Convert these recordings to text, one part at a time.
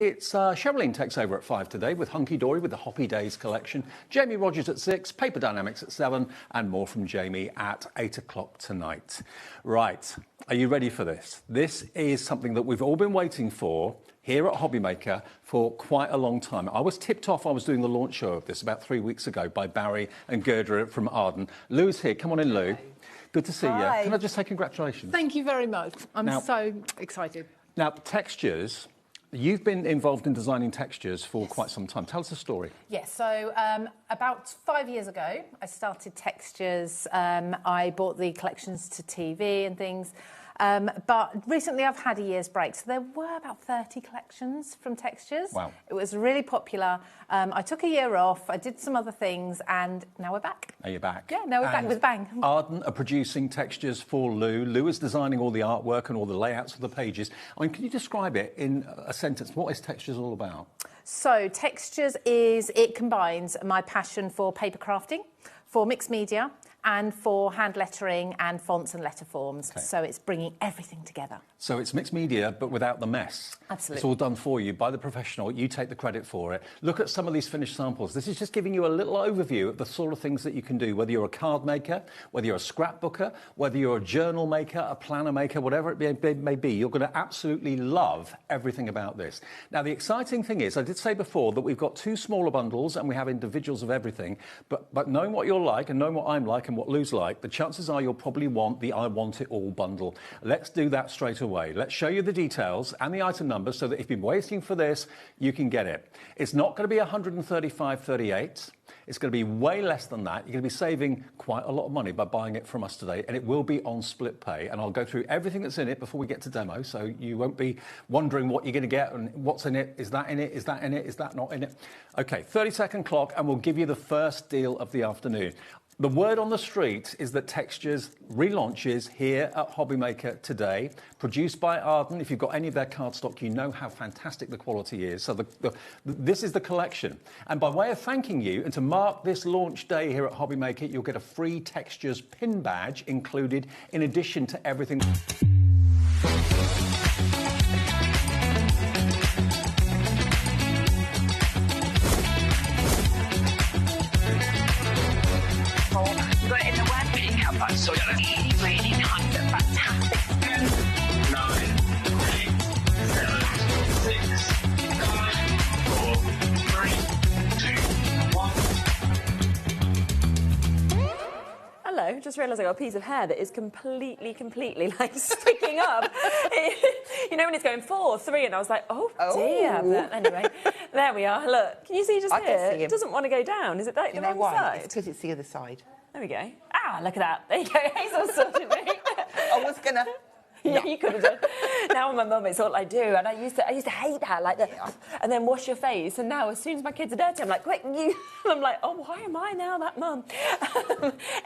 It's Sherilyn takes over at 5 today with Hunky Dory with the Hoppy Days collection. Jamie Rogers at 6, Paper Dynamics at 7, and more from Jamie at 8 o'clock tonight. Right, are you ready for this? This is something that we've all been waiting for here at HobbyMaker for quite a long time. I was tipped off, I was doing the launch show of this about 3 weeks ago by Barry and Gerda from Arden. Lou's here, come on in, Lou. Good to see you. Can I just say congratulations? Thank you very much. I'm so excited. Now, textures. You've been involved in designing textures for quite some time. Tell us a story. Yes, so about 5 years ago, I started textures. I bought the collections to TV and things. But recently I've had a year's break. So there were about 30 collections from textures. Wow. It was really popular. I took a year off, I did some other things, and now we're back. Now you're back. Yeah, now we're back with a bang. Arden are producing textures for Lou. Lou is designing all the artwork and all the layouts of the pages. I mean, can you describe it in a sentence? What is textures all about? So textures it combines my passion for paper crafting, for mixed media, and for hand lettering and fonts and letter forms. Okay. So it's bringing everything together. So it's mixed media, but without the mess. Absolutely. It's all done for you by the professional. You take the credit for it. Look at some of these finished samples. This is just giving you a little overview of the sort of things that you can do, whether you're a card maker, whether you're a scrapbooker, whether you're a journal maker, a planner maker, whatever it may be. You're going to absolutely love everything about this. Now, the exciting thing is, I did say before that we've got 2 smaller bundles and we have individuals of everything, but knowing what you're like and knowing what I'm like and what Lou's like, the chances are you'll probably want the I Want It All bundle. Let's do that straight away. Let's show you the details and the item numbers so that if you've been waiting for this, you can get it. It's not going to be $135.38. It's going to be way less than that. You're going to be saving quite a lot of money by buying it from us today, and it will be on split pay. And I'll go through everything that's in it before we get to demo, so you won't be wondering what you're going to get and what's in it. Is that in it? Is that in it? Is that not in it? Okay, 30-second clock, and we'll give you the first deal of the afternoon. The word on the street is that Textures relaunches here at HobbyMaker today, produced by Arden. If you've got any of their cardstock, you know how fantastic the quality is. So this is the collection. And by way of thanking you, and to mark this launch day here at HobbyMaker, you'll get a free Textures pin badge included in addition to everything. So really nice and fantastic. 9, 8, 7, 6, 5, 4, 3, 2, 1. Hello, just realised I got a piece of hair that is completely like sticking up. You know when it's going 4, 3, and I was like, oh. Dear. But anyway, there we are. Look, can you see just here? It doesn't want to go down. Is it that the wrong side? It's because it's the other side. There we go. Ah, look at that. There you go. Hazel sorted me. I was gonna. Yeah, you could have done. Now with my mum, it's all I do, and I used to hate that, like and then wash your face. And now, as soon as my kids are dirty, I'm like, quick, you. And I'm like, oh, why am I now that mum?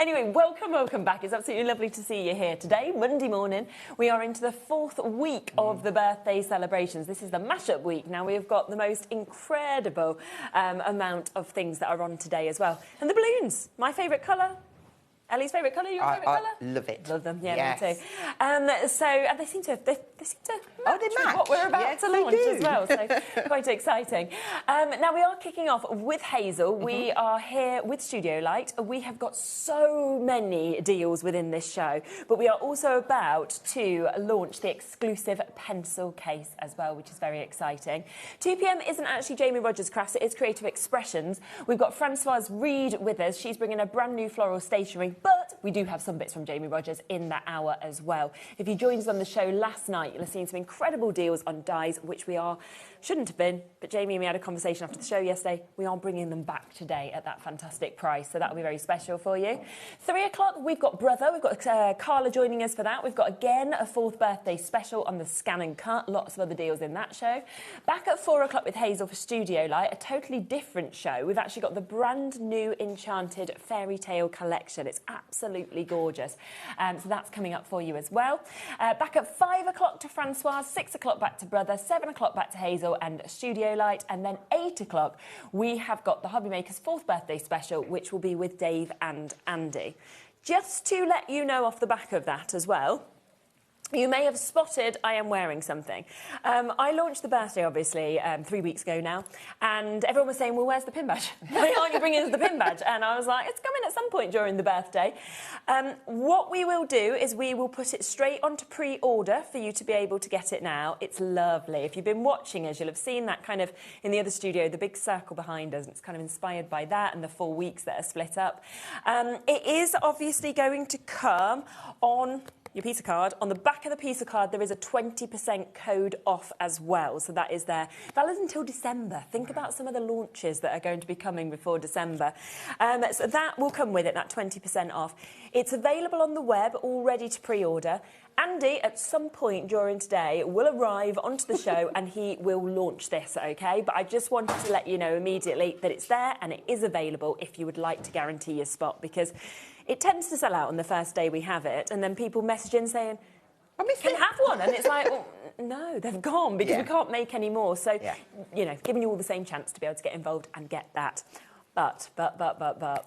Anyway, welcome back. It's absolutely lovely to see you here today, Monday morning. We are into the 4th week of the birthday celebrations. This is the mashup week. Now we have got the most incredible amount of things that are on today as well, and the balloons. My favourite colour. Ellie's favourite colour, your favourite colour? Love it. Love them, yeah, yes. Me too. So and they seem to match, match what we're about to launch as well, so quite exciting. Now we are kicking off with Hazel. We are here with Studio Light. We have got so many deals within this show, but we are also about to launch the exclusive pencil case as well, which is very exciting. 2 p.m. isn't actually Jamie Rogers' Crafts, it is Creative Expressions. We've got Francoise Reed with us. She's bringing a brand new floral stationery, but we do have some bits from Jamie Rogers in that hour as well. If you joined us on the show last night, you'll have seen some incredible deals on dies, which shouldn't have been, but Jamie and me had a conversation after the show yesterday. We are bringing them back today at that fantastic price, so that'll be very special for you. 3 o'clock, we've got Brother. We've got Carla joining us for that. We've got, again, a 4th birthday special on the Scan and Cut. Lots of other deals in that show. Back at 4 o'clock with Hazel for Studio Light, a totally different show. We've actually got the brand new Enchanted Fairy Tale collection. It's absolutely gorgeous. So that's coming up for you as well. Back at 5 o'clock to Francoise, 6 o'clock back to Brother, 7 o'clock back to Hazel and Studio Light, and then 8 o'clock we have got the HobbyMaker's 4th birthday special, which will be with Dave and Andy. Just to let you know off the back of that as well, You may have spotted I am wearing something. I launched the birthday, obviously, 3 weeks ago now, and everyone was saying, well, where's the pin badge? Why aren't you bringing us the pin badge? And I was like, it's coming at some point during the birthday. What we will do is we will put it straight onto pre-order for you to be able to get it now. It's lovely. If you've been watching us, you'll have seen that kind of in the other studio, the big circle behind us. It's kind of inspired by that and the 4 weeks that are split up. It is obviously going to come on your piece of card. On the back of the piece of card, there is a 20% code off as well. So that is there. Valid until December. Think about some of the launches that are going to be coming before December. So that will come with it, that 20% off. It's available on the web, all ready to pre-order. Andy, at some point during today, will arrive onto the show and he will launch this, OK? But I just wanted to let you know immediately that it's there and it is available if you would like to guarantee your spot, because it tends to sell out on the first day we have it, and then people message in saying, can I have one? And it's like, well, no, they've gone because we can't make any more. So, you know, giving you all the same chance to be able to get involved and get that. But,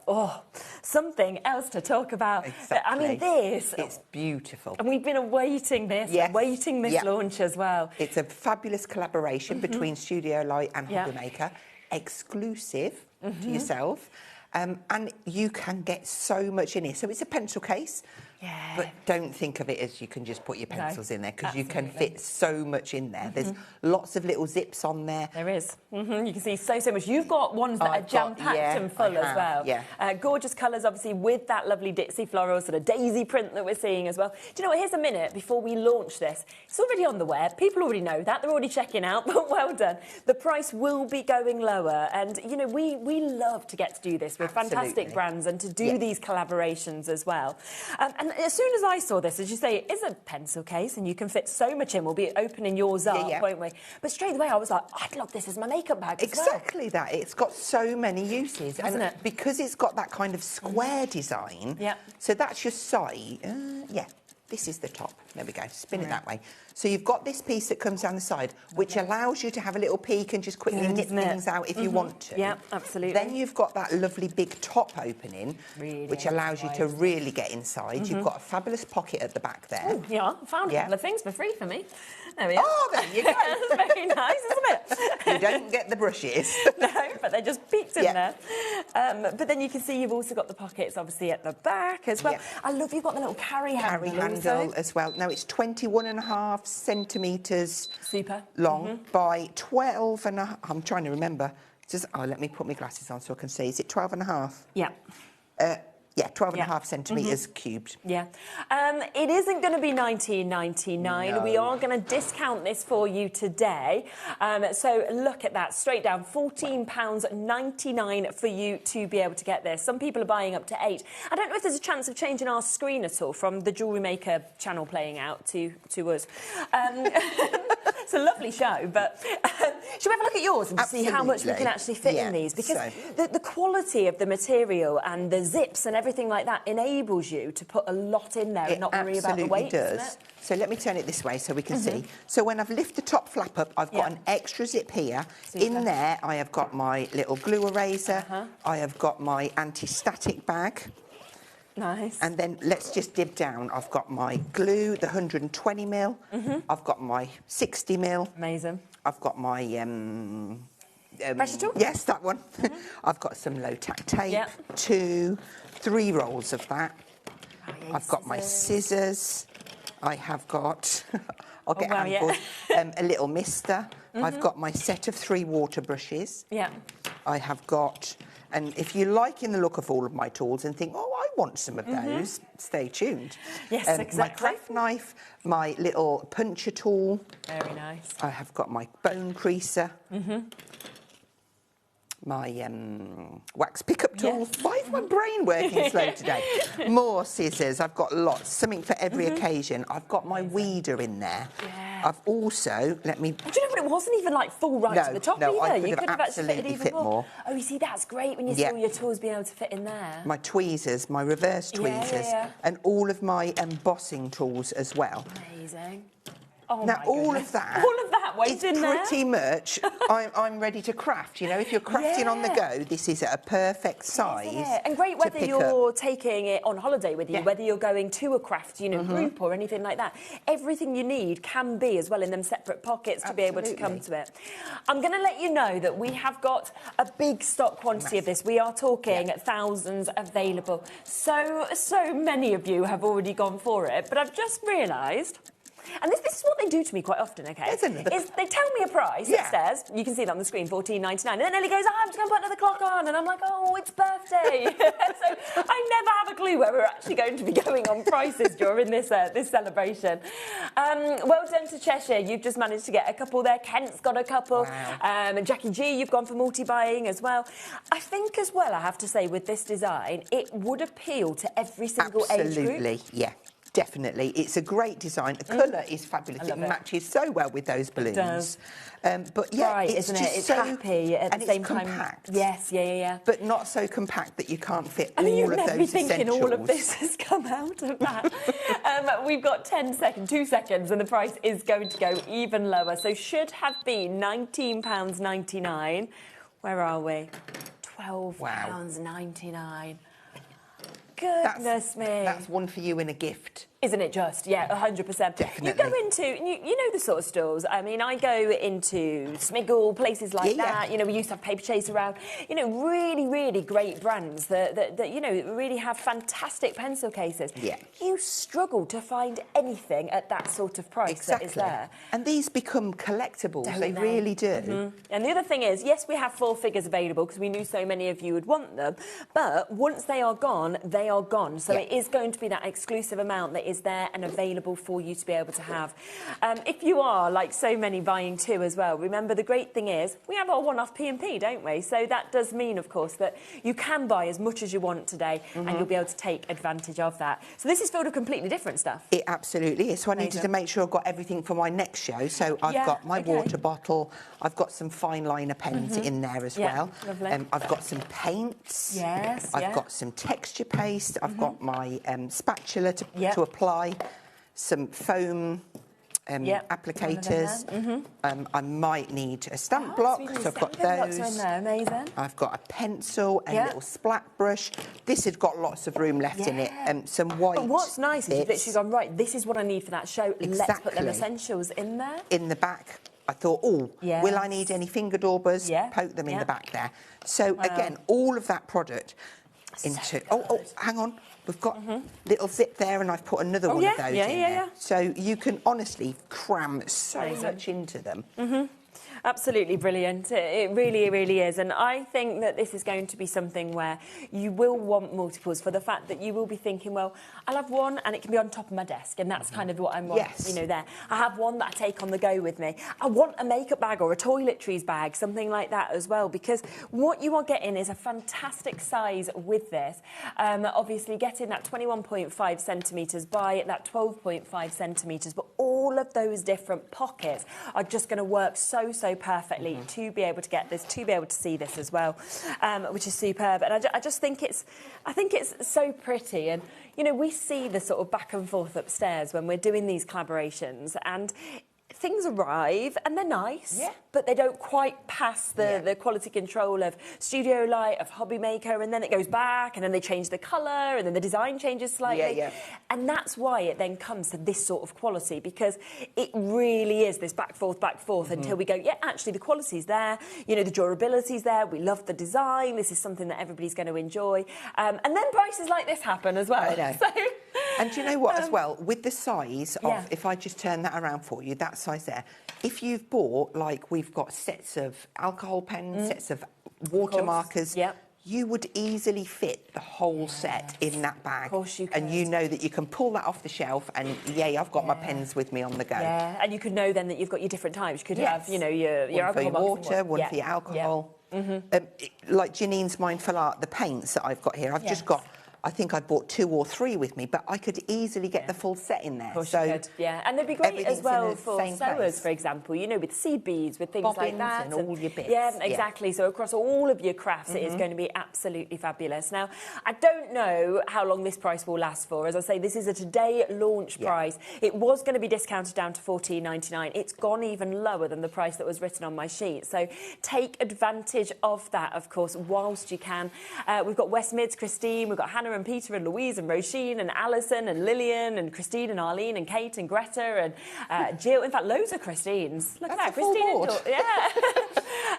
oh, something else to talk about. Exactly. I mean, this. It's beautiful. And we've been awaiting this, awaiting this launch as well. It's a fabulous collaboration between Studio Light and HobbyMaker, exclusive to yourself. And you can get so much in here. So it's a pencil case, but don't think of it as you can just put your pencils in there, because you can fit so much in there. There's lots of little zips on there. There is. You can see so much. You've got ones that are jam-packed and full as well. Gorgeous colours, obviously, with that lovely ditzy floral sort of daisy print that we're seeing as well. Do you know what? Here's a minute before we launch this. It's already on the web. People already know that. They're already checking out, but well done. The price will be going lower. And, you know, we love to get to do this with fantastic brands and to do these collaborations as well. And as soon as I saw this, as you say, it is a pencil case and you can fit so much in. We'll be opening yours up, won't we? But straight away I was like, I'd love this as my makeup bag as well. Exactly that. It's got so many uses. Hasn't it? Because it's got that kind of square design, so that's your side. This is the top. There we go. Spin it that way. So you've got this piece that comes down the side, which allows you to have a little peek and just quickly nip things out if you want to. Yeah, absolutely. Then you've got that lovely big top opening, which allows you to really get inside. You've got a fabulous pocket at the back there. Oh, yeah, found a couple of things for free for me. There we are. Oh, there you go. That's very nice, isn't it? You don't get the brushes. No, but they're just peeked in there. But then you can see you've also got the pockets, obviously, at the back as well. I love you've got the little carry handle as well. Now, it's 21.5 centimetres long by 12.5. I'm trying to remember. Let me put my glasses on so I can see. Is it 12.5? Yeah. Yeah, 12.5 centimetres cubed. Yeah. It isn't going to be $19.99. No. We are going to discount this for you today. So look at that, straight down, £14.99 for you to be able to get this. Some people are buying up to 8. I don't know if there's a chance of changing our screen at all from the Jewellery Maker channel playing out to us. It's a lovely show, but should we have a look at yours and see how much we can actually fit in these? Because the quality of the material and the zips and everything like that enables you to put a lot in there and not worry about the weight. It absolutely does. So let me turn it this way so we can see. So when I've lifted the top flap up, I've got an extra zip here. In there, I have got my little glue eraser. I have got my anti-static bag. Nice. And then let's just dib down. I've got my glue, the 120mm. I've got my 60mm. Amazing. I've got my... pressure tool? Yes, that one. I've got some low-tack tape. 2, 3 rolls of that. I've got my scissors. I have got... I'll get handfuls. A little mister. I've got my set of 3 water brushes. I have got... And if you like in the look of all of my tools and think, oh, I want some of those, stay tuned. Yes, exactly. My craft knife, my little puncher tool. Very nice. I have got my bone creaser. My wax pickup tool. Why is my brain working slow today? More scissors. I've got lots. Something for every occasion. I've got my weeder in there. I've also, let me... Do you know what? It wasn't even like full to the top either. You could have actually fitted even more. Oh, you see, that's great when you see all your tools being able to fit in there. My tweezers, my reverse tweezers, and all of my embossing tools as well. Amazing. Oh now, my all goodness. of that, all of that weight in there. pretty much. I'm ready to craft. You know, if you're crafting on the go, this is at a perfect size. Isn't it? And great whether you're taking it on holiday with you, whether you're going to a craft, you know, group or anything like that. Everything you need can be as well in them separate pockets to be able to come to it. I'm going to let you know that we have got a big stock quantity of this. We are talking thousands available. So many of you have already gone for it, but I've just realised. And this is what they do to me quite often, OK? Is they tell me a price upstairs. You can see that on the screen, $14.99. And then Ellie goes, I'm just going to put another clock on. And I'm like, oh, it's birthday. So I never have a clue where we're actually going to be going on prices during this this celebration. Well done to Cheshire. You've just managed to get a couple there. Kent's got a couple. Wow. And Jackie G, you've gone for multi-buying as well. I think as well, I have to say, with this design, it would appeal to every single age group. Absolutely, yeah. Definitely. It's a great design. The colour is fabulous. It matches so well with those balloons. It does. But yeah, bright, it's isn't just it? It's so happy at the same time. Compact. Yes, yeah. But not so compact that you can't fit I mean, all you'd of never those be thinking essentials. all of this has come out of that. We've got 2 seconds, and the price is going to go even lower. So should have been £19.99. Where are we? £12.99. Goodness me. That's one for you in a gift. Isn't it just? Yeah, 100%. Definitely. You go into, you know the sort of stores. I mean, I go into Smiggle, places like that. You know, we used to have Paper Chase around. You know, really, really great brands that you know, really have fantastic pencil cases. Yeah. You struggle to find anything at that sort of price that is there. And these become collectibles. They really do. And the other thing is, yes, we have full figures available because we knew so many of you would want them. But once they are gone, they are gone. So it is going to be that exclusive amount that is there and available for you to be able to have. If you are, like so many, buying two as well, remember the great thing is we have our one-off P&P, don't we? So that does mean, of course, that you can buy as much as you want today and you'll be able to take advantage of that. So this is filled with completely different stuff. It absolutely is. So I needed to make sure I've got everything for my next show. So I've got my water bottle, I've got some fine liner pens in there as well. Lovely. I've got some paints. Yes. I've got some texture paste. I've got my spatula to apply, some foam applicators. I might need a stamp block, so I've got those. In there. Amazing. I've got a pencil, a little splat brush. This has got lots of room left in it. Some white. But what's nice is you've literally gone, right, this is what I need for that show. Let's put them essentials in there. In the back. I thought, will I need any finger daubers? Poke them in the back there. So again, all of that product into. Hang on. We've got little zip there, and I've put another one of those in there. So you can honestly cram so much into them. Absolutely brilliant. It really, really is. And I think that this is going to be something where you will want multiples for the fact that you will be thinking, well, I'll have one and it can be on top of my desk. And that's kind of what I'm you know, there. I have one that I take on the go with me. I want a makeup bag or a toiletries bag, something like that as well, because what you are getting is a fantastic size with this. Obviously getting that 21.5 centimetres by that 12.5 centimetres, but all of those different pockets are just going to work so perfectly to be able to get this, to be able to see this as well, which is superb. And I just think it's so pretty. And you know, we see the sort of back and forth upstairs when we're doing these collaborations, and things arrive and they're nice, but they don't quite pass the quality control of Studio Light, of HobbyMaker, and then it goes back and then they change the colour and then the design changes slightly. And that's why it then comes to this sort of quality, because it really is this back forth until we go, actually the quality's there, you know, the durability's there, we love the design, this is something that everybody's going to enjoy. And then prices like this happen as well. I know. And do you know what, as well, with the size of, if I just turn that around for you, that size there, if you've bought, like, we've got sets of alcohol pens, sets of water markers, you would easily fit the whole set in that bag. Of course you could. And you know that you can pull that off the shelf and, I've got my pens with me on the go. And you could know then that you've got your different types. You could have, you know, your one alcohol for your water, one for your alcohol. Like Janine's Mindful Art, the paints that I've got here, I've I think I bought 2 or 3 with me, but I could easily get the full set in there. Of course you could, yeah. And they'd be great as well for sewers, place. for example, you know, with seed beads, with things like Bobbins that. and all your bits. Yeah, exactly. So across all of your crafts, it is going to be absolutely fabulous. Now, I don't know how long this price will last for. As I say, this is a today launch price. It was going to be discounted down to $14.99. It's gone even lower than the price that was written on my sheet. So take advantage of that, of course, whilst you can. We've got West Mids, Christine, we've got Hannah and Peter and Louise and Roisin and Alison and Lillian and Christine and Arlene and Kate and Greta and Jill. In fact, loads of Christines. Look at that, Christine.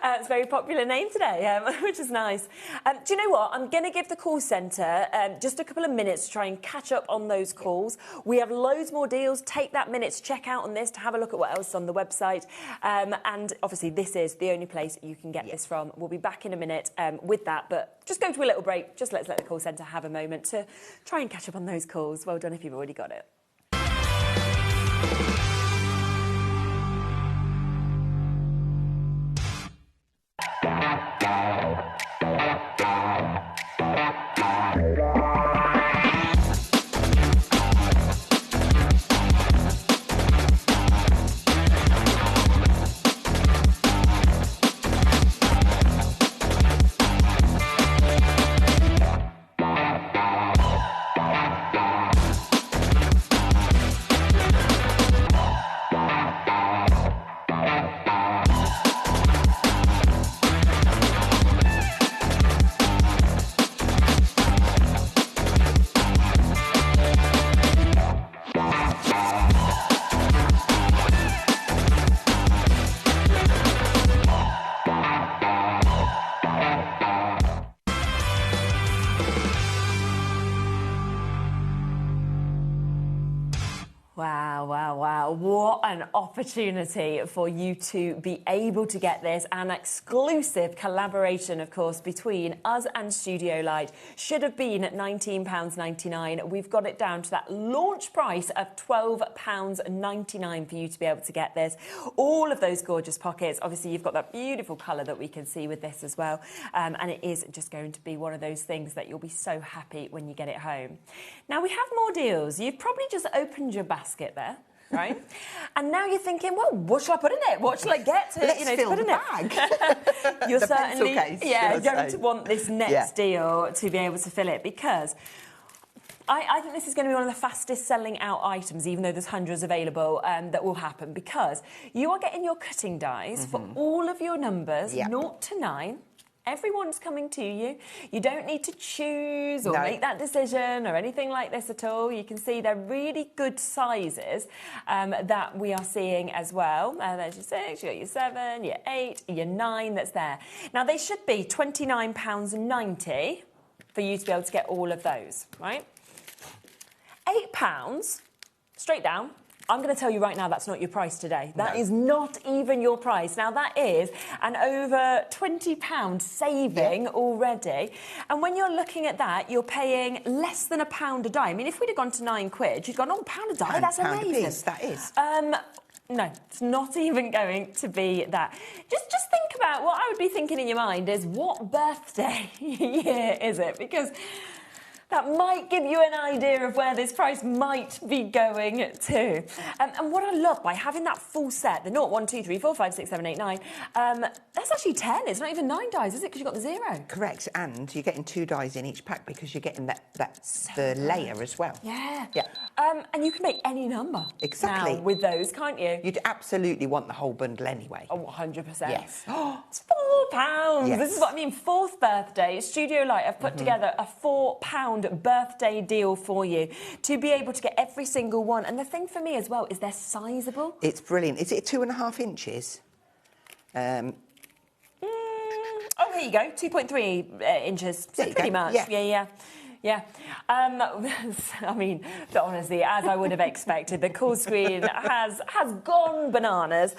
It's a very popular name today, which is nice. Do you know what? I'm going to give the call centre just a couple of minutes to try and catch up on those calls. We have loads more deals. Take that minute to check out on this, to have a look at what else is on the website. And obviously, this is the only place you can get this from. We'll be back in a minute with that, but just go to a little break. Just let's let the call centre have a moment to try and catch up on those calls. Well done if you've already got it. Wow, what an opportunity for you to be able to get this. An exclusive collaboration, of course, between us and Studio Light. Should have been at £19.99. We've got it down to that launch price of £12.99 for you to be able to get this. All of those gorgeous pockets. Obviously, you've got that beautiful colour that we can see with this as well. And it is just going to be one of those things that you'll be so happy when you get it home. Now, we have more deals. You've probably just opened your basket there. Right? And now you're thinking, well, what shall I put in it? What shall I get to, Let's to fill put the in bag. it? You're the certainly going to want this next deal to be able to fill it, because I think this is going to be one of the fastest selling out items, even though there's hundreds available, that will happen, because you are getting your cutting dies for all of your numbers, 0 to 9. Everyone's coming to you. You don't need to choose or make that decision or anything like this at all. You can see they're really good sizes that we are seeing as well. There's your 6, you got your 7, your 8, your 9 that's there. Now, they should be £29.90 for you to be able to get all of those, right? £8, straight down. I'm going to tell you right now, that's not your price today. That is not even your price. Now, that is an over £20 saving already. And when you're looking at that, you're paying less than £1 a die. I mean, if we'd have gone to £9, you'd gone, oh, £1 a die, that's amazing. £1 a piece, that is. No, it's not even going to be that. Just think about what I would be thinking in your mind is, what birthday year is it? Because that might give you an idea of where this price might be going to. And what I love by having that full set, the 0, 1, 2, 3, 4, 5, 6, 7, 8, 9, that's actually 10. It's not even 9 dies, is it? Because you've got the 0. Correct, and you're getting 2 dies in each pack because you're getting the layer as well. Yeah. Yeah. And you can make any number. Exactly. Now with those, can't you? You'd absolutely want the whole bundle anyway. Oh, 100%. Yes. It's £4. Yes. This is what I mean. 4th birthday. Studio Light have put together a £4 birthday deal for you to be able to get every single one. And the thing for me as well is they're sizable. It's brilliant. Is it 2.5 inches? Oh, here you go. 2.3 inches. So pretty much. Yeah. I mean, honestly, as I would have expected, the call screen has gone bananas.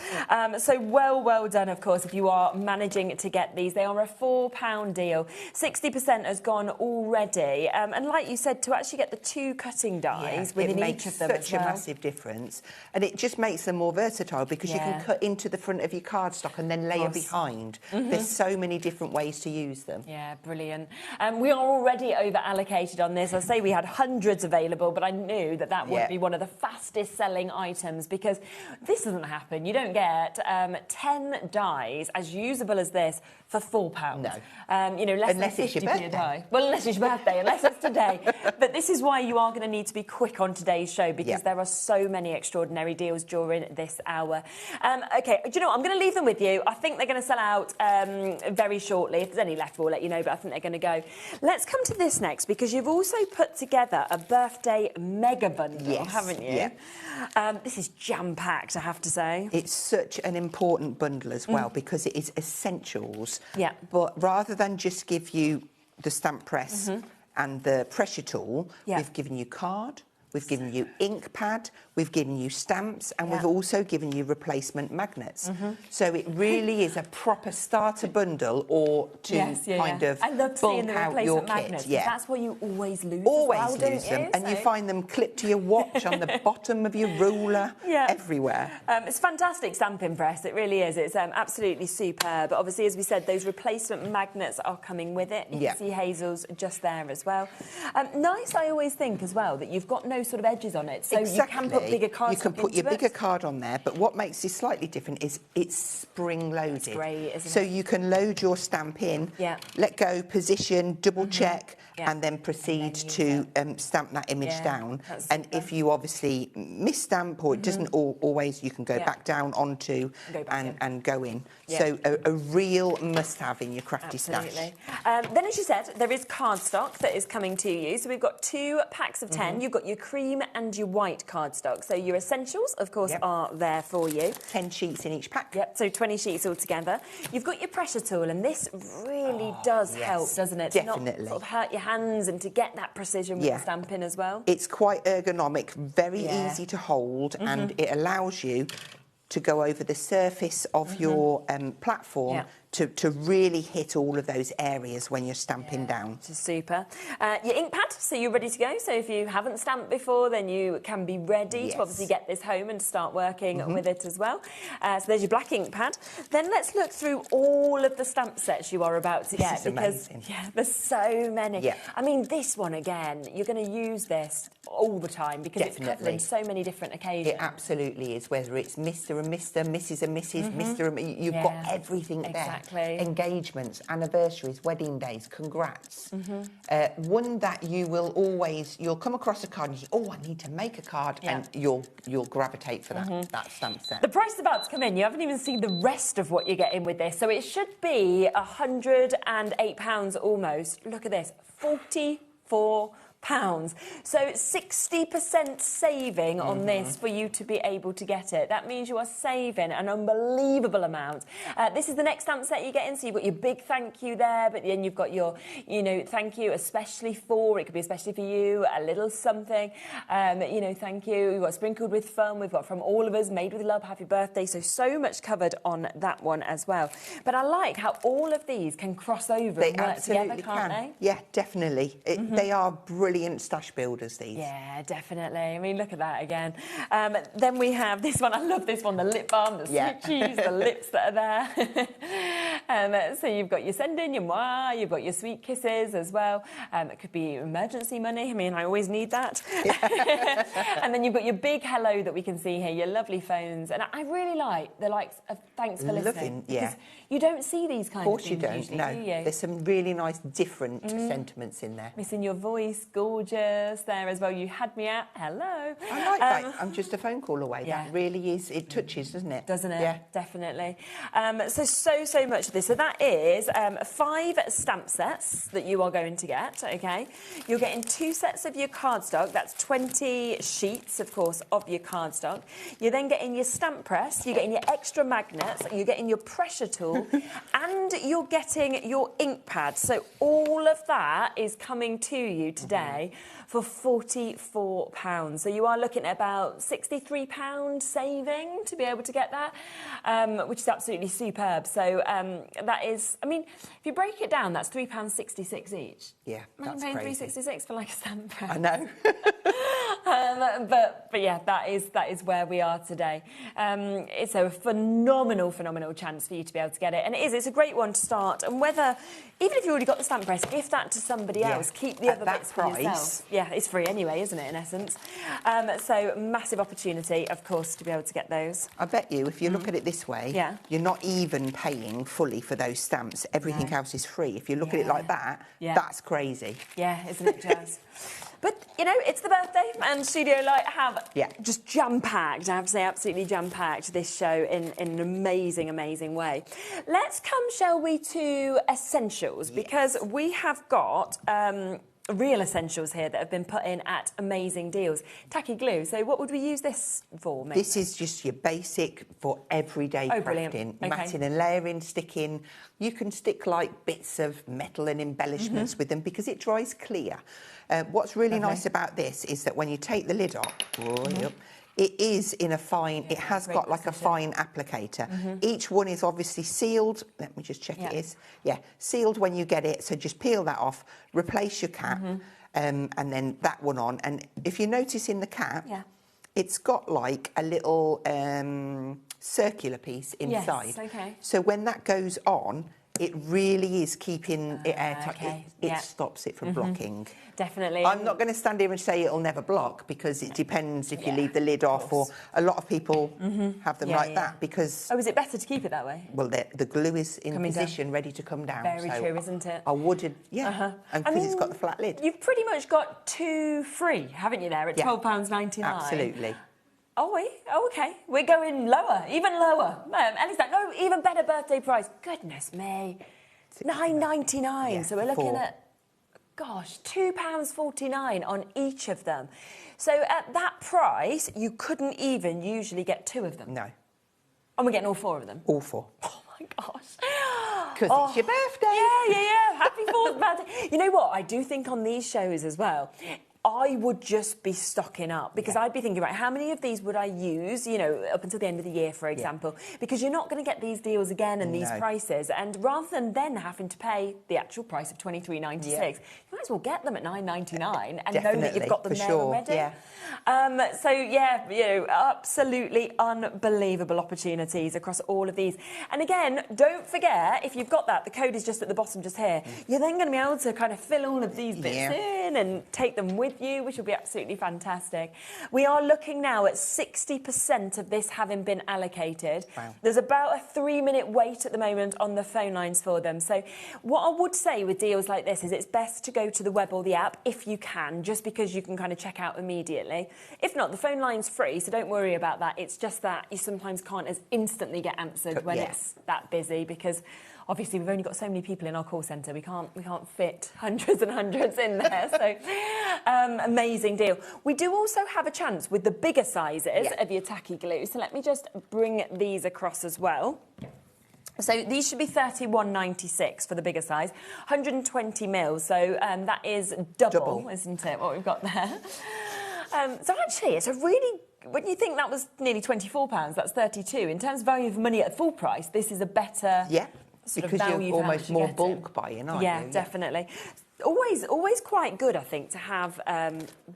So well done, of course, if you are managing to get these. They are a £4 deal. 60% has gone already. And like you said, to actually get the 2 cutting dies within each of them as well. It makes such a massive difference. And it just makes them more versatile because you can cut into the front of your cardstock and then layer behind. There's so many different ways to use them. Yeah, brilliant. We are already over allocated allocated on this. I say we had hundreds available, but I knew that that would be one of the fastest selling items, because this doesn't happen. You don't get 10 dies as usable as this for £4. No. You know, less unless than it's your 50p a birthday. die. Well, unless it's your birthday, unless it's today. But this is why you are going to need to be quick on today's show, because there are so many extraordinary deals during this hour. OK, do you know what? I'm going to leave them with you. I think they're going to sell out very shortly. If there's any left, we'll let you know, but I think they're going to go. Let's come to this next, because you've also put together a birthday mega bundle, haven't you? This is jam-packed, I have to say. It's such an important bundle as well, because it is essentials. Yeah. But rather than just give you the stamp press and the pressure tool, we've given you card, we've given you ink pad, we've given you stamps, and we've also given you replacement magnets. So it really is a proper starter bundle, or to kind of I love seeing the bulk out your replacement magnets. kit. That's what you always lose. Always as well, lose don't them, you? and you find them clipped to your watch, on the bottom of your ruler, everywhere. It's a fantastic stamping press, it really is. It's absolutely superb. But obviously, as we said, those replacement magnets are coming with it. You can see Hazel's just there as well. Nice, I always think as well, that you've got no sort of edges on it, so you can put bigger cards. You can put your bigger card on there, but what makes this slightly different is it's spring-loaded. It's great, isn't it? So you can load your stamp in, let go, position, double-check, and then proceed to stamp that image down. And if you obviously miss-stamp, or it doesn't always, you can go back down onto and go in. So a real must-have in your crafty stash. Then, as you said, there is cardstock that is coming to you. So we've got 2 packs of 10. You've got your cream and your white cardstock. So your essentials, of course, are there for you. 10 sheets in each pack. So 20 sheets altogether. You've got your pressure tool, and this really does help, doesn't it? Definitely. To not sort of hurt your hands, and to get that precision with the stamping as well. It's quite ergonomic, very easy to hold, and it allows you to go over the surface of your platform to really hit all of those areas when you're stamping down. Which is super. Your ink pad, so you're ready to go. So if you haven't stamped before, then you can be ready to obviously get this home and start working with it as well. So there's your black ink pad. Then let's look through all of the stamp sets you are about to get. This is amazing. There's so many. I mean, this one, again, you're going to use this all the time, because it's covering so many different occasions. It absolutely is, whether it's Mr. and Mr, Mrs. and Mrs, Mr. and... You've got everything there. Engagements, anniversaries, wedding days, congrats. One that you will always... You'll come across a card and you think, oh, I need to make a card, and you'll gravitate for that stamp set. The price is about to come in. You haven't even seen the rest of what you're getting with this. So it should be £108 almost. Look at this, £44. So 60% saving on this for you to be able to get it. That means you are saving an unbelievable amount. This is the next stamp set you're getting. So you've got your big thank you there, but then you've got your, you know, thank you especially for, it could be especially for you, a little something, you know, thank you. We've got sprinkled with fun. We've got from all of us, made with love, happy birthday. So much covered on that one as well. But I like how all of these can cross over and work together, can't they? Yeah, definitely. They are brilliant stash builders, these. Yeah, definitely. I mean, look at that again. Then we have this one. I love this one, the lip balm, the sweet cheese, the lips that are there. So you've got your sending, your moi, you've got your sweet kisses as well. It could be emergency money. I mean, I always need that. And then you've got your big hello that we can see here, your lovely phones. And I really like the likes of thanks for listening. Yeah. You don't see these kinds of things. Of course you don't, usually, no. do you? There's some really nice different sentiments in there. Missing your voice, gorgeous there as well. You had me at hello. I like that. I'm just a phone call away. That really is, it touches, doesn't it? Doesn't it? Yeah. Definitely. So much of this. So that is 5 stamp sets that you are going to get, OK? You're getting 2 sets of your cardstock. That's 20 sheets, of course, of your cardstock. You're then getting your stamp press. You're getting your extra magnets. You're getting your pressure tool. And you're getting your ink pad. So all of that is coming to you today for £44. So you are looking at about £63 saving to be able to get that, which is absolutely superb. So that is, I mean, if you break it down, that's £3.66 each. Yeah, I'm that's paying crazy. £3.66 for like a stamp press. I know. But yeah, that is where we are today. It's a phenomenal chance for you to be able to get it, and it's a great one to start. And whether, even if you already got the stamp press, gift that to somebody else. Keep the other bits for yourself. Yeah, it's free anyway, isn't it? In essence, so massive opportunity, of course, to be able to get those. I bet you, if you look at it this way, you're not even paying fully for those stamps. Everything else is free. If you look at it like that, that's crazy. Yeah, isn't it just? But, you know, it's the birthday, and Studio Light have just jam-packed, I have to say, absolutely jam-packed this show in an amazing way. Let's come, shall we, to essentials, because we have got real essentials here that have been put in at amazing deals. Tacky glue, so what would we use this for, maybe? This is just your basic for everyday crafting. Matting and layering, sticking. You can stick like bits of metal and embellishments with them because it dries clear. What's really nice about this is that when you take the lid off, it is in a fine, it has got like a fine applicator. Each one is obviously sealed. Let me just check it is. Yeah, sealed when you get it. So just peel that off, replace your cap, and then that one on. And if you notice in the cap, it's got like a little circular piece inside. Yes, okay. So when that goes on, it really is keeping it airtight. It stops it from blocking. Definitely. I'm not going to stand here and say it'll never block because it depends if you leave the lid off, or a lot of people have them like that because... Oh, is it better to keep it that way? Well, the glue is in position, ready to come down. Very true, isn't it? I would, and because it's got the flat lid. You've pretty much got 2 free, haven't you, there, at £12.99? Absolutely. Oh, okay. We're going lower, even lower. Ellie's like, no, even better birthday price. Goodness me. £9.99. So we're looking at, gosh, £2.49 on each of them. So at that price, you couldn't even usually get 2 of them. No. And we're getting all 4 of them. All 4. Oh, my gosh. Because it's your birthday. Yeah. Happy 4th birthday. You know what? I do think on these shows as well, I would just be stocking up because I'd be thinking, right, how many of these would I use, you know, up until the end of the year, for example, because you're not going to get these deals again and these prices. And rather than then having to pay the actual price of $23.96, you might as well get them at $9.99 and know that you've got them there already. So, yeah, you know, absolutely unbelievable opportunities across all of these. And again, don't forget, if you've got that, the code is just at the bottom, just here. You're then going to be able to kind of fill all of these bits in and take them with you, which will be absolutely fantastic. We are looking now at 60% of this having been allocated. Wow. There's about a 3-minute wait at the moment on the phone lines for them. So what I would say with deals like this is it's best to go to the web or the app if you can, just because you can kind of check out immediately. If not, the phone line's free, so don't worry about that. It's just that you sometimes can't as instantly get answered when it's that busy, because obviously we've only got so many people in our call centre. We can't fit hundreds and hundreds in there. So amazing deal. We do also have a chance with the bigger sizes of your tacky glue. So let me just bring these across as well. So these should be £31.96 for the bigger size, 120 mils. So that is double, isn't it, what we've got there? So actually, it's a really... When you think that was nearly £24, that's 32. In terms of value for money at full price, this is a better... because you're almost more bulk buying, aren't you? Yeah, definitely. Always quite good, I think, to have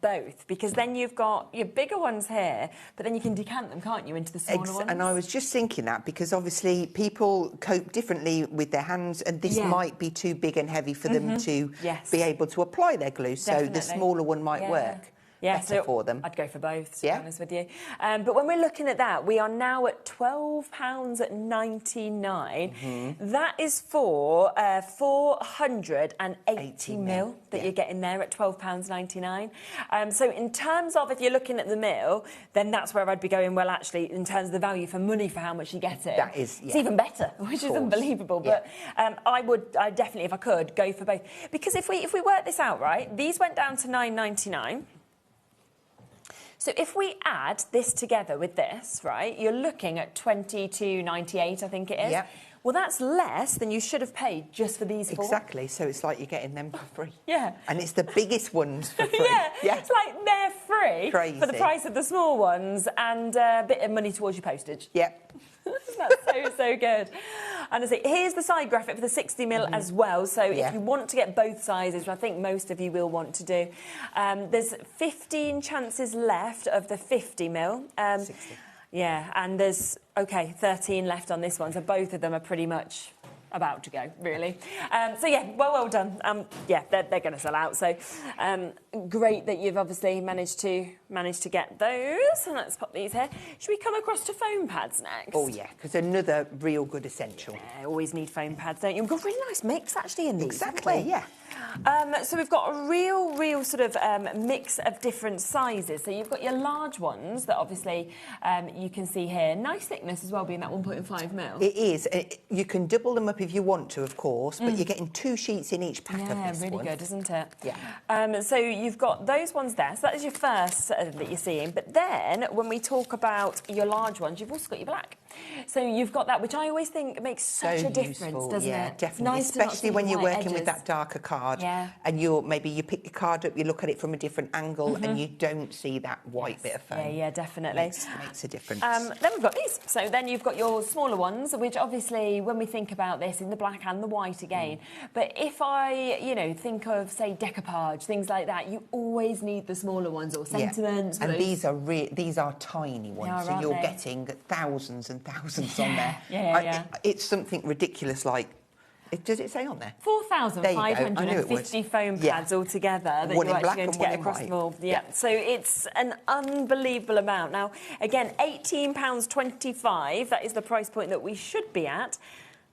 both, because then you've got your bigger ones here, but then you can decant them, can't you, into the smaller ones? And I was just thinking that because obviously people cope differently with their hands, and this might be too big and heavy for them to be able to apply their glue, so the smaller one might work. Better for them. I'd go for both, to be honest with you. But when we're looking at that, we are now at £12.99. That is for 480 mil that you're getting there at £12.99. So in terms of, if you're looking at the mil, then that's where I'd be going, well, actually, in terms of the value for money for how much you get it. That is, it's even better, which is unbelievable. But I definitely, if I could, go for both. Because if we work this out, right, these went down to £9.99. So if we add this together with this, right, you're looking at $22.98, I think it is. Yep. Well, that's less than you should have paid just for these 4. Exactly. So it's like you're getting them for free. Yeah. And it's the biggest ones for free. It's like they're free for the price of the small ones and a bit of money towards your postage. Yep. That's so good. Honestly, here's the side graphic for the 60mm as well. So if you want to get both sizes, which I think most of you will want to do, there's 15 chances left of the 50mm. 60. Yeah, and there's, 13 left on this one. So both of them are pretty much about to go, really. So yeah, well done. Yeah, they're going to sell out. So great that you've obviously managed to get those. And let's pop these here. Should we come across to foam pads next? Oh yeah, because another real good essential. Yeah, always need foam pads, don't you? We've got a really nice mix actually in these. Exactly, yeah. So we've got a real sort of mix of different sizes. So you've got your large ones that obviously you can see here. Nice thickness as well, being that 1.5mm. It is. You can double them up if you want to, of course, but you're getting 2 sheets in each pack of this really one. good, isn't it? Yeah. So you've got those ones there. So that is your first that you're seeing. But then when we talk about your large ones, you've also got your black. So you've got that, which I always think makes such a difference, doesn't yeah, it? Definitely, Nice to not especially see when you're white working with edges. that darker card, Yeah. and maybe you pick your card up, you look at it from a different angle, and you don't see that white bit of foam. Yeah, definitely. Makes a difference. Then we've got these. So then you've got your smaller ones, which obviously, when we think about this, in the black and the white again. But if I, think of, say, decoupage, things like that, you always need the smaller ones or sentiments. And these are tiny ones, so you're getting thousands and thousands on there. Yeah. It's something ridiculous like. Does it say on there? 4,550 foam pads altogether that One you're in black actually going to and one get in across white. them all. Yeah. So it's an unbelievable amount. Now, again, £18.25. That is the price point that we should be at.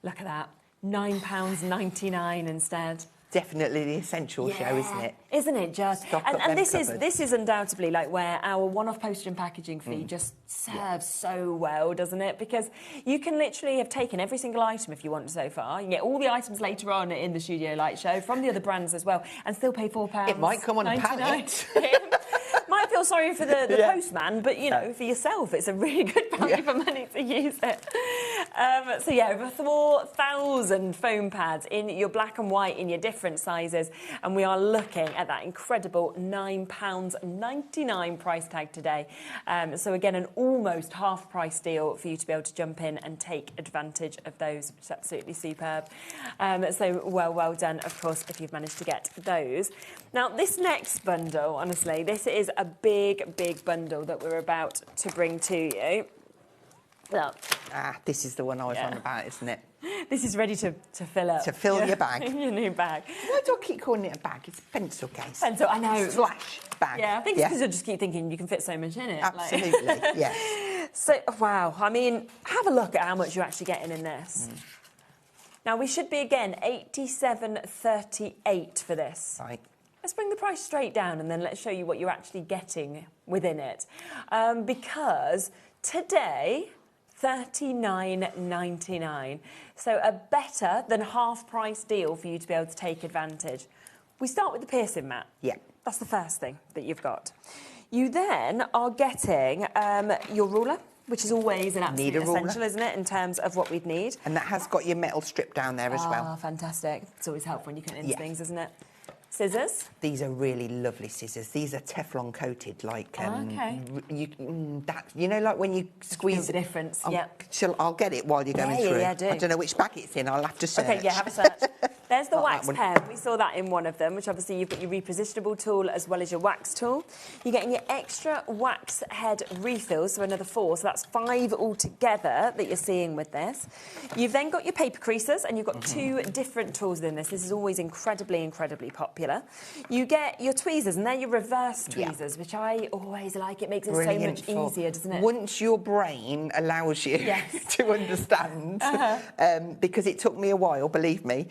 Look at that. £9.99 instead. Definitely the essential show, isn't it? Isn't it just? Stock up And them this is undoubtedly like where our one-off postage and packaging fee just serves so well, doesn't it? Because you can literally have taken every single item if you want so far. You can get all the items later on in the Studio Light show from the other brands as well, and still pay £4. It might come on a pallet. Might feel sorry for the postman, but for yourself, it's a really good value for money to use it. So yeah, over 4,000 foam pads in your black and white in your different sizes, and we are looking at that incredible £9.99 price tag today. So again, an almost half price deal for you to be able to jump in and take advantage of those, which is absolutely superb. So well done, of course, if you've managed to get those. Now, this next bundle, honestly, this is a big bundle that we're about to bring to you. Look. This is the one I was on about, isn't it? This is ready to fill up. To fill your bag. Your new bag. Why do I keep calling it a bag? It's a pencil case. Pencil, I know. Slash bag. Yeah, I think it's because I just keep thinking you can fit so much in it. Absolutely, yes. So, wow, I mean, have a look at how much you're actually getting in this. Now, we should be, again, £87.38 for this. Right. Let's bring the price straight down and then let's show you what you're actually getting within it. Because today, £39.99. So a better than half price deal for you to be able to take advantage. We start with the piercing mat. Yeah. That's the first thing that you've got. You then are getting your ruler, which is always an absolute essential, isn't it, in terms of what we'd need. And that has got your metal strip down there as well. Ah, fantastic. It's always helpful when you cut into things, isn't it? Scissors. These are really lovely scissors. These are Teflon coated, like okay. Like when you squeeze the difference. I'll get it while you're going through. Yeah, do. I don't know which bag it's in. I'll have to search. Okay, yeah, have a search. There's the wax pen. We saw that in one of them, which obviously you've got your repositionable tool as well as your wax tool. You're getting your extra wax head refills, so another 4. So that's 5 altogether that you're seeing with this. You've then got your paper creasers, and you've got 2 different tools in this. This is always incredibly popular. You get your tweezers, and they're your reverse tweezers, which I always like. It makes it so much easier, doesn't it? Once your brain allows you to understand, because it took me a while, believe me,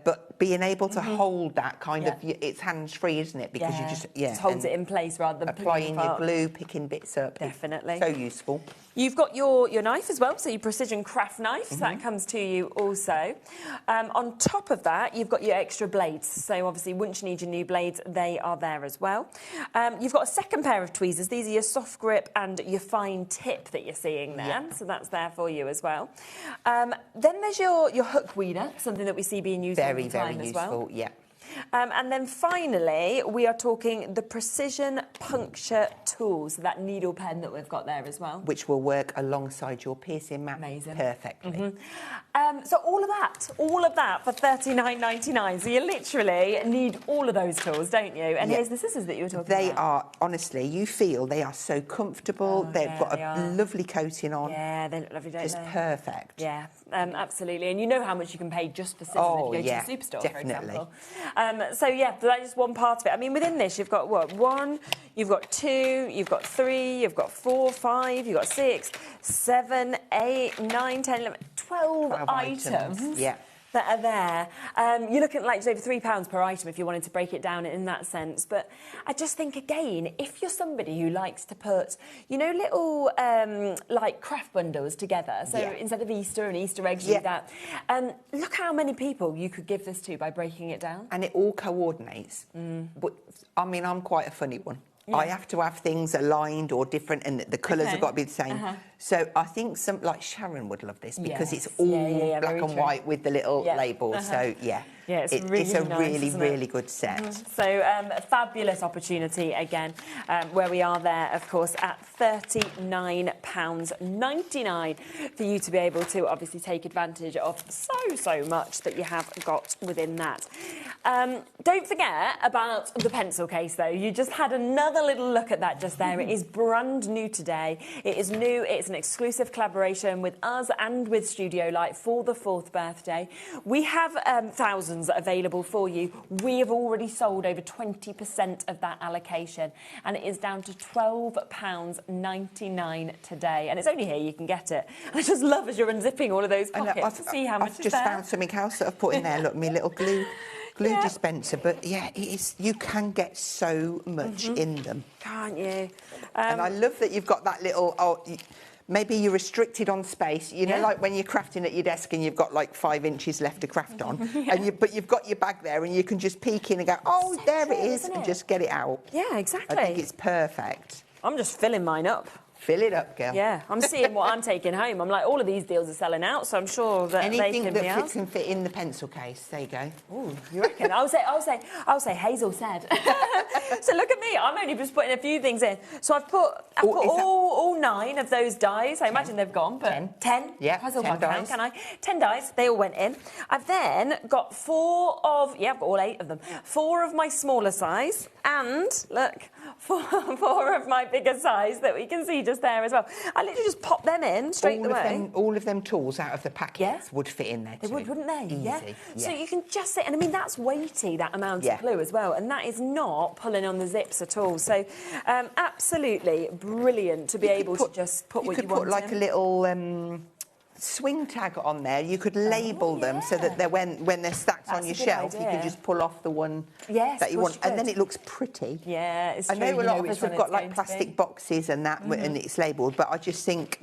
but being able to hold that kind of, it's hands-free, isn't it? Because you just holds it in place rather than applying your glue, picking bits up. Definitely. So useful. You've got your knife as well, so your precision craft knife, so that comes to you also. On top of that, you've got your extra blades. So obviously, once you need your new blades, they are there as well. You've got a second pair of tweezers. These are your soft grip and your fine tip that you're seeing there. So that's there for you as well. Then there's your hook weeder, something that we see being used all the time as well. Very useful, And then finally, we are talking the precision puncture tools, so that needle pen that we've got there as well. Which will work alongside your piercing mat perfectly. So all of that for $39.99. So you literally need all of those tools, don't you? And here's the scissors that you were talking about. They are, honestly, you feel they are so comfortable. They've got a lovely coating on. Yeah, they look lovely, don't they? Just perfect. Yeah, absolutely. And you know how much you can pay just for scissors if you go to the superstore, definitely. for example. So yeah, that is one part of it. I mean, within this, you've got what? 1, you've got 2, you've got 3, you've got 4, 5, you've got 6, 7, 8, 9, 10, 11, 12 items. Yeah. That are there. You're looking at like just over £3 per item if you wanted to break it down in that sense. But I just think, again, if you're somebody who likes to put, you know, little like craft bundles together, so instead of Easter and Easter eggs, you do that. Look how many people you could give this to by breaking it down. And it all coordinates. But, I mean, I'm quite a funny one. I have to have things aligned or different, and the colours have got to be the same. So I think like Sharon would love this because it's all black and white with the little labels. So it's a nice, really good set. So a fabulous opportunity again, where we are there, of course, at £39.99 for you to be able to obviously take advantage of so much that you have got within that. Don't forget about the pencil case, though. You just had another little look at that just there. It is brand new today. It is new. It's an exclusive collaboration with us and with Studio Light for the 4th birthday. We have thousands available for you. We have already sold over 20% of that allocation, and it is down to £12.99 today. And it's only here you can get it. I just love as you're unzipping all of those pockets to see how much I've just found something else that I've put in there. Look, me little glue dispenser, but it is, you can get so much in them, can't you? And I love that you've got that little maybe you're restricted on space, you know, like when you're crafting at your desk and you've got like 5 inches left to craft on, but you've got your bag there and you can just peek in and go, there it is, and just get it out. Yeah, exactly. I think it's perfect. I'm just filling mine up. Fill it up, girl. Yeah, I'm seeing what I'm taking home. I'm like, all of these deals are selling out, so I'm sure that anything they can that can fit in the pencil case. There you go. Ooh, you reckon? I'll say Hazel said. So look at me. I'm only just putting a few things in. So I've put all 9 of those dies. I imagine they've gone, but 10. Yeah, Hazel 10 dies. Can I? 10 dies. They all went in. I've then got 4 of I've got all 8 of them. 4 of my smaller size, and look, 4 of my bigger size that we can see just there as well. I literally just pop them in straight away. All of them tools out of the packets would fit in there too. They would, wouldn't they? Easy. Yeah. So you can just sit, and I mean, that's weighty, that amount of glue as well, and that is not pulling on the zips at all. So absolutely brilliant to be able to just put what you want in. You could put like a little swing tag on there. You could label them so that when they're stacked on your shelf, you can just pull off the one that you want, and then it looks pretty. Yeah, it's true. I know a lot of us have got like plastic boxes and that, and it's labelled, but I just think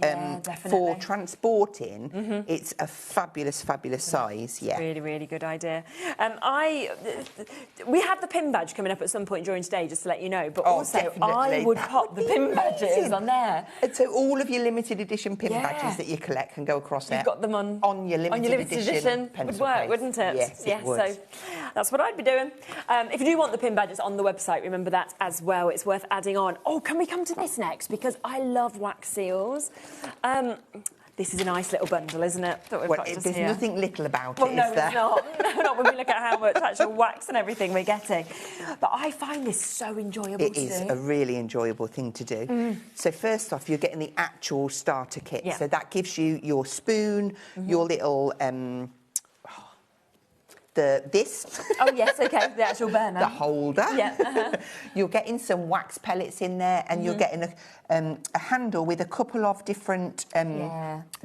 for transporting, it's a fabulous size. Yeah, really good idea. We have the pin badge coming up at some point during today, just to let you know. But also, definitely. I would pop the pin badges on there. And so all of your limited edition pin badges that you collect can go across there. You've got them on your limited edition would work, case. wouldn't it? Yes, it would. So that's what I'd be doing. If you do want the pin badges on the website, remember that as well. It's worth adding on. Oh, can we come to this next? Because I love wax seals. This is a nice little bundle, isn't it? There's nothing little about it, no, is there? it's not. No, not when we look at how much actual wax and everything we're getting. But I find this so enjoyable to do. It is a really enjoyable thing to do. So first off, you're getting the actual starter kit. So that gives you your spoon, your little... this. Oh, yes, OK, the actual burner. The holder. Yeah. You're getting some wax pellets in there, and you're getting a handle with a couple of different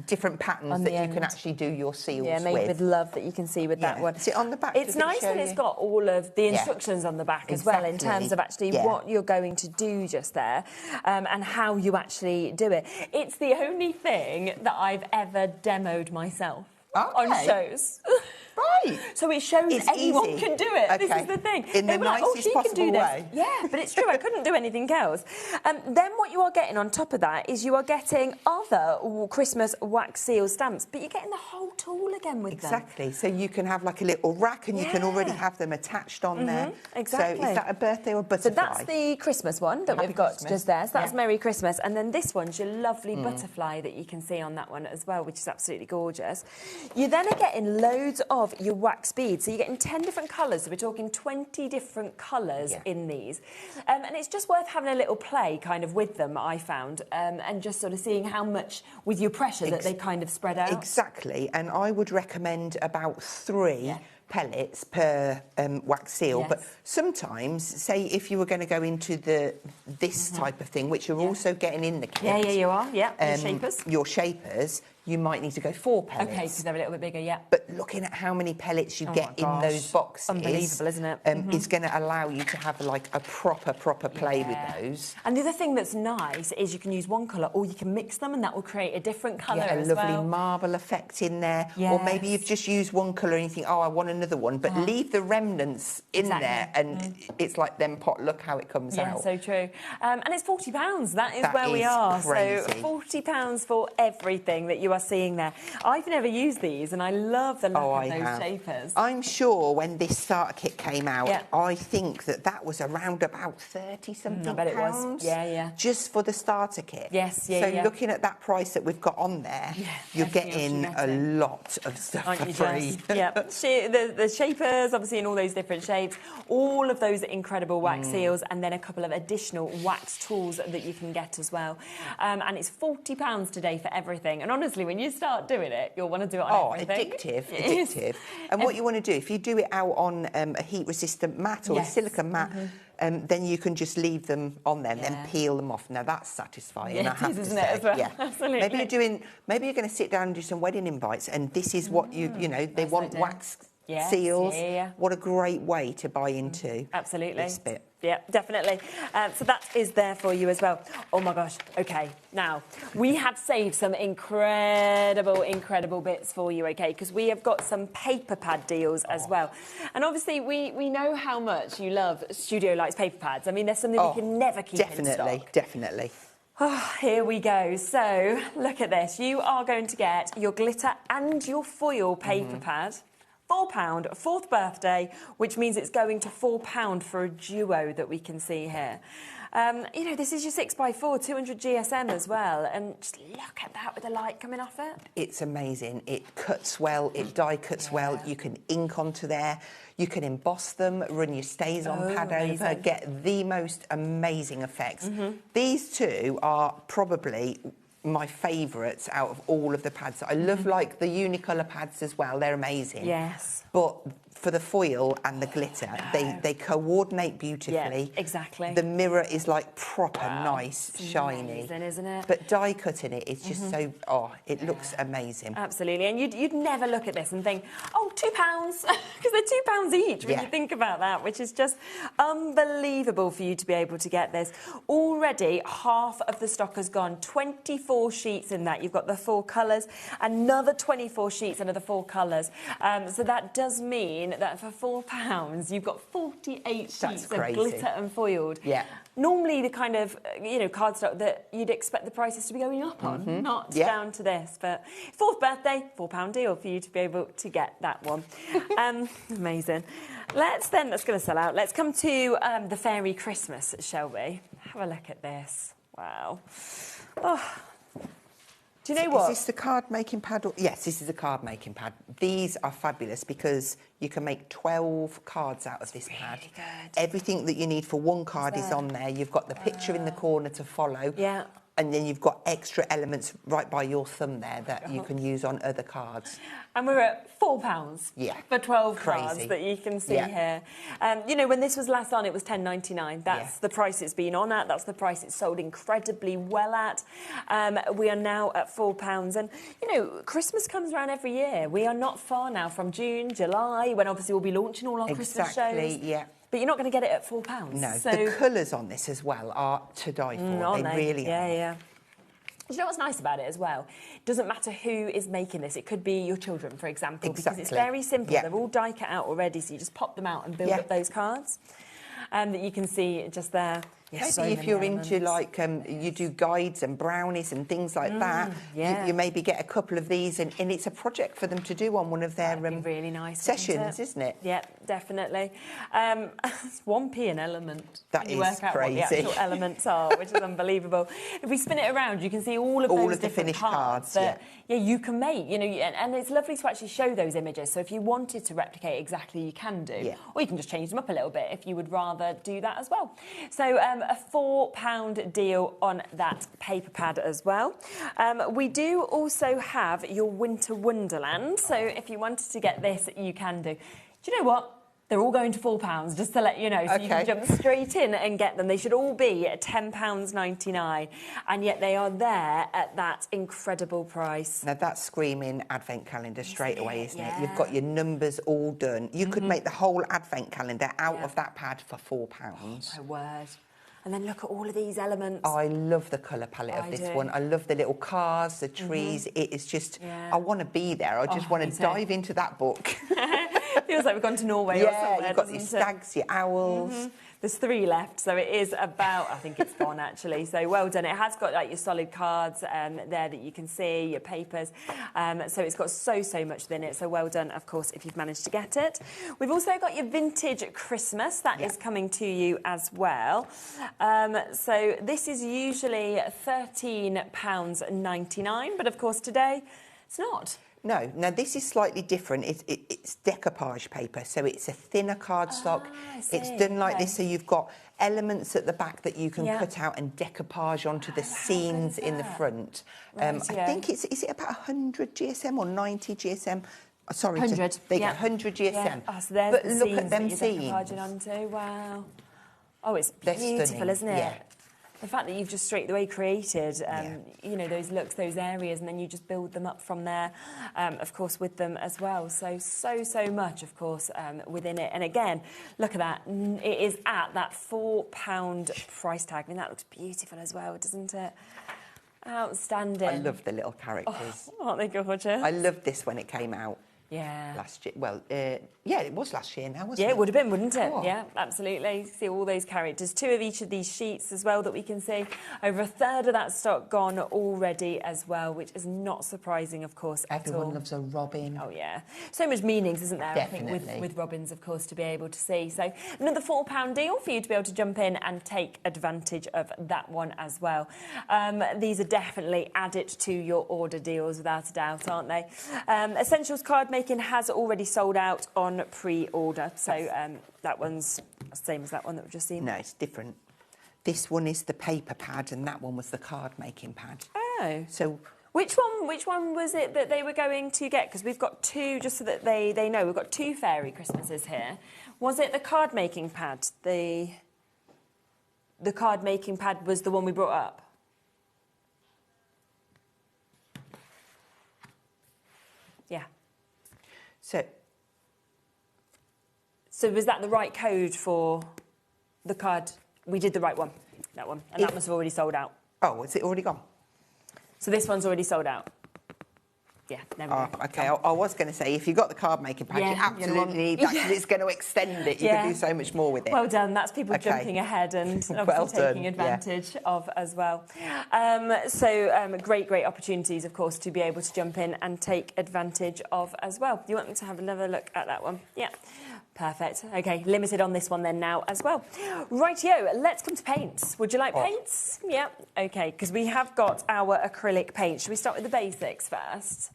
different patterns that you can actually do your seals with. Yeah, made with love that you can see with that one. Is it on the back? It's nice that it's got all of the instructions on the back as well, in terms of actually what you're going to do just there, and how you actually do it. It's the only thing that I've ever demoed myself on shows. Right. So it shows It's anyone easy. can do it. Okay. This is the thing. In the They were like, nicest she can possible do this. way. Yeah, but it's true. I couldn't do anything else. Then what you are getting on top of that is you are getting other Christmas wax seal stamps, but you're getting the whole tool again with them. Exactly. So you can have like a little rack and you can already have them attached on there. Exactly. So is that a birthday or butterfly? So that's the Christmas one that we've got Christmas. just there. So that's Yeah. Merry Christmas. And then this one's your lovely butterfly that you can see on that one as well, which is absolutely gorgeous. You then are getting loads of your wax beads. So you're getting 10 different colours. So we're talking 20 different colours in these. And it's just worth having a little play kind of with them, I found, and just sort of seeing how much with your pressure that they kind of spread out. Exactly. And I would recommend about 3 pellets per wax seal. But sometimes, say if you were going to go into this type of thing, which you're also getting in the kit. Yeah, you are. Yeah, your shapers. Your shapers, you might need to go 4 pellets. Okay, because they're a little bit bigger, yeah. But looking at how many pellets you get in those boxes... Unbelievable, isn't it? Is going to allow you to have like a proper play with those. And the other thing that's nice is you can use one colour or you can mix them and that will create a different colour as well. A lovely marble effect in there. Or maybe you've just used one colour and you think, oh, I want another one, but leave the remnants in there and it's like then pot, look how it comes out. Yeah, so true. And it's £40. That is where we is are. crazy. So £40 for everything that you are seeing there. I've never used these and I love the look of those shapers. I'm sure when this starter kit came out, I think that was around about 30-something I bet it was. pounds. Yeah. Just for the starter kit. Yes, So looking at that price that we've got on there, you're getting a lot of stuff for free. Yeah, the shapers, obviously in all those different shapes, all of those incredible wax seals, and then a couple of additional wax tools that you can get as well. And it's £40 today for everything. And honestly, when you start doing it, you'll want to do it on everything. Addictive. And what you want to do, if you do it out on a heat-resistant mat or a silicone mat, then you can just leave them on there and then peel them off. Now that's satisfying. I have to say. It as well? Absolutely. Maybe you're going to sit down and do some wedding invites, and this is what they want wax seals. What a great way to buy into. Absolutely. This bit. Yeah, definitely. So that is there for you as well. Oh my gosh. Okay. Now, we have saved some incredible bits for you, okay? Because we have got some paper pad deals as well. And obviously, we know how much you love Studio Light's paper pads. I mean, there's something we can never keep in stock. Definitely. Oh, here we go. So, look at this. You are going to get your glitter and your foil paper pad. £4, 4th birthday, which means it's going to £4 for a duo that we can see here. This is your 6x4, 200 GSM as well, and just look at that with the light coming off it. It's amazing. It cuts well, it die cuts well. You can ink onto there, you can emboss them, run your stays on pad over, get the most amazing effects. These two are probably my favourites out of all of the pads. I love like the unicolor pads as well. They're amazing. Yes. But for the foil and the glitter, they coordinate beautifully. Yeah, exactly. The mirror is like proper nice, shiny. Amazing, isn't it? But die cutting it, it's just so, it looks amazing. Absolutely. And you'd never look at this and think, oh, £2, because they're £2 each when you think about that, which is just unbelievable for you to be able to get this. Already, half of the stock has gone. 24 sheets in that. You've got the 4 colours, another 24 sheets, another 4 colours. So that does mean that for £4, you've got 48 sheets of glitter and foiled. Yeah. Normally, the kind of, cardstock that you'd expect the prices to be going up on, not down to this. But 4th birthday, £4 deal for you to be able to get that one. Amazing. That's going to sell out. Let's come to the Fairy Christmas, shall we? Have a look at this. Wow. Oh. Do you know what? Is this the card making pad? Yes, this is a card making pad. These are fabulous because you can make 12 cards out of this pad. Really good. Everything that you need for one card is on there. You've got the picture in the corner to follow. Yeah. And then you've got extra elements right by your thumb there that you can use on other cards. And we're at £4 for 12 cards that you can see here. When this was last on, it was £10.99. That's the price it's been on at. That's the price it's sold incredibly well at. We are now at £4. And, Christmas comes around every year. We are not far now from June, July, when obviously we'll be launching all our Christmas shows. Yeah. But you're not going to get it at £4. No, So the colours on this as well are to die for. They really are. Yeah. Do you know what's nice about it as well? It doesn't matter who is making this. It could be your children, for example, because it's very simple. Yeah. They're all die cut out already, so you just pop them out and build up those cards. That you can see just there. Yes, maybe if you're into like you do guides and brownies and things like that, you maybe get a couple of these, and it's a project for them to do on one of their really nice sessions, isn't it? Yeah, definitely. It's 1p an element. That is work out crazy. what the actual elements are, which is unbelievable. If we spin it around, you can see all of those the different finished cards that you can make. You know, and it's lovely to actually show those images. So if you wanted to replicate exactly, you can do, or you can just change them up a little bit if you would rather do that as well. So a £4 deal on that paper pad as well. We do also have your Winter Wonderland. So if you wanted to get this, you can do. Do you know what? They're all going to £4, just to let you know, so you can jump straight in and get them. They should all be at £10.99, and yet they are there at that incredible price. Now, that's screaming advent calendar straight away, isn't it? You've got your numbers all done. You could make the whole advent calendar out of that pad for £4. My word. And then look at all of these elements. I love the colour palette of this one. I love the little cars, the trees. It is just, I want to be there. I just want to dive into that book. Feels like we've gone to Norway or somewhere. You've got your stags, your owls. There's 3 left, so it is about, I think it's gone actually, so well done. It has got like your solid cards there that you can see, your papers, so it's got so much within it, so well done, of course, if you've managed to get it. We've also got your Vintage Christmas, that is coming to you as well. So this is usually £13.99, but of course today it's not. No, now this is slightly different. It's decoupage paper, so it's a thinner cardstock. It's done like this, so you've got elements at the back that you can cut out and decoupage onto the seams in the front. I think is it about 100 GSM or 90 GSM? Sorry, 100. They get 100 GSM. Yeah. Oh, so there's but the look seams at them that seams. you're decoupaging onto. Wow. Oh, it's They're beautiful, stunning. isn't it? Yeah. The fact that you've just straight away created, you know, those looks, those areas, and then you just build them up from there, of course, with them as well. So much, of course, within it. And again, look at that. It is at that £4 price tag. I mean, that looks beautiful as well, doesn't it? Outstanding. I love the little characters. Oh, aren't they gorgeous? I loved this when it came out. Yeah. Last year. Well, yeah, it was last year now, wasn't it? Yeah, it would have been, wouldn't it? Oh. Yeah, absolutely. See all those characters. 2 of each of these sheets as well that we can see. Over 1/3 of that stock gone already as well, which is not surprising, of course, at all. Everyone loves a robin. Oh, yeah. So much meanings, isn't there, Definitely. I think, with robins, of course, to be able to see. So another £4 deal for you to be able to jump in and take advantage of that one as well. These are definitely added to your order deals, without a doubt, aren't they? Essentials card making has already sold out on pre-order. So that one's the same as that one that we've just seen. No, it's different. This one is the paper pad, and that one was the card making pad. Oh. So Which one was it that they were going to get? Because we've got 2, just so that they know, we've got 2 fairy Christmases here. Was it the card making pad? The card making pad was the one we brought up? Yeah. So was that the right code for the card? We did the right one, that one. And that must have already sold out. Oh, is it already gone? So this one's already sold out. Yeah, there we go. Okay. I was going to say, if you've got the card making pad, you absolutely need that, because it's going to extend it. You can do so much more with it. Well done. That's people jumping ahead and obviously taking advantage of as well. Great opportunities, of course, to be able to jump in and take advantage of as well. You want me to have another look at that one? Yeah. Perfect. Okay, limited on this one then now as well. Rightio, let's come to paints. Would you like paints? Yeah. Okay, because we have got our acrylic paint. Should we start with the basics first?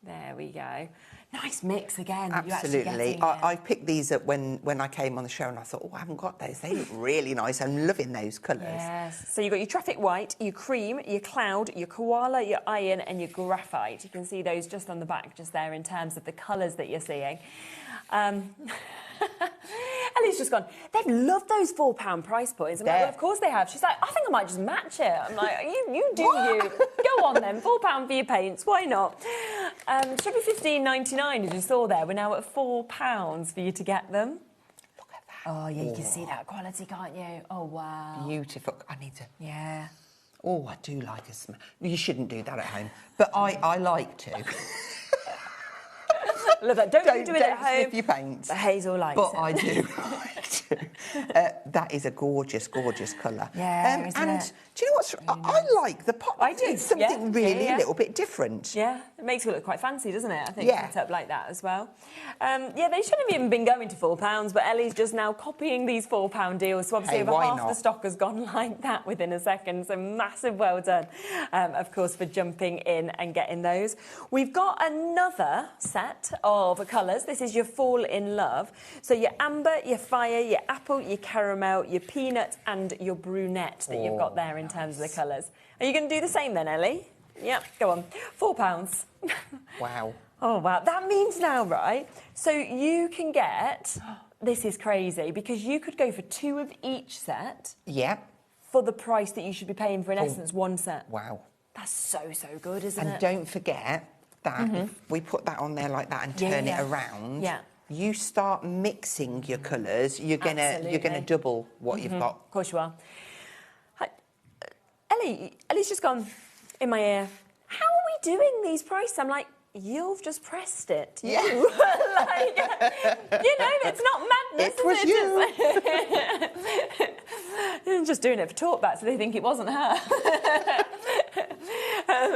There we go. Nice mix again. Absolutely. I picked these up when I came on the show, and I thought, I haven't got those. They look really nice. I'm loving those colours. Yes. So you've got your traffic white, your cream, your cloud, your koala, your iron, and your graphite. You can see those just on the back, just there in terms of the colours that you're seeing. Ellie's just gone, they've loved those £4 price points. I'm like, well, of course they have. She's like, I think I might just match it. I'm like, you do you. Go on then, £4 for your paints, why not? Should be $15.99, as you saw there. We're now at £4 for you to get them. Look at that. Oh, yeah, you can see that quality, can't you? Oh, wow. Beautiful. I need to... Yeah. Oh, I do like a smell. You shouldn't do that at home, but I like to. Love that. Don't do it at home. Don't sniff your paint. But Hazel likes but it. I do like to. That is a gorgeous, gorgeous colour. Yeah, isn't and it? do you know what's... I like the pop. I do. It's something really a little bit different. Yeah, it makes it look quite fancy, doesn't it? I think Yeah. set up like that as well. Yeah, they shouldn't have even been going to £4, but Ellie's just now copying these £4 deals. So obviously Hey, over why half not? the stock has gone like that within a second. So massive well done, of course, for jumping in and getting those. We've got another set of colours. This is your Fall in Love. So your amber, your fire, your apple, your caramel, your peanut and your brunette that you've got there in terms of the colours. Are you going to do the same then, Ellie? Yep, go on. £4. Wow. Oh, wow. That means now, right, so you can get... This is crazy, because you could go for 2 of each set Yeah. for the price that you should be paying for, in essence, 1 set. Wow. That's so good, isn't And it? don't forget that if we put that on there like that and turn it around, you start mixing your colours, you're gonna double what you've got. Of course you are. Ellie's just gone in my ear. How are we doing these prices? I'm like, you've just pressed it. Yeah. Like, you know, it's not madness. It was you. Just doing it for talkback, so they think it wasn't her.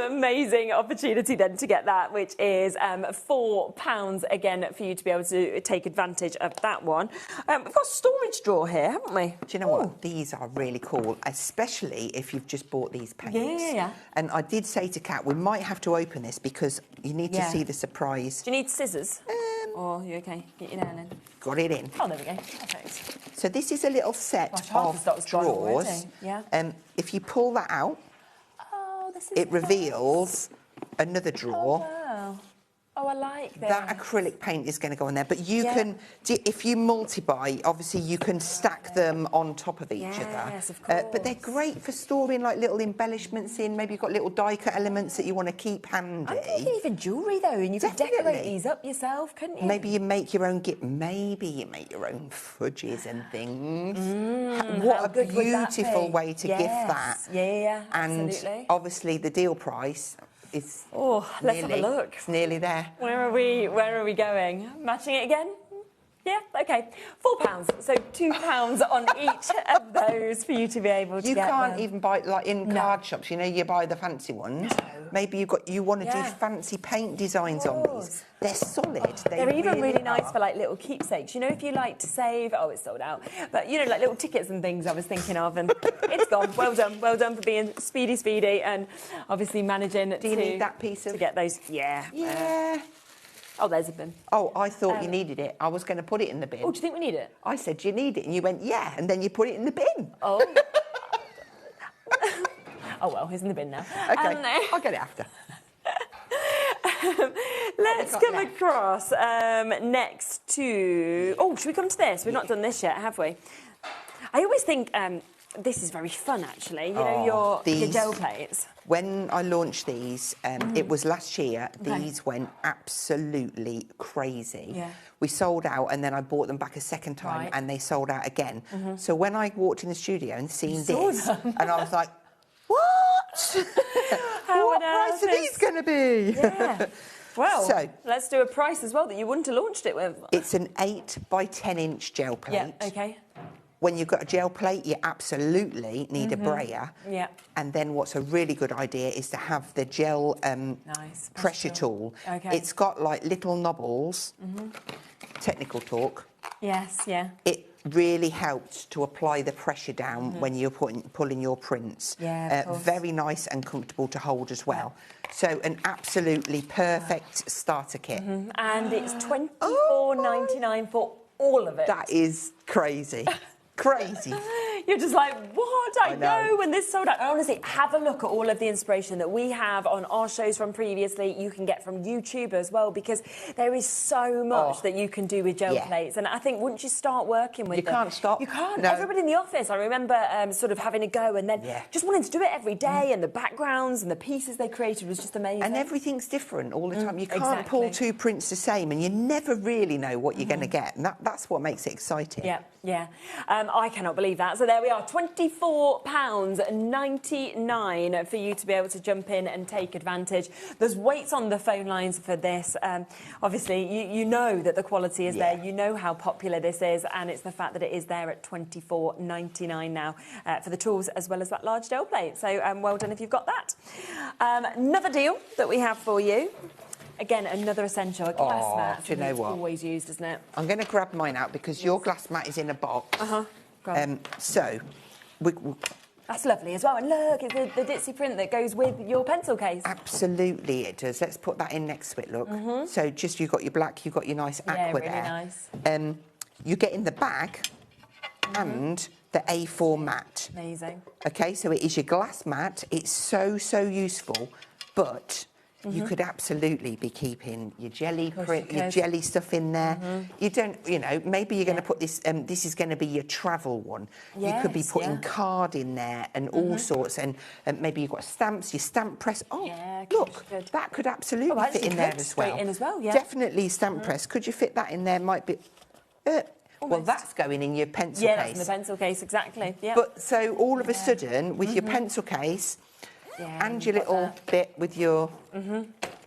Amazing opportunity then to get that, which is £4 again for you to be able to take advantage of that one. We've got a storage drawer here, haven't we? Do you know what? These are really cool, especially if you've just bought these paints. Yeah. And I did say to Kat, we might have to open this because you need to see the surprise. Do you need scissors? Or are you okay? Get your nail in. Got it in. Oh, there we go. Perfect. So this is a little set of drawers. Yeah. If you pull that out, it reveals another drawer. Wow. Oh, I like this. That acrylic paint is going to go in there, but you can, if you multi-buy, obviously you can stack them on top of each other. Yes, of course. But they're great for storing like little embellishments in. Maybe you've got little die-cut elements that you want to keep handy. I'm thinking even jewellery though, and you could decorate these up yourself, couldn't you? Maybe you make your own maybe you make your own fudges and things. What a beautiful way to gift that. Yeah, and absolutely. obviously the deal price is let's have a look. It's nearly there. Where are we going? Matching it again? Yeah, okay. £4. So £2 on each of those for you to be able to get. You can't them. even buy like in card shops. You know, you buy the fancy ones. No. Maybe you want to do fancy paint designs on these. They're solid. They're even really nice for like little keepsakes. You know, if you like to save. Oh, it's sold out. But you know, like little tickets and things. I was thinking of, and it's gone. Well done for being speedy, and obviously managing. Do you need that piece to get those? Yeah. Oh, there's a bin. Oh, I thought you needed it. I was going to put it in the bin. Oh, do you think we need it? I said, do you need it? And you went, yeah. And then you put it in the bin. Oh. Oh, well, it's in the bin now. OK, I'll get it after. Let's come across next to... Oh, should we come to this? We've not done this yet, have we? I always think this is very fun, actually. You know, your gel plates. When I launched these, it was last year, these went absolutely crazy. Yeah. We sold out, and then I bought them back a second time, and they sold out again. So when I walked in the studio and seen this, and I was like, what? What price are these going to be? Yeah. Well, so, let's do a price as well that you wouldn't have launched it with. It's an 8 by 10 inch gel plate. Yeah, OK. When you've got a gel plate, you absolutely need a brayer. Yeah. And then what's a really good idea is to have the gel pressure tool. Okay. It's got like little knobbles. Technical talk. Yes, yeah. It really helps to apply the pressure down when you're pulling your prints. Yeah, of course. Very nice and comfortable to hold as well. So an absolutely perfect starter kit. And it's $24.99 for all of it. That is crazy. Crazy. You're just like, what? I know when this sold out. Honestly, have a look at all of the inspiration that we have on our shows from previously. You can get from YouTube as well, because there is so much that you can do with gel plates. And I think once you start working with them... You can't stop. You can't. No. Everybody in the office, I remember sort of having a go and then just wanting to do it every day, and the backgrounds and the pieces they created was just amazing. And everything's different all the time. You can't pull 2 prints the same, and you never really know what you're going to get. And that's what makes it exciting. Yeah. I cannot believe that. So So there we are, £24.99 for you to be able to jump in and take advantage. There's waits on the phone lines for this. Obviously, you know that the quality is there. You know how popular this is, and it's the fact that it is there at £24.99 now for the tools as well as that large gel plate. So well done if you've got that. Another deal that we have for you. Again, another essential, a glass mat. Do you know what? Always used, isn't it? I'm going to grab mine out because your glass mat is in a box. So, that's lovely as well. And look, it's the ditzy print that goes with your pencil case. Absolutely, it does. Let's put that in next to it, look. So just you've got your black, you've got your nice aqua really there. Nice. You get in the bag and the A4 mat. Amazing. Okay, so it is your glass mat. It's so useful, but you could absolutely be keeping your jelly print, your jelly stuff in there. You don't, you know, maybe you're going to put this, this is going to be your travel one. You could be putting card in there and all sorts, and maybe you've got stamps, your stamp press. Oh, look, that could absolutely fit in there as well. In as well, Definitely stamp press. Could you fit that in there? Might be... well, that's going in your pencil case. Yeah, that's in the pencil case, exactly. Yeah. But so all of a sudden, with your pencil case and your little bit with your...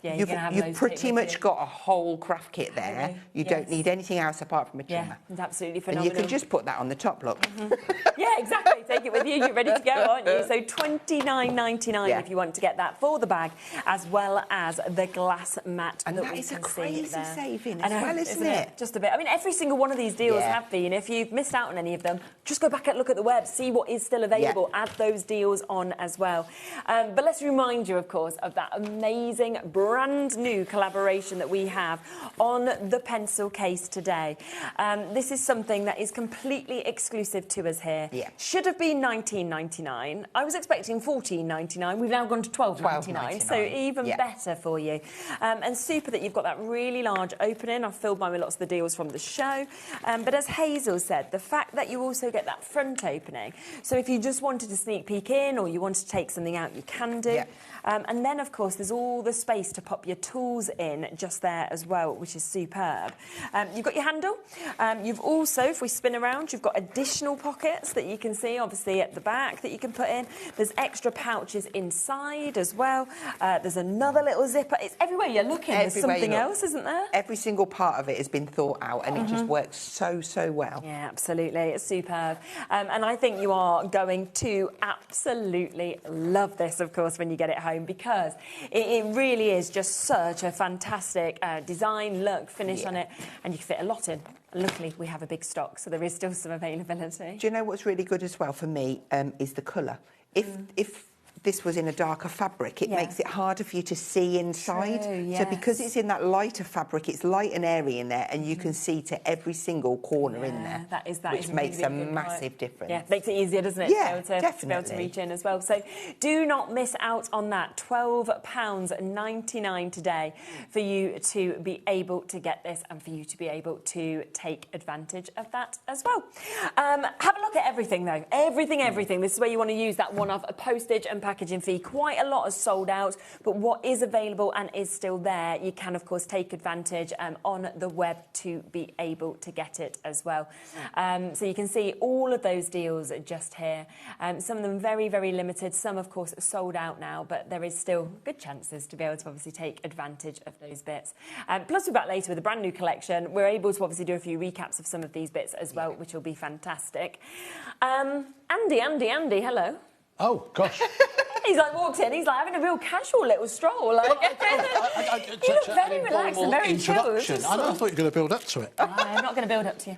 You've pretty much got a whole craft kit there. You don't need anything else apart from a trimmer. Yeah, it's absolutely phenomenal. And you can just put that on the top, look. Yeah, exactly. Take it with you. You're ready to go, aren't you? So £29.99 if you want to get that for the bag, as well as the glass mat. And that is a crazy saving as well, isn't it? Just a bit. I mean, every single one of these deals have been. If you've missed out on any of them, just go back and look at the web, see what is still available. Add those deals on as well. But let's remind you, of course, of that amazing brand new collaboration that we have on the pencil case today. This is something that is completely exclusive to us here. Should have been $19.99. I was expecting $14.99. We've now gone to $12.99, so even better for you. And super that you've got that really large opening. I've filled mine with lots of the deals from the show. But as Hazel said, the fact that you also get that front opening, so if you just wanted to sneak peek in or you wanted to take something out, you can do. And then, of course, there's all the space to pop your tools in just there as well, which is superb. You've got your handle. You've also, if we spin around, you've got additional pockets that you can see, obviously, at the back that you can put in. There's extra pouches inside as well. There's another little zipper. It's everywhere you're looking. There's something else, isn't there? Every single part of it has been thought out, and it just works so well. Yeah, absolutely. It's superb. And I think you are going to absolutely love this, of course, when you get it home, because it really is just such a fantastic design, look, finish on it, and you can fit a lot in. Luckily, we have a big stock, so there is still some availability. Do you know what's really good as well for me is the colour. If this was in a darker fabric, it makes it harder for you to see inside. So because it's in that lighter fabric, it's light and airy in there, and you can see to every single corner in there. Which makes a massive difference. Yeah, makes it easier, doesn't it? Yeah, to be able to reach in as well. So do not miss out on that. £12.99 today for you to be able to get this and for you to be able to take advantage of that as well. Have a look at everything, though. Everything. This is where you want to use that one-off postage and packaging fee. Quite a lot is sold out, but what is available and is still there, you can, of course, take advantage on the web to be able to get it as well. So you can see all of those deals just here. Some of them very, very limited. Some, of course, are sold out now, but there is still good chances to be able to obviously take advantage of those bits. Plus, we're back later with a brand new collection. We're able to obviously do a few recaps of some of these bits as well, which will be fantastic. Andy, hello. Oh, gosh. He's like walked in, he's like having a real casual little stroll. Like, you look very relaxed and very chilled. I thought you were going to build up to it. I'm not going to build up to you.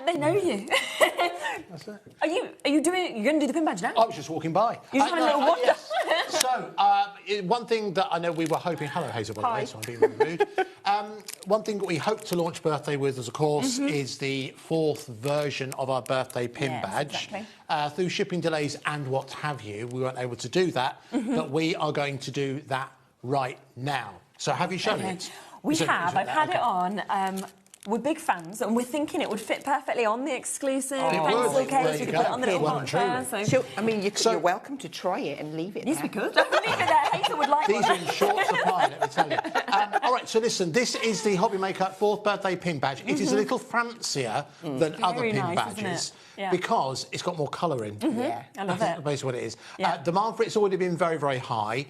They know you. That's it. Are you going to do the pin badge now? I was just walking by. You're just having a little wander. Yes. So, one thing that I know we were hoping... Hello, Hazel, by the way, so I'm being rude. One thing that we hope to launch birthday with us, of course, is the 4th version of our birthday pin badge. Exactly. Through shipping delays and what have you, we weren't able to do that, but we are going to do that right now. So have you shown it? We have. I've had it on. We're big fans, and we're thinking it would fit perfectly on the exclusive pencil case. We could put it on the little hot chair. So, I mean, you're welcome to try it and leave it there. Yes, we could. Leave it there. Hazel would like These one. are in short supply, let me tell you. All right, so listen, this is the HobbyMaker 4th birthday pin badge. It is a little fancier than other Very pin nice, isn't badges it? Yeah. because it's got more colour in. Yeah. I love That's it. basically what it is. Yeah. Demand for it's already been very, very high.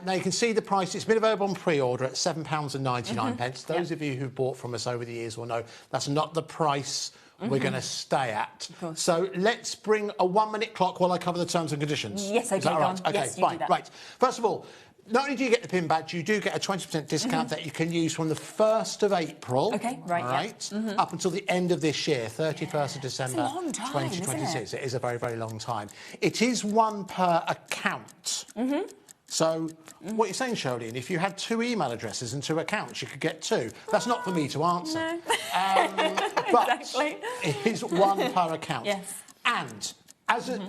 Now you can see the price. It's been available on pre-order at £7.99. Those of you who've bought from us over the years will know that's not the price we're going to stay at. So let's bring a 1-minute clock while I cover the terms and conditions. Yes, okay, Is that all go right? on. Okay, Yes, you do fine. that. Right. First of all, not only do you get the pin badge, you do get a 20% discount that you can use from the 1st of April. Okay, right, all yeah. right, up until the end of this year, 31st of December, It's a long time, 2026. isn't It is a very, very long time. It is one per account. So, what you're saying, Charlene, if you had 2 email addresses and 2 accounts, you could get 2. That's not for me to answer. No. But Exactly. it is one per account. Yes. And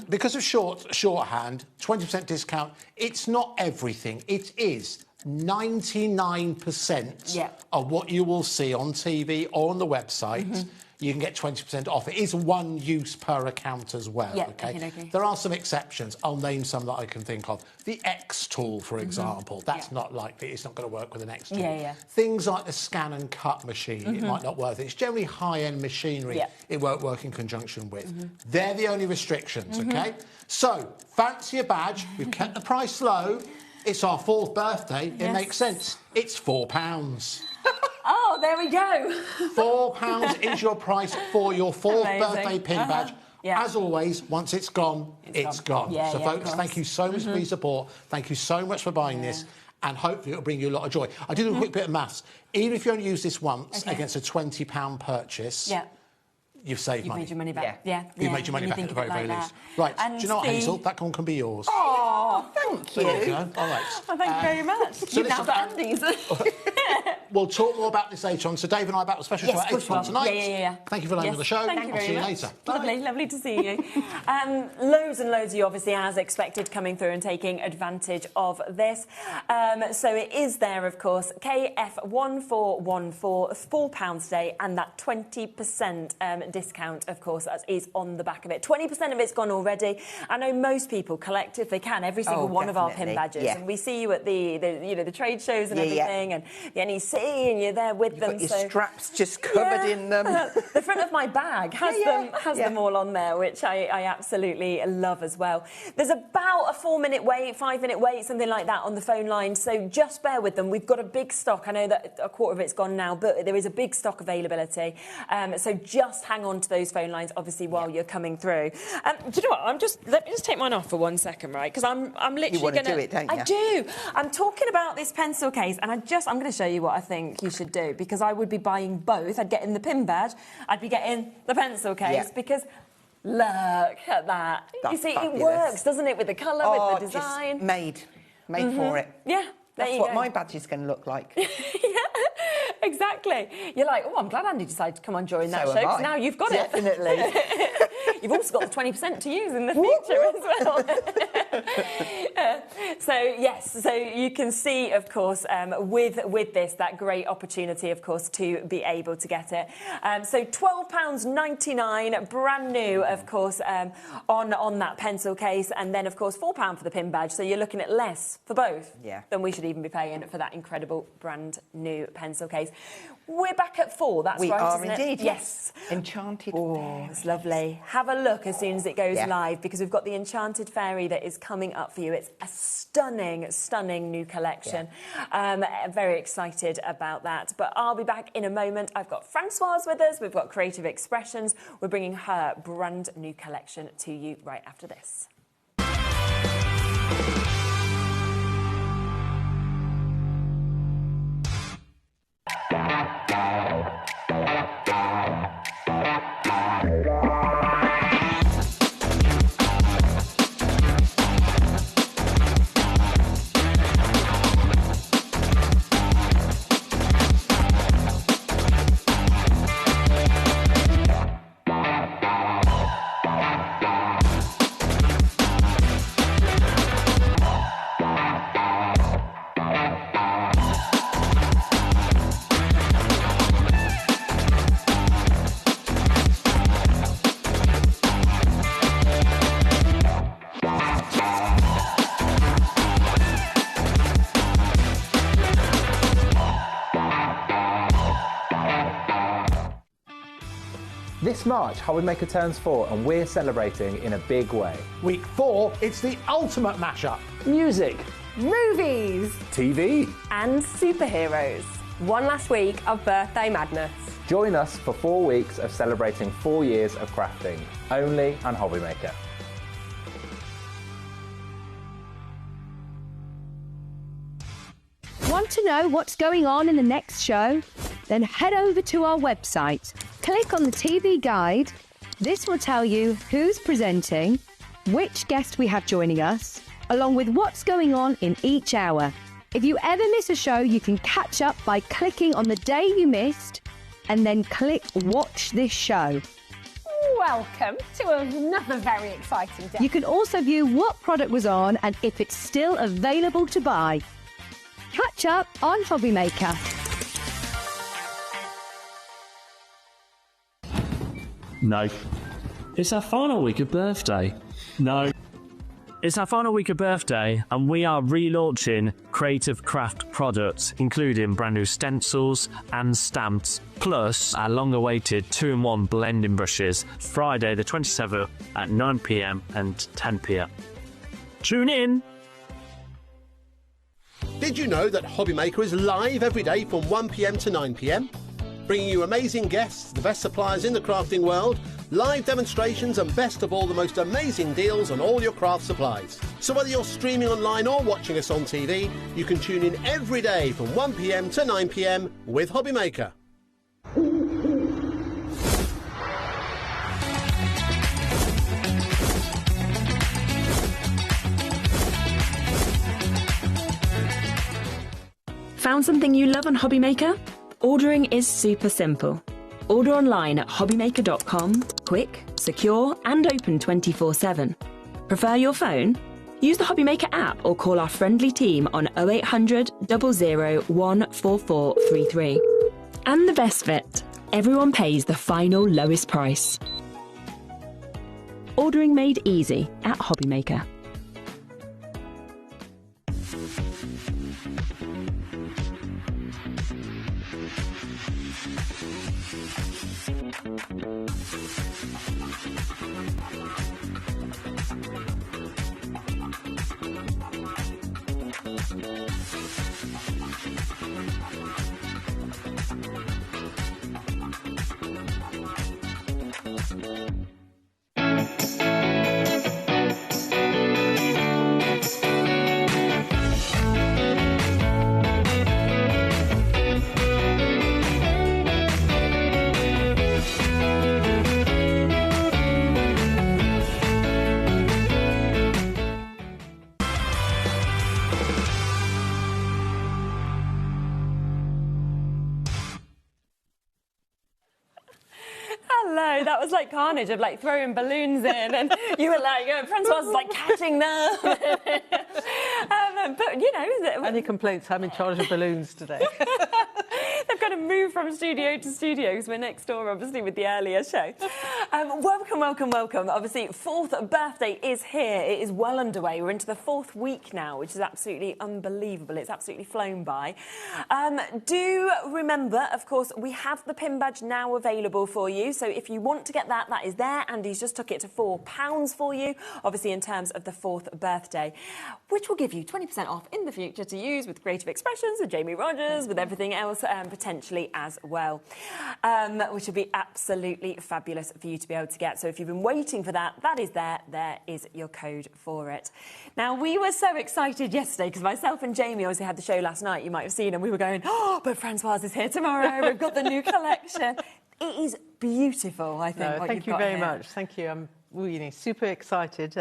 because of shorthand, 20% discount, it's not everything. It is 99% of what you will see on TV or on the website. You can get 20% off. It is one use per account as well. Yeah, okay? okay. There are some exceptions. I'll name some that I can think of. The X tool, for example, that's not likely. It's not going to work with an X tool. Yeah. Things like the scan and cut machine, it might not work. It's generally high-end machinery. Yeah. It won't work in conjunction with. They're the only restrictions, okay? So, fancy a badge. We've kept the price low. It's our 4th birthday. It Yes. makes sense. It's £4. Oh, there we go. £4 is your price for your 4th Amazing. birthday pin badge. Yeah. As always, once it's gone, it's gone. Yeah, So, yeah, folks, of thank you so much for your support. Thank you so much for buying this. And hopefully it'll bring you a lot of joy. I did a quick bit of maths. Even if you only use this once against a £20 purchase, you've saved money. You've made your money back. Yeah. You've made your money You back at think the of very, it very like least. that. Right, And do you know what, Steve- Hazel? That one can be yours. Oh, Thank There you you. go. All right. well, thank you very much. So You've now got Andy's. We'll talk more about this later on. So Dave and I are back with special show Yes, at of course 8 we o'clock will. tonight. Yeah. Thank you for landing on the show. Thank you I'll very see you much. later. Lovely to see you. Loads and loads of you, obviously, as expected, coming through and taking advantage of this. So it is there, of course, KF1414, £4 today, and that 20% discount, of course, is on the back of it. 20% of it's gone already. I know most people collect, if they can, every single one of our pin badges, and we see you at the trade shows and everything, and the NEC, and you're there with them. Got your straps just covered in them. The front of my bag has them all on there, which I absolutely love as well. There's about a 4-minute wait, 5-minute wait, something like that on the phone line, so just bear with them. We've got a big stock. I know that a quarter of it's gone now, but there is a big stock availability. So just hang on to those phone lines, obviously, while you're coming through. Do you know what? Let me just take mine off for 1 second, right? Because I'm literally You want to gonna do it, don't you? I do. I'm talking about this pencil case, and I'm going to show you what I think you should do, because I would be buying both. I'd get in the pin badge, I'd be getting the pencil case, because look at that. That's you see, fabulous. it works, doesn't it, with the colour, with the just design? made for it. Yeah, there That's you what go. my badge is going to look like. Exactly. You're like, oh, I'm glad Andy decided to come on during that So show, am 'cause I. now you've got Definitely. it. You've also got the 20% to use in the future as well. So you can see, of course, with this, that great opportunity, of course, to be able to get it. So £12.99, brand new, of course, on that pencil case, and then, of course, £4 for the pin badge. So you're looking at less for both than we should even be paying for that incredible brand new pencil case. We're back at 4, that's We right, are isn't it? indeed. Yes. Enchanted Oh, Fairy. it's lovely. Have a look as soon as it goes Yeah. live, because we've got the Enchanted Fairy that is coming up for you. It's a stunning new collection. Very excited about that. But I'll be back in a moment. I've got Francoise with us. We've got Creative Expressions. We're bringing her brand new collection to you right after this. This March, HobbyMaker turns 4 and we're celebrating in a big way. Week 4, it's the ultimate mashup. Music, Movies. TV. and superheroes. One last week of birthday madness. Join us for 4 weeks of celebrating 4 years of crafting, only on HobbyMaker. Want to know what's going on in the next show? Then head over to our website. Click on the TV guide. This will tell you who's presenting, which guest we have joining us, along with what's going on in each hour. If you ever miss a show, you can catch up by clicking on the day you missed and then click Watch This Show. Welcome to another very exciting day. You can also view what product was on and if it's still available to buy. Catch up on HobbyMaker. No. It's our final week of birthday. No. It's our final week of birthday, and we are relaunching creative craft products, including brand new stencils and stamps, plus our long-awaited 2-in-1 blending brushes, Friday the 27th at 9 p.m. and 10 p.m. Tune in! Did you know that HobbyMaker is live every day from 1 p.m. to 9 p.m? Bringing you amazing guests, the best suppliers in the crafting world, live demonstrations and best of all, the most amazing deals on all your craft supplies. So whether you're streaming online or watching us on TV, you can tune in every day from 1 p.m. to 9 p.m. with HobbyMaker. Found something you love on HobbyMaker? Ordering is super simple. Order online at hobbymaker.com, quick, secure and open 24/7. Prefer your phone? Use the HobbyMaker app or call our friendly team on 0800 00 14433. And the best bit, everyone pays the final lowest price. Ordering made easy at HobbyMaker. Hello, that was like carnage of like throwing balloons in, and you were like, Francois was like catching them. But you know, Any complaints? I'm in charge of balloons today. they've got to move from studio to studio because we're next door, obviously, with the earlier show. Welcome, welcome, welcome. Obviously, 4th birthday is here. It is well underway. We're into the 4th week now, which is absolutely unbelievable. It's absolutely flown by. Do remember, of course, we have the pin badge now available for you. So if you want to get that, that is there. Andy's just took it to £4 for you, obviously in terms of the 4th birthday, which will give you 20% off in the future to use with Creative Expressions, with Jamie Rogers, with everything else potentially as well, which will be absolutely fabulous for you to be able to get. So if you've been waiting for that, that is there. There is your code for it. Now, we were so excited yesterday because myself and Jamie obviously had the show last night, you might have seen, and we were going, oh, but Francois is here tomorrow. We've got the new collection. It is beautiful, I think. Thank you very much. Thank you. I'm really super excited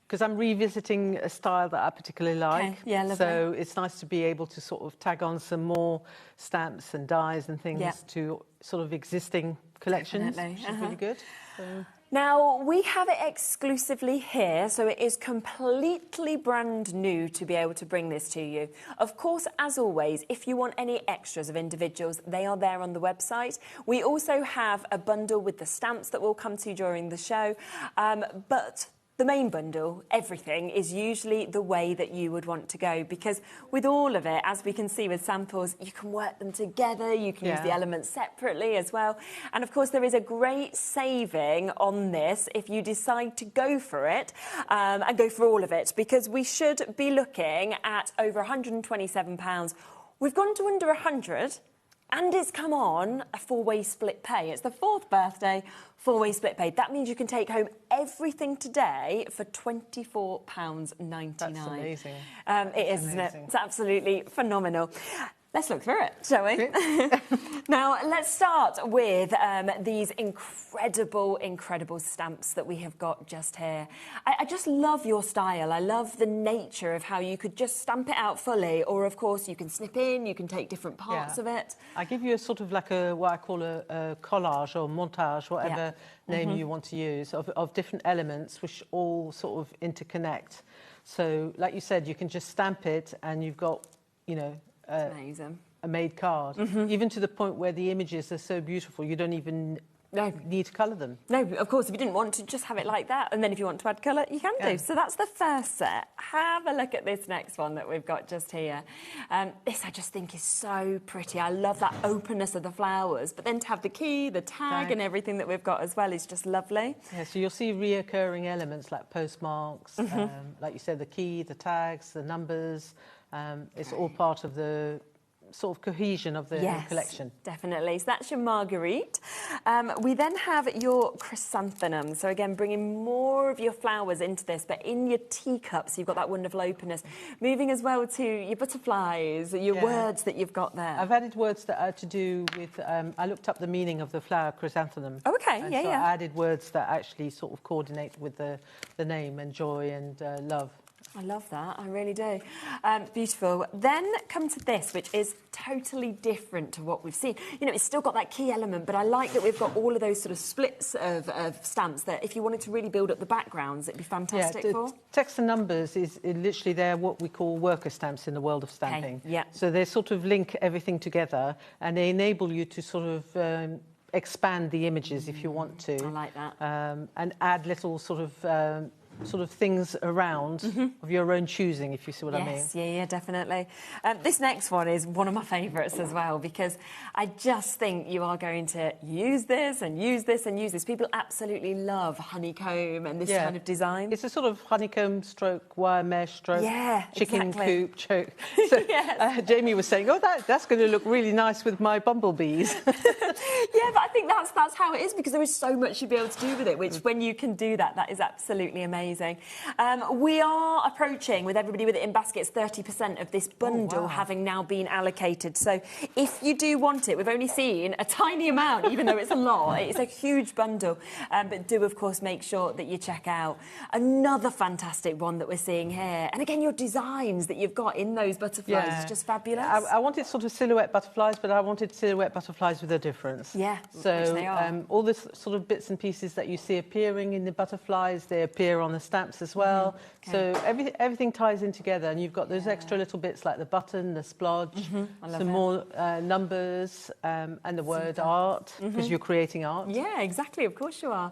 because I'm revisiting a style that I particularly like. Okay. Yeah, lovely. So it's nice to be able to sort of tag on some more stamps and dies and things to sort of existing collections, Definitely. which is really good. So. Now, we have it exclusively here, so it is completely brand new to be able to bring this to you. Of course, as always, if you want any extras of individuals, they are there on the website. We also have a bundle with the stamps that we'll come to during the show, but the main bundle, everything, is usually the way that you would want to go, because with all of it, as we can see with samples, you can work them together, you can use the elements separately as well. And of course, there is a great saving on this if you decide to go for it and go for all of it, because we should be looking at over £127. We've gone to under 100. And it's come on a 4-way split pay. It's the 4th birthday, 4-way split pay. That means you can take home everything today for £24.99. That's amazing. It is, isn't it? It's absolutely phenomenal. Let's look through it, shall we? Now, let's start with these incredible stamps that we have got just here. I just love your style. I love the nature of how you could just stamp it out fully, or, of course, you can snip in, you can take different parts of it. I give you a sort of like what I call a collage or montage, whatever name you want to use, of different elements which all sort of interconnect. So, like you said, you can just stamp it and you've got, you know, amazing. A made card, even to the point where the images are so beautiful you don't even need to colour them. No, of course, if you didn't want to, just have it like that, and then if you want to add colour, you can do. So that's the first set. Have a look at this next one that we've got just here. This I just think is so pretty. I love that openness of the flowers, but then to have the key, the tag and everything that we've got as well is just lovely. Yeah, so you'll see reoccurring elements like postmarks, like you said, the key, the tags, the numbers. It's all part of the sort of cohesion of the collection. Definitely. So that's your Marguerite. We then have your chrysanthemum. So again, bringing more of your flowers into this, but in your teacups, you've got that wonderful openness. Moving as well to your butterflies, your words that you've got there. I've added words that are to do with, I looked up the meaning of the flower chrysanthemum. Oh, okay, and so I added words that actually sort of coordinate with the name and joy and love. I love that, I really do. Beautiful. Then come to this, which is totally different to what we've seen. You know, it's still got that key element, but I like that we've got all of those sort of splits of stamps that if you wanted to really build up the backgrounds, it'd be fantastic for. Text and numbers is literally they're what we call worker stamps in the world of stamping. Okay, yeah. So they sort of link everything together and they enable you to sort of expand the images if you want to. I like that. And add little sort of things around of your own choosing, if you see what I mean. Yeah, definitely. This next one is one of my favourites as well, because I just think you are going to use this and use this and use this. People absolutely love honeycomb and this kind of design. It's a sort of honeycomb stroke, wire mesh stroke, chicken coop choke. So Jamie was saying, oh, that's going to look really nice with my bumblebees. Yeah, but I think that's how it is, because there is so much you'll be able to do with it, which when you can do that, that is absolutely amazing. We are approaching, with everybody with it in baskets, 30% of this bundle having now been allocated. So if you do want it, we've only seen a tiny amount, even though it's a lot. It's a huge bundle. But do, of course, make sure that you check out another fantastic one that we're seeing here. And again, your designs that you've got in those butterflies is just fabulous. I wanted sort of silhouette butterflies, but I wanted silhouette butterflies with a difference. Yeah, so all the sort of bits and pieces that you see appearing in the butterflies, they appear on the stamps as well. So everything ties in together, and you've got those extra little bits like the button, the splodge, some more numbers, and the word art, because you're creating art. Yeah, exactly. Of course you are.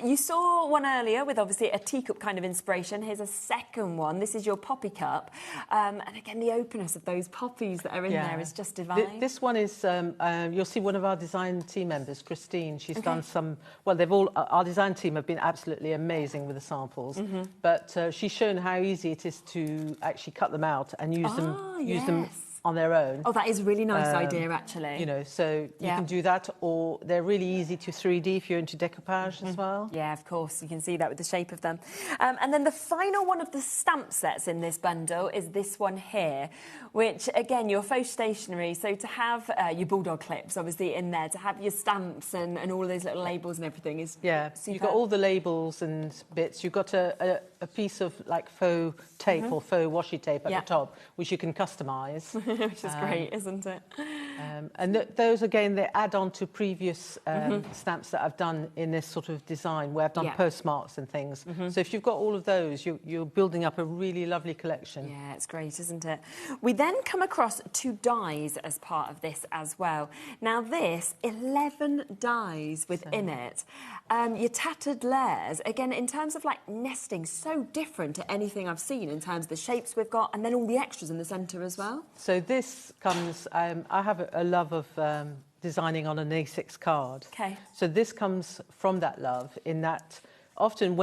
You saw one earlier with obviously a teacup kind of inspiration. Here's a second one. This is your poppy cup. And again, the openness of those poppies that are in there is just divine. This one is, you'll see one of our design team members, Christine. She's done some, well, our design team have been absolutely amazing with the samples. But she's shown how easy it is to actually cut them out and use them on their own. Oh, that is a really nice idea, actually. You know, so you can do that, or they're really easy to 3D if you're into decoupage as well. Yeah, of course, you can see that with the shape of them. And then the final one of the stamp sets in this bundle is this one here, which, again, your faux stationery. So to have your bulldog clips, obviously, in there, to have your stamps and all of those little labels and everything is superb. You've got all the labels and bits. You've got a piece of, like, faux tape or faux washi tape at the top, which you can customise. Which is great, isn't it? And those, again, they add on to previous stamps that I've done in this sort of design, where I've done postmarks and things. So if you've got all of those, you're building up a really lovely collection. Yeah, it's great, isn't it? We then come across 2 dies as part of this as well. Now this, 11 dies within it. Your tattered layers, again, in terms of like nesting, so different to anything I've seen in terms of the shapes we've got, and then all the extras in the centre as well. So this comes, I have a love of designing on an A6 card. Okay. So this comes from that love, in that often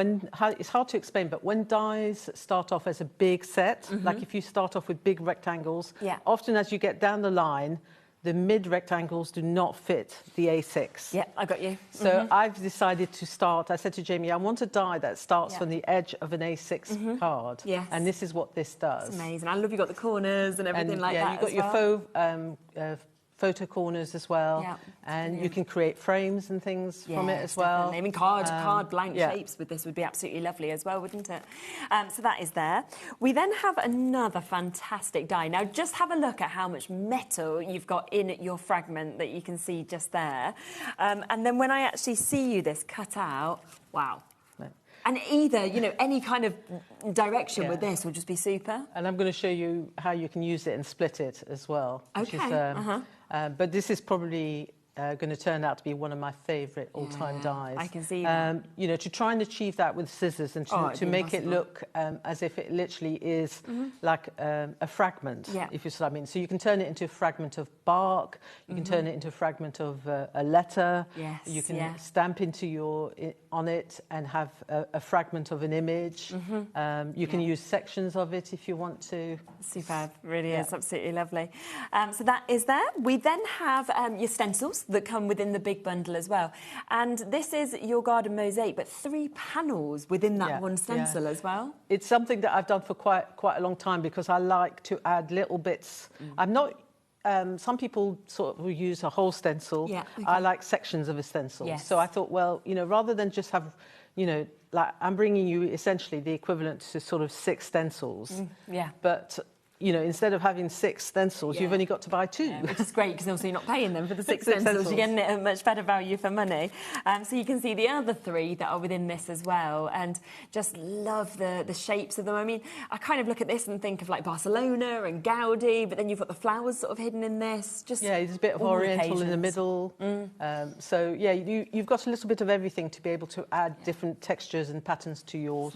it's hard to explain, but when dies start off as a big set, like if you start off with big rectangles, often as you get down the line, the mid rectangles do not fit the A6. Yeah, I got you. So I've decided to start, I said to Jamie, I want a die that starts from the edge of an A6 card. Yes. And this is what this does. It's amazing. I love you've got the corners and everything like that. Yeah, you've got your faux photo corners as well, and you can create frames and things from it as well. Definitely. I mean, card blank shapes with this would be absolutely lovely as well, wouldn't it? So that is there. We then have another fantastic die. Now, just have a look at how much metal you've got in your fragment that you can see just there. And then when I actually see you this cut out, wow. And either, you know, any kind of direction with this will just be super. And I'm going to show you how you can use it and split it as well. Okay. Which is, but this is probably going to turn out to be one of my favourite all-time dies. I can see that. You know, to try and achieve that with scissors and to make it look as if it literally is like a fragment, if you see what I mean. So you can turn it into a fragment of bark, you can turn it into a fragment of a letter, you can stamp into on it and have a fragment of an image. You can use sections of it if you want to. Superb, really is absolutely lovely. So that is there. We then have your stencils that come within the big bundle as well. And this is your garden mosaic, but 3 panels within that one stencil as well. It's something that I've done for quite a long time, because I like to add little bits. I'm not... some people sort of use a whole stencil. I like sections of a stencil. So I thought, well, you know, rather than just have, you know, like I'm bringing you essentially the equivalent to sort of 6 stencils. But you know, instead of having 6 stencils, you've only got to buy 2. Which is great, because obviously you're not paying them for the 6 stencils. You're getting it at much better value for money. So you can see the other 3 that are within this as well, and just love the shapes of them. I mean, I kind of look at this and think of like Barcelona and Gaudi, but then you've got the flowers sort of hidden in this. Just there's a bit of oriental in the middle. So yeah, you've got a little bit of everything to be able to add different textures and patterns to your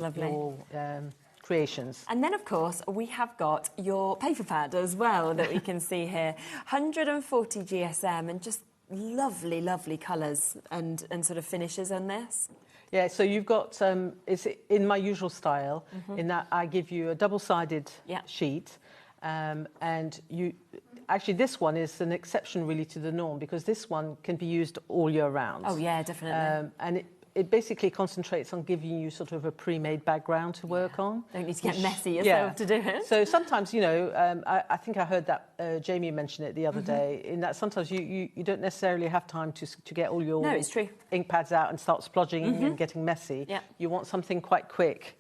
creations. And then, of course, we have got your paper pad as well that we can see here. 140 GSM and just lovely, lovely colours and sort of finishes on this. Yeah, so you've got, it's in my usual style, in that I give you a double-sided sheet, and you... Actually, this one is an exception really to the norm, because this one can be used all year round. Oh, yeah, definitely. And it basically concentrates on giving you sort of a pre-made background to work on. Don't need to get messy yourself to do it. So sometimes, you know, I think I heard that Jamie mentioned it the other day, in that sometimes you don't necessarily have time to get all your ink pads out and start splodging and getting messy. You want something quite quick.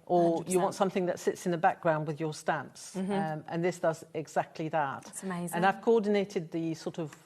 Or 100%. You want something that sits in the background with your stamps. And this does exactly that. That's amazing. And I've coordinated the sort of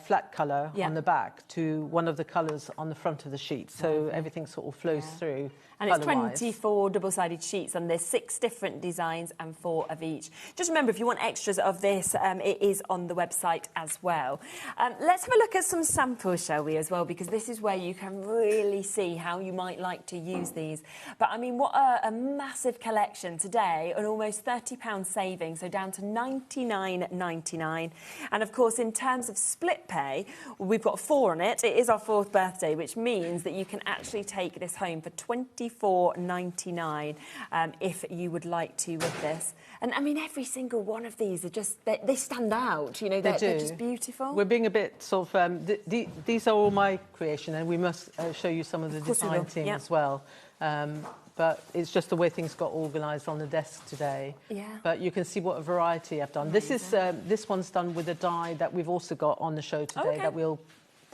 flat colour on the back to one of the colours on the front of the sheet, so everything sort of flows through. And it's 24 double-sided sheets, and there's 6 different designs and 4 of each. Just remember, if you want extras of this, it is on the website as well. Let's have a look at some samples, shall we, as well, because this is where you can really see how you might like to use these. But, I mean, what a massive collection today, an almost £30 saving, so down to $99.99. And, of course, in terms of split pay, we've got 4 on it. It is our 4th birthday, which means that you can actually take this home for $24.99 if you would like to with this. And I mean, every single one of these are just, they stand out, you know, they're just beautiful. We're being a bit sort of, these are all my creation, and we must show you some of the design team as well. But it's just the way things got organised on the desk today. But you can see what a variety I've done. Amazing. This one's done with a die that we've also got on the show today that we'll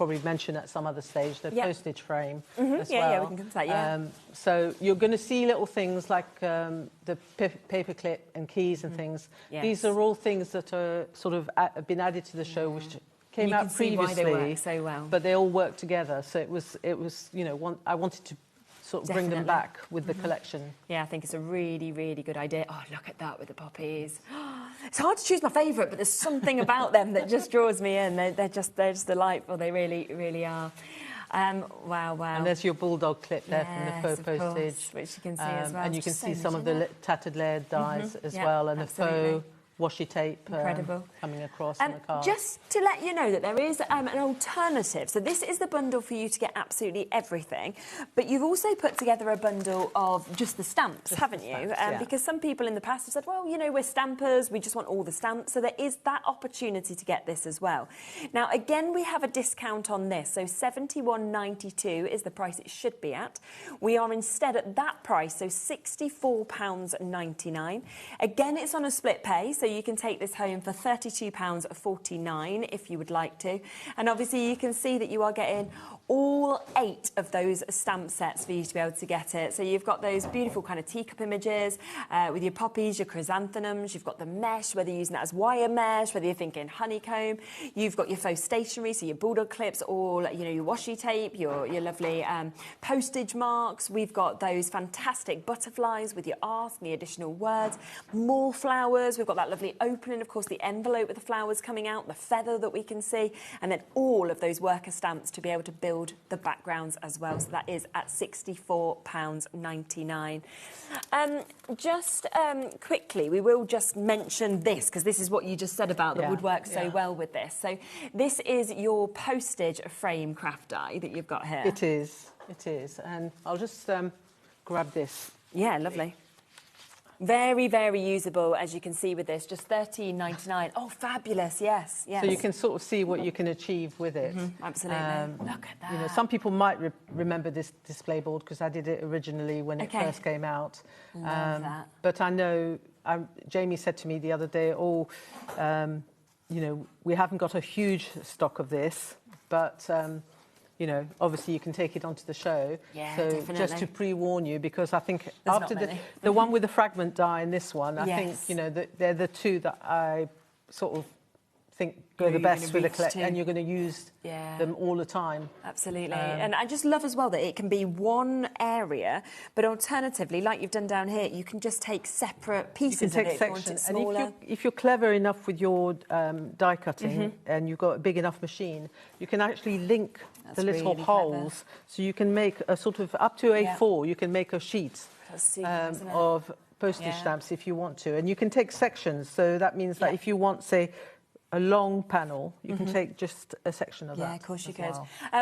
probably mention at some other stage, the postage frame as well. Yeah, we can come to that, yeah. So you're going to see little things like the paper clip and keys and things. Yes. These are all things that are sort of been added to the show, which came out previously, they work so well. but they all work together. So it was you know, I wanted to sort of bring them back with the collection. Yeah, I think it's a really, really good idea. Oh, look at that with the poppies. It's hard to choose my favourite, but there's something about them that just draws me in. They're just delightful. They really, really are. Wow. And there's your bulldog clip there from the faux postage. Which you can see as well. And you can see some of the tattered layered dies as well, and absolutely. The faux washi tape coming across on the card. Just to let you know that there is an alternative. So this is the bundle for you to get absolutely everything, but you've also put together a bundle of just the stamps, haven't you? Because some people in the past have said, well, you know, we're stampers, we just want all the stamps. So there is that opportunity to get this as well. Now, again, we have a discount on this. So £71.92 is the price it should be at. We are instead at that price, so £64.99. Again, it's on a split pay, so you can take this home for £32.49 if you would like to. And obviously you can see that you are getting all 8 of those stamp sets for you to be able to get it. So you've got those beautiful kind of teacup images with your poppies, your chrysanthemums, you've got the mesh, whether you're using that as wire mesh, whether you're thinking honeycomb, you've got your faux stationery, so your bulldog clips, all, you know, your washi tape, your lovely postage marks. We've got those fantastic butterflies with your art and the additional words, more flowers. We've got that lovely opening, of course, the envelope with the flowers coming out, the feather that we can see, and then all of those worker stamps to be able to build the backgrounds as well. So that is at £64.99. Just quickly, we will just mention this, because this is what you just said about that would work so well with this. So this is your postage frame craft die that you've got here. It is. And I'll just grab this. Yeah, lovely. Very, very usable, as you can see with this, just £13.99. Oh, fabulous, yes. So you can sort of see what you can achieve with it. Absolutely. Look at that. You know, some people might remember this display board because I did it originally when it first came out. Love that. But I know, Jamie said to me the other day, you know, we haven't got a huge stock of this, but... you know, obviously you can take it onto the show. Yeah, so definitely. just to pre-warn you, because I think There's after not the one with the fragment die and this one, I think, you know, they're the two that I sort of think go the best with the collection, and you're going to use them all the time. Absolutely. And I just love as well that it can be one area, but alternatively, like you've done down here, you can just take separate pieces you can take of it sections. if you want it smaller. And if you're clever enough with your die cutting and you've got a big enough machine, you can actually link the little holes, so you can make a sort of up to A4. You can make a sheet of postage stamps if you want to, and you can take sections. So that means that if you want, say, a long panel, you can take just a section of that. Yeah, of course you could.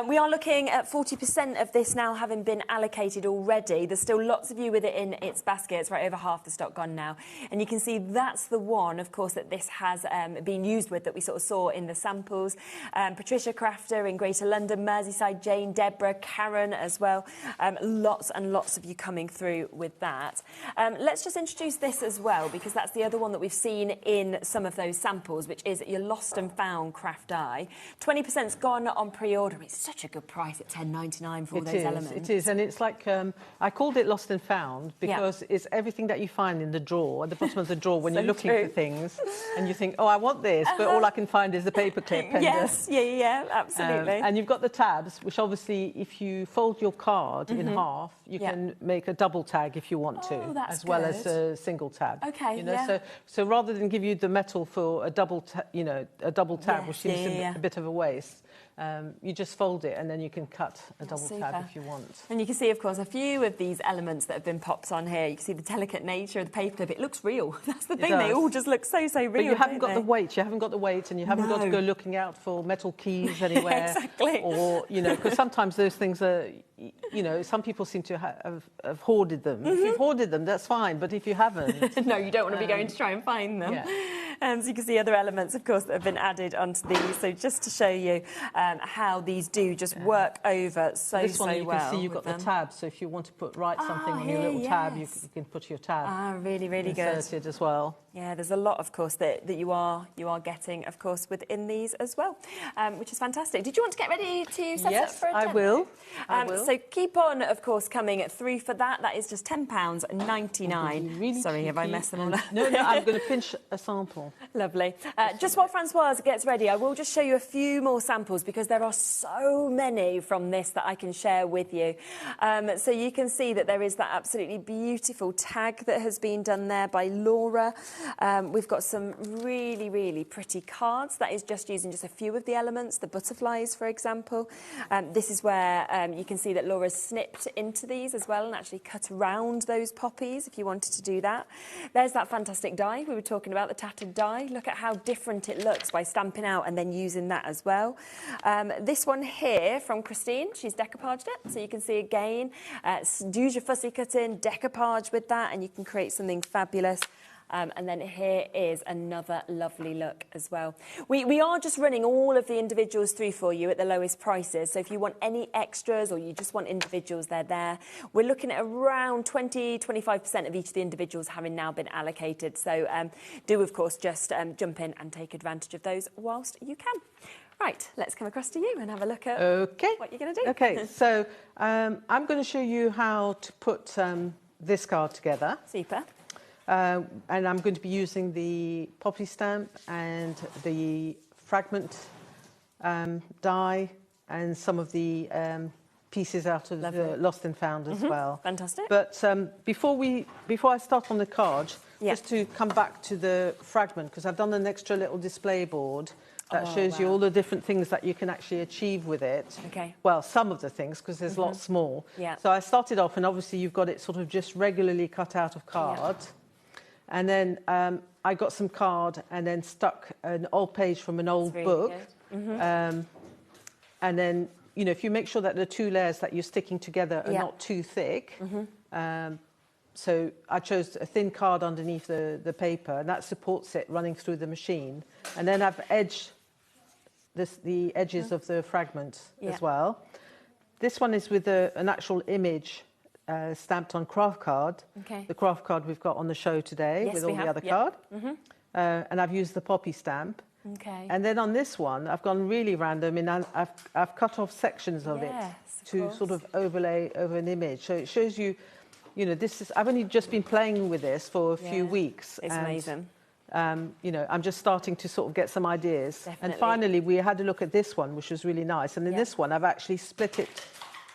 We are looking at 40% of this now having been allocated already. There's still lots of you with it in its basket. It's right over half the stock gone now. And you can see that's the one, of course, that this has been used with, that we sort of saw in the samples. Patricia Crafter in Greater London, Merseyside, Jane, Deborah, Karen as well. Lots and lots of you coming through with that. Let's just introduce this as well, because that's the other one that we've seen in some of those samples, which is your lost and found craft die. 20%'s gone on pre-order. It's such a good price at £10.99 for all those elements. It is, and it's like, I called it lost and found because it's everything that you find in the drawer, at the bottom of the drawer when you're looking for things, and you think, oh, I want this, but all I can find is the paper clip. And absolutely. And you've got the tabs, which obviously, if you fold your card in half, you can make a double tag if you want to, as well as a single tab. Okay, you know, so rather than give you the metal for a double tab, which seems a bit of a waste. You just fold it and then you can cut a double tab if you want. And you can see, of course, a few of these elements that have been popped on here. You can see the delicate nature of the paper clip. It looks real. That's the thing. They all just look so real. But you haven't got the weight. You haven't got the weight, and you haven't got to go looking out for metal keys anywhere. Exactly. Or, you know, because sometimes those things are, you know, some people seem to have hoarded them. If you've hoarded them, that's fine, but if you haven't... No, you don't want to be going to try and find them. Yeah. So you can see other elements, of course, that have been added onto these. So just to show you how these do just work over so well. This one, you can see you've got the tab, so if you want to write something on your little tab, you can put your tab really inserted as well. Yeah, there's a lot, of course, that you are getting, of course, within these as well, which is fantastic. Did you want to get ready to set up for a demo? Yes, I will. So keep on, of course, coming through for that. That is just £10.99. Really Sorry, have I messed them all up? No, I'm going to pinch a sample. Lovely. Just while Francoise gets ready, I will just show you a few more samples because there are so many from this that I can share with you. So you can see that there is that absolutely beautiful tag that has been done there by Laura. We've got some really, really pretty cards. That is just using just a few of the elements, the butterflies, for example. This is where you can see that Laura's snipped into these as well and actually cut around those poppies if you wanted to do that. There's that fantastic die we were talking about, the tattered die. Look at how different it looks by stamping out and then using that as well. This one here from Christine, she's decoupaged it. So you can see again, use your fussy cutting, decoupage with that, and you can create something fabulous. And then here is another lovely look as well. We are just running all of the individuals through for you at the lowest prices. So if you want any extras or you just want individuals, they're there. We're looking at around 20-25% of each of the individuals having now been allocated. So do, of course, just jump in and take advantage of those whilst you can. Right, let's come across to you and have a look at what you're going to do. OK, so I'm going to show you how to put this card together. Super. And I'm going to be using the poppy stamp and the fragment die and some of the pieces out of the Lost and Found as well. Fantastic. But before I start on the card, just to come back to the fragment, because I've done an extra little display board that shows you all the different things that you can actually achieve with it. Okay. Well, some of the things, because there's lots more. Yeah. So I started off, and obviously you've got it sort of just regularly cut out of card. Yeah. And then I got some card and then stuck an old page from an old book. And then, you know, if you make sure that the two layers that you're sticking together are not too thick. So I chose a thin card underneath the paper, and that supports it running through the machine. And then I've edged the edges of the fragment as well. This one is with an actual image stamped on craft card. The craft card we've got on the show today with all the other card. And I've used the poppy stamp. And then on this one, I've gone really random, and I've cut off sections of it to sort of overlay over an image. So it shows you, you know, I've only just been playing with this for a few weeks. It's amazing. You know, I'm just starting to sort of get some ideas. Definitely. And finally, we had a look at this one, which was really nice. And in this one, I've actually split it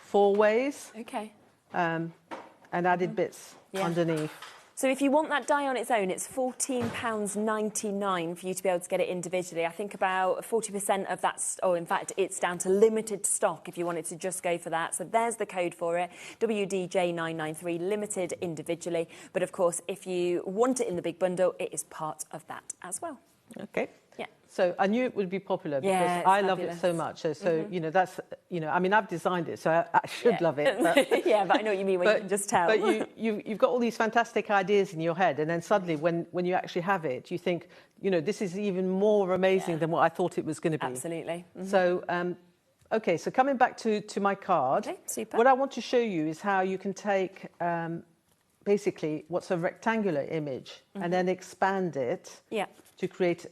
4 ways. And added bits underneath. So if you want that die on its own, it's £14.99 for you to be able to get it individually. I think about 40% of that, or in fact, it's down to limited stock if you wanted to just go for that. So there's the code for it, WDJ993, limited individually. But of course, if you want it in the big bundle, it is part of that as well. OK. Yeah. So I knew it would be popular because I love it so much. So you know, that's, you know, I mean, I've designed it, so I should love it. But, yeah, but I know what you mean when you can just tell. But you've got all these fantastic ideas in your head, and then suddenly when you actually have it, you think, you know, this is even more amazing than what I thought it was going to be. Absolutely. So, OK, so coming back to my card, super. What I want to show you is how you can take basically what's a rectangular image and then expand it to create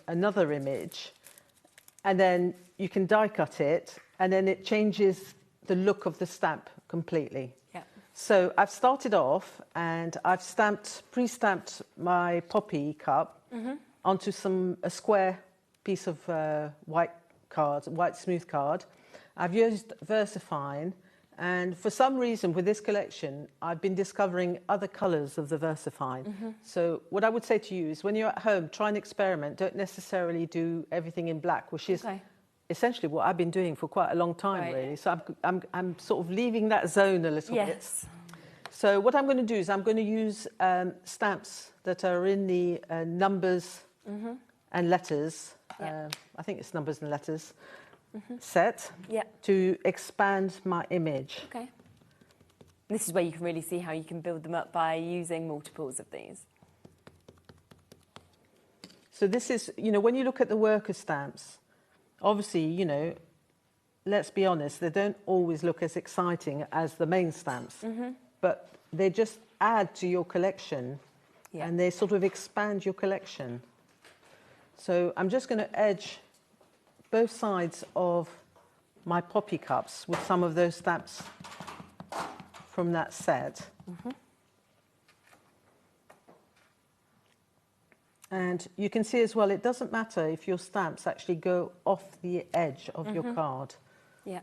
another image, and then you can die cut it, and then it changes the look of the stamp completely. So I've started off and I've pre-stamped my poppy cup onto a square piece of white smooth card. I've used VersaFine. And for some reason, with this collection, I've been discovering other colours of the VersaFine. So what I would say to you is when you're at home, try and experiment. Don't necessarily do everything in black, which is essentially what I've been doing for quite a long time, really. So I'm sort of leaving that zone a little bit. So what I'm going to do is I'm going to use stamps that are in the numbers and letters. I think it's numbers and letters. set Yeah. to expand my image. Okay. This is where you can really see how you can build them up by using multiples of these. So this is, you know, when you look at the worker stamps, obviously, you know, let's be honest, they don't always look as exciting as the main stamps, but they just add to your collection and they sort of expand your collection. So I'm just going to edge both sides of my poppy cups with some of those stamps from that set. And you can see as well, it doesn't matter if your stamps actually go off the edge of your card. Yeah.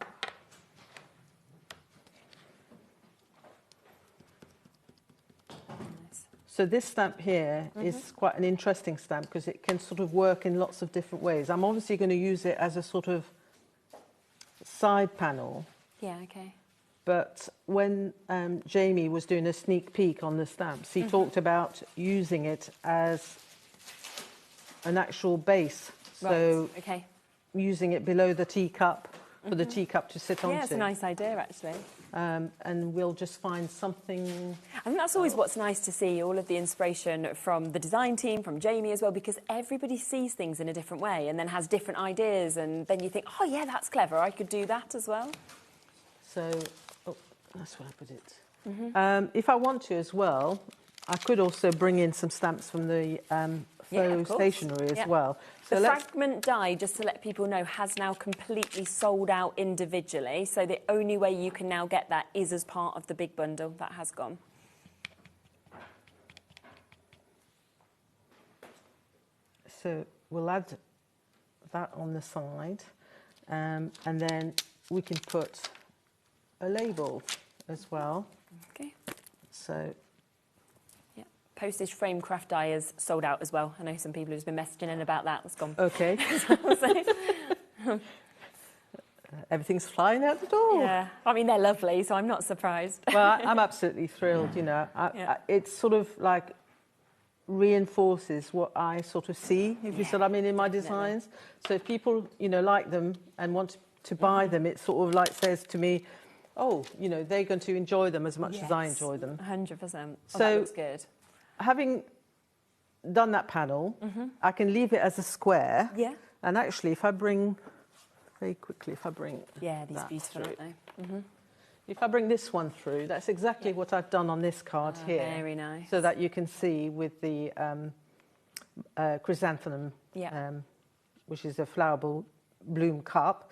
So this stamp here is quite an interesting stamp because it can sort of work in lots of different ways. I'm obviously going to use it as a sort of side panel. Yeah, okay. But when Jamie was doing a sneak peek on the stamps, he talked about using it as an actual base. So okay. using it below the teacup for the teacup to sit onto. Yeah, it's a nice idea, actually. And we'll just find something. I think that's always what's nice to see, all of the inspiration from the design team, from Jamie as well, because everybody sees things in a different way and then has different ideas, and then you think, oh yeah, that's clever, I could do that as well. So, oh, that's where I put it. If I want to as well, I could also bring in some stamps from the faux stationery as well. So the fragment die, just to let people know, has now completely sold out individually. So the only way you can now get that is as part of the big bundle that has gone. So we'll add that on the side, and then we can put a label as well. Okay. So. Postage frame craft die is sold out as well. I know some people who've been messaging in about that. It's gone. Okay. Everything's flying out the door. Yeah. I mean, they're lovely, so I'm not surprised. Well, I'm absolutely thrilled, you know. It sort of like reinforces what I sort of see, if you see what I mean, in my designs. So if people, you know, like them and want to buy them, it sort of like says to me, oh, you know, they're going to enjoy them as much as I enjoy them. 100%. So that looks good. Having done that panel, I can leave it as a square. Yeah. And actually, if I bring, very quickly, if I bring these are beautiful, aren't they? If I bring this one through, that's exactly what I've done on this card here. Very nice. So that you can see with the chrysanthemum, which is a flower bloom cup.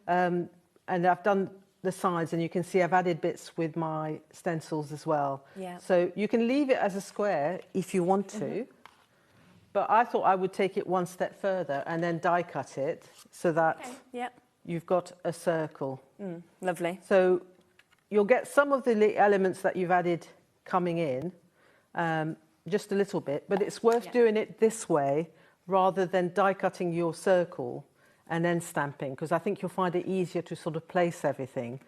And I've done the sides, and you can see I've added bits with my stencils as well. Yeah. So you can leave it as a square if you want to, but I thought I would take it one step further and then die cut it so that you've got a circle. Lovely. So you'll get some of the elements that you've added coming in, just a little bit, but it's worth doing it this way rather than die cutting your circle and then stamping, because I think you'll find it easier to sort of place everything.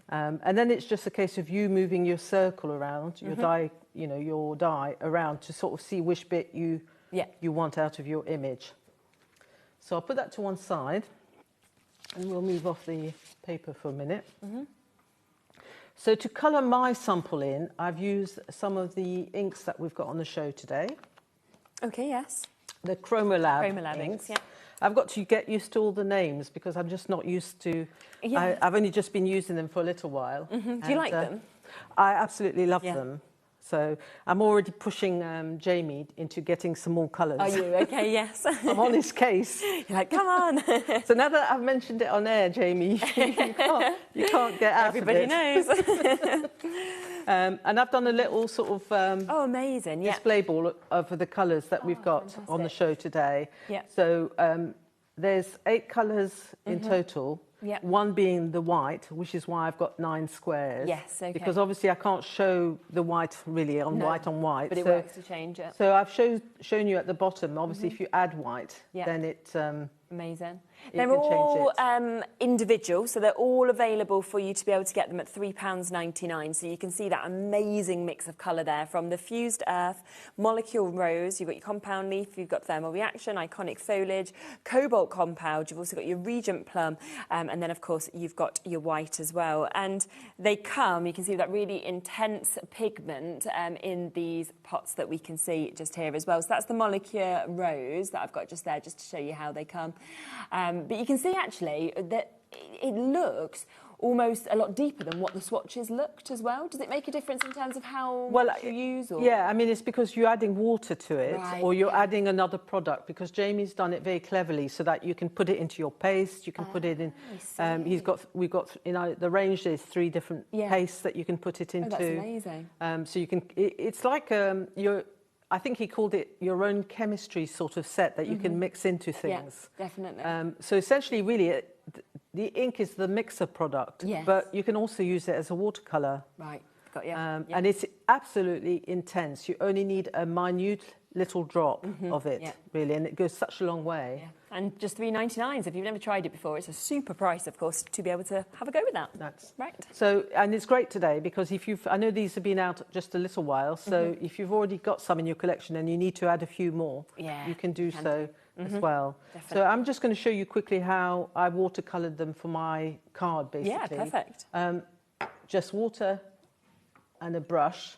And then it's just a case of you moving your circle around, your die, you know, your die around to sort of see which bit you want out of your image. So I'll put that to one side and we'll move off the paper for a minute. So to colour my sample in, I've used some of the inks that we've got on the show today. Okay, yes. The Chromolab inks, yeah. I've got to get used to all the names because I'm just not used to... I've only just been using them for a little while. Do you like them? I absolutely love them. So I'm already pushing Jamie into getting some more colours. Are you? Okay, yes. I'm on his case. You're like, come on. So now that I've mentioned it on air, Jamie, you can't get out Everybody of it. knows. And I've done a little sort of amazing, display board of the colours that we've got on the show today. Yeah. So there's 8 colours in total. Yeah. One being the white, which is why I've got 9 squares. Yes, okay. Because obviously I can't show the white really on white on white. But it works to change it. So I've shown you at the bottom, obviously if you add white, then it... Amazing. They're all individual, so they're all available for you to be able to get them at £3.99. So you can see that amazing mix of colour there, from the fused earth, molecule rose, you've got your compound leaf, you've got thermal reaction, iconic foliage, cobalt compound, you've also got your regent plum, and then of course you've got your white as well. And they come, you can see that really intense pigment in these pots that we can see just here as well. So that's the molecule rose that I've got just there, just to show you how they come. But you can see actually that it looks almost a lot deeper than what the swatches looked as well. Does it make a difference in terms of how much you use? Or? Yeah, I mean, it's because you're adding water to it, Right, or you're adding another product, because Jamie's done it very cleverly so that you can put it into your paste, you can put it in... we've got, you know, the range, there's 3 different pastes that you can put it into. Oh, that's amazing. So you can... it's like I think he called it your own chemistry sort of set that you can mix into things. Yeah, definitely. So essentially, really, the ink is the mixer product, but you can also use it as a watercolour. Right, got you. And it's absolutely intense. You only need a minute little drop of it, really, and it goes such a long way. Yeah. And just £3.99. So if you've never tried it before, it's a super price, of course, to be able to have a go with that. That's right. So, and it's great today because if you've, I know these have been out just a little while, so if you've already got some in your collection and you need to add a few more, you can do so as well. Definitely. So I'm just going to show you quickly how I watercoloured them for my card, basically. Yeah, perfect. Just water and a brush.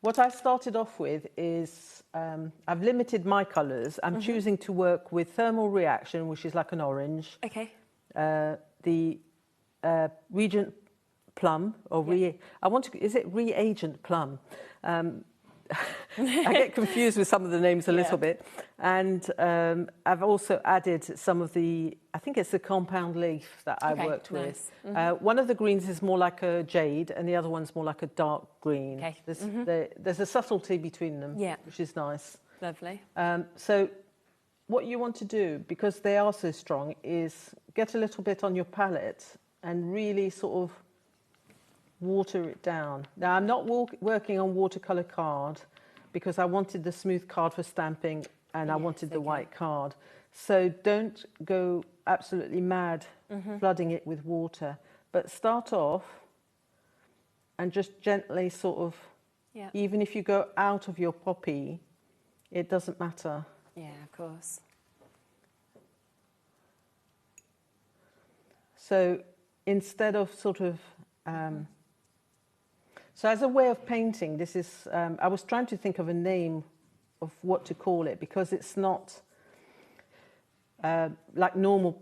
What I started off with is, I've limited my colours. I'm choosing to work with thermal reaction, which is like an orange. Okay. The Regent Plum, or is it Reagent Plum? I get confused with some of the names a little bit. And I've also added some of the, I think it's the compound leaf that I worked with. One of the greens is more like a jade and the other one's more like a dark green. Okay. There's a subtlety between them, which is nice. Lovely. So what you want to do, because they are so strong, is get a little bit on your palette and really sort of water it down. Now, I'm not working on watercolour card because I wanted the smooth card for stamping and I wanted the white card. So don't go absolutely mad flooding it with water, but start off and just gently sort of, even if you go out of your poppy, it doesn't matter. Yeah, of course. So instead of sort of... So as a way of painting, this is, I was trying to think of a name of what to call it because it's not like normal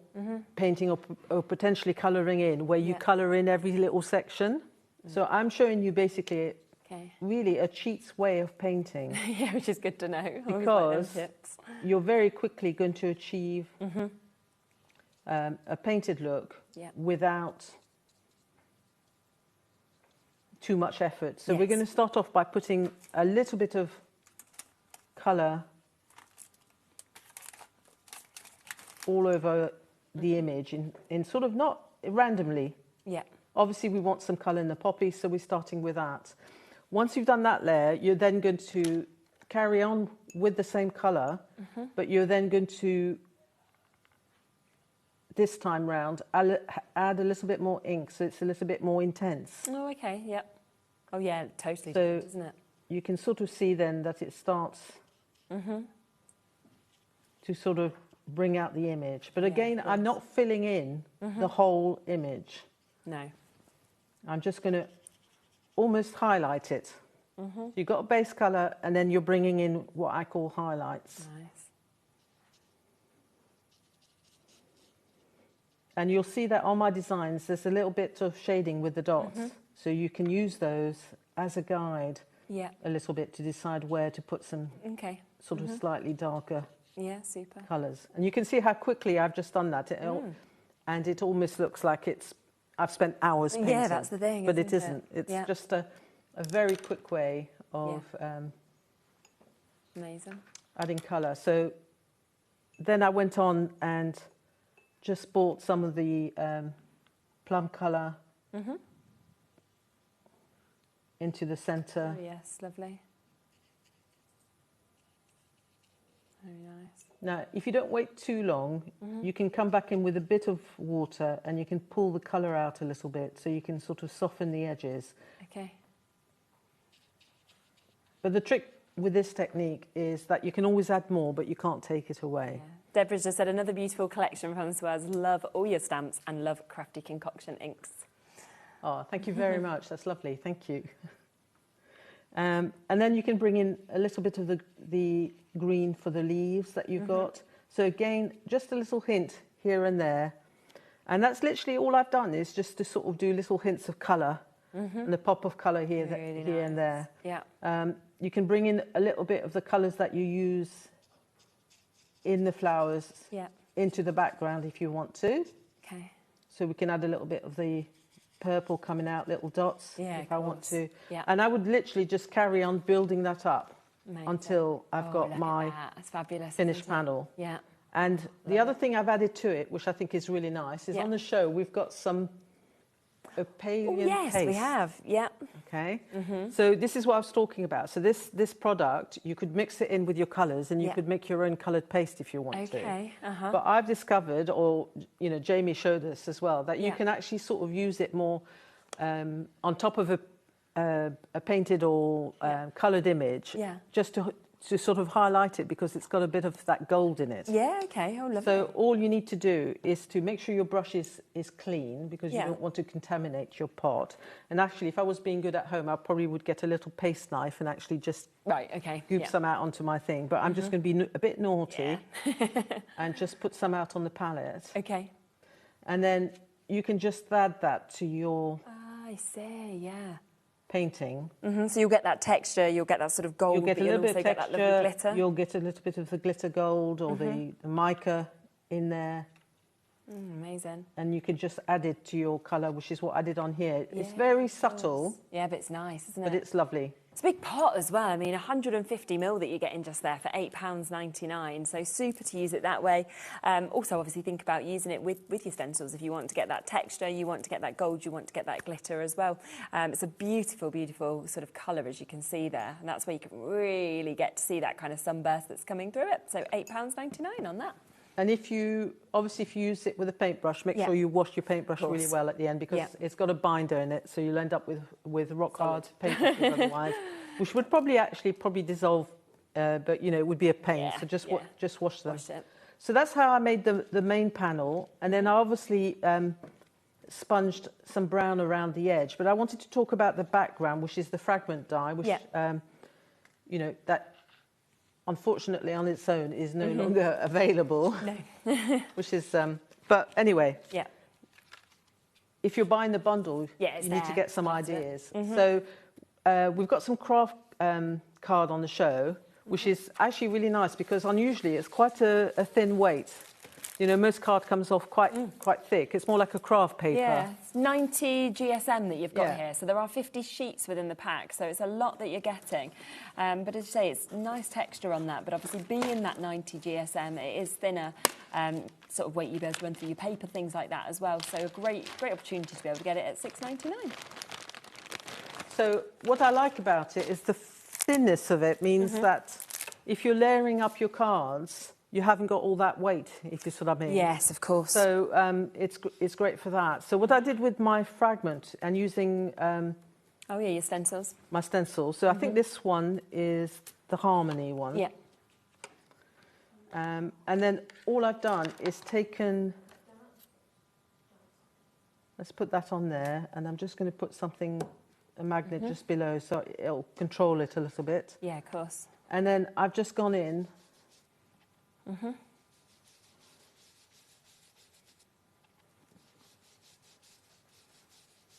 painting or potentially colouring in, where you colour in every little section. So I'm showing you basically really a cheat's way of painting. Yeah, which is good to know. Because you're very quickly going to achieve a painted look without too much effort. So we're going to start off by putting a little bit of colour all over the image in sort of not randomly. Yeah. Obviously we want some colour in the poppy, so we're starting with that. Once you've done that layer, you're then going to carry on with the same colour, but you're then going to, this time round, add a little bit more ink, so it's a little bit more intense. Oh, okay, yep. Oh, yeah, totally so different, isn't it? You can sort of see then that it starts to sort of bring out the image. But again, I'm not filling in the whole image. No. I'm just going to almost highlight it. You've got a base colour and then you're bringing in what I call highlights. Nice. And you'll see that on my designs, there's a little bit of shading with the dots. So you can use those as a guide a little bit to decide where to put some sort of slightly darker colours. And you can see how quickly I've just done that. And it almost looks like I've spent hours painting. Yeah, that's the thing, but it isn't isn't. It's just a very quick way of amazing adding colour. So then I went on and just bought some of the plum colour into the centre. Oh, yes, lovely. Very nice. Now, if you don't wait too long, you can come back in with a bit of water and you can pull the colour out a little bit so you can sort of soften the edges. Okay. But the trick with this technique is that you can always add more, but you can't take it away. Yeah. Deborah's just said, another beautiful collection from Suez. Love all your stamps and love Crafty Concoction inks. Oh, thank you very much. That's lovely. Thank you. And then you can bring in a little bit of the green for the leaves that you've got. So again, just a little hint here and there. And that's literally all I've done, is just to sort of do little hints of colour and a pop of colour here, Really here nice. and there. Yeah. You can bring in a little bit of the colours that you use in the flowers into the background if you want to. Okay. So we can add a little bit of the purple coming out, little dots, if I want to. Yeah. And I would literally just carry on building that up until I've got my finished panel. Yeah. And the other thing I've added to it, which I think is really nice, is on the show we've got some Opalian yes, paste. we have. Yeah. Okay. So this is what I was talking about. So this product, you could mix it in with your colours, and you could make your own coloured paste if you want to. Okay. But I've discovered, or Jamie showed us as well, that you can actually sort of use it more on top of a painted or coloured image, just to sort of highlight it, because it's got a bit of that gold in it. Yeah, okay. Oh, lovely. So all you need to do is to make sure your brush is clean, because you don't want to contaminate your pot. And actually, if I was being good at home, I probably would get a little paste knife and actually just scoop some out onto my thing. But I'm just going to be a bit naughty and just put some out on the palette. Okay. And then you can just add that to your I see, yeah. painting. So you'll get that texture, you'll get that sort of gold, You'll get a little bit of get texture, that lovely glitter. you'll get a little bit of the glitter gold or the mica in there. Amazing. And you can just add it to your colour, which is what I did on here. It's very subtle. Yeah, but it's nice, isn't it? But it's lovely. It's a big pot as well. I mean, 150ml that you're getting just there for £8.99. So super to use it that way. Also, obviously, think about using it with your stencils. If you want to get that texture, you want to get that gold, you want to get that glitter as well. It's a beautiful, beautiful sort of colour, as you can see there. And that's where you can really get to see that kind of sunburst that's coming through it. So £8.99 on that. And if you use it with a paintbrush, make sure you wash your paintbrush really well at the end, because it's got a binder in it, so you'll end up with rock hard paintbrushes otherwise, which would probably dissolve, but it would be a pain. So just wash them. So that's how I made the main panel, and then I obviously sponged some brown around the edge. But I wanted to talk about the background, which is the fragment die, which that unfortunately on its own is no longer available. No. Which is, but anyway. Yeah. If you're buying the bundle, you need to get some ideas. So we've got some craft card on the show, which is actually really nice, because unusually it's quite a thin weight. Most card comes off quite thick. It's more like a craft paper. Yeah, it's 90 GSM that you've got here. So there are 50 sheets within the pack. So it's a lot that you're getting. But as you say, it's nice texture on that. But obviously, being that 90 GSM, it is thinner sort of weight you'll be able to run through your paper, things like that as well. So a great opportunity to be able to get it at £6.99. So what I like about it is the thinness of it means that if you're layering up your cards, you haven't got all that weight, if you see what I mean. Yes, of course. So it's great for that. So what I did with my fragment and using your stencils. My stencils. So I think this one is the Harmony one. Yeah. And then all I've done is taken. Let's put that on there, and I'm just going to put a magnet just below, so it'll control it a little bit. Yeah, of course. And then I've just gone in.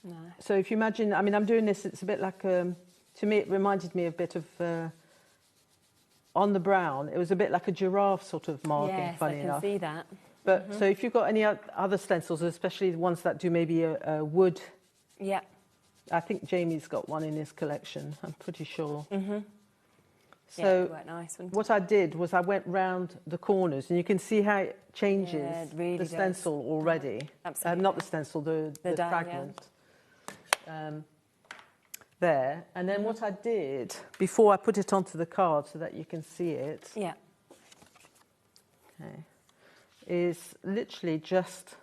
No. So if you imagine, I mean, I'm doing this, it's a bit like, to me, it reminded me a bit of, on the brown, it was a bit like a giraffe sort of marking, funny enough. Yes, I can see that. But so if you've got any other stencils, especially the ones that do maybe a wood. Yeah. I think Jamie's got one in his collection, I'm pretty sure. So nice, what I did was I went round the corners, and you can see how it changes the stencil already. Absolutely. Not the stencil, the fragment. There. And then what I did, before I put it onto the card so that you can see it, okay, is literally just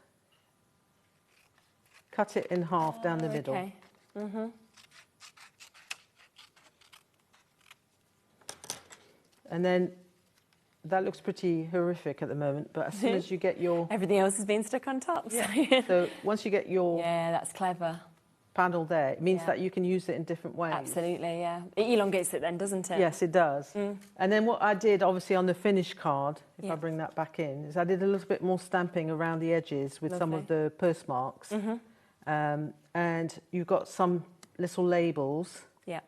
cut it in half down the middle. Okay. And then that looks pretty horrific at the moment, but as soon as you get your... Everything else has been stuck on top. So, so once you get your... Yeah, that's clever. Panel there, it means that you can use it in different ways. Absolutely, yeah. It elongates it then, doesn't it? Yes, it does. And then what I did, obviously, on the finish card, if I bring that back in, is I did a little bit more stamping around the edges with some of the postmarks. And you've got some little labels. Yeah.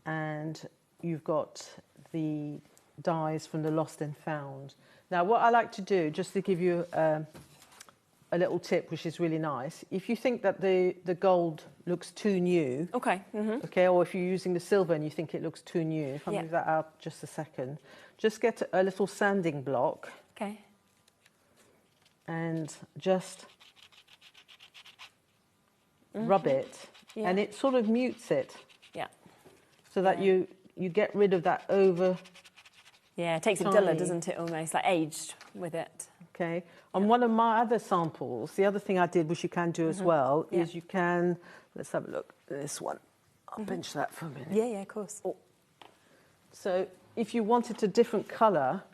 And you've got the dies from the Lost and Found. Now, what I like to do, just to give you a little tip, which is really nice, if you think that the gold looks too new, okay, or if you're using the silver and you think it looks too new, if I move that out just a second, just get a little sanding block, okay, and just rub it, and it sort of mutes it, so that you get rid of that over. Yeah, it takes it duller, doesn't it? Almost like aged with it. Okay. On one of my other samples, the other thing I did, which you can do as well, is you can, let's have a look at this one. I'll pinch that for a minute. Yeah, yeah, of course. Oh. So if you wanted a different colour,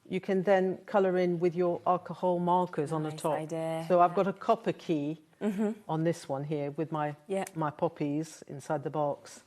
you can then colour in with your alcohol markers on the top. Idea. So I've got a copper key on this one here with my poppies inside the box.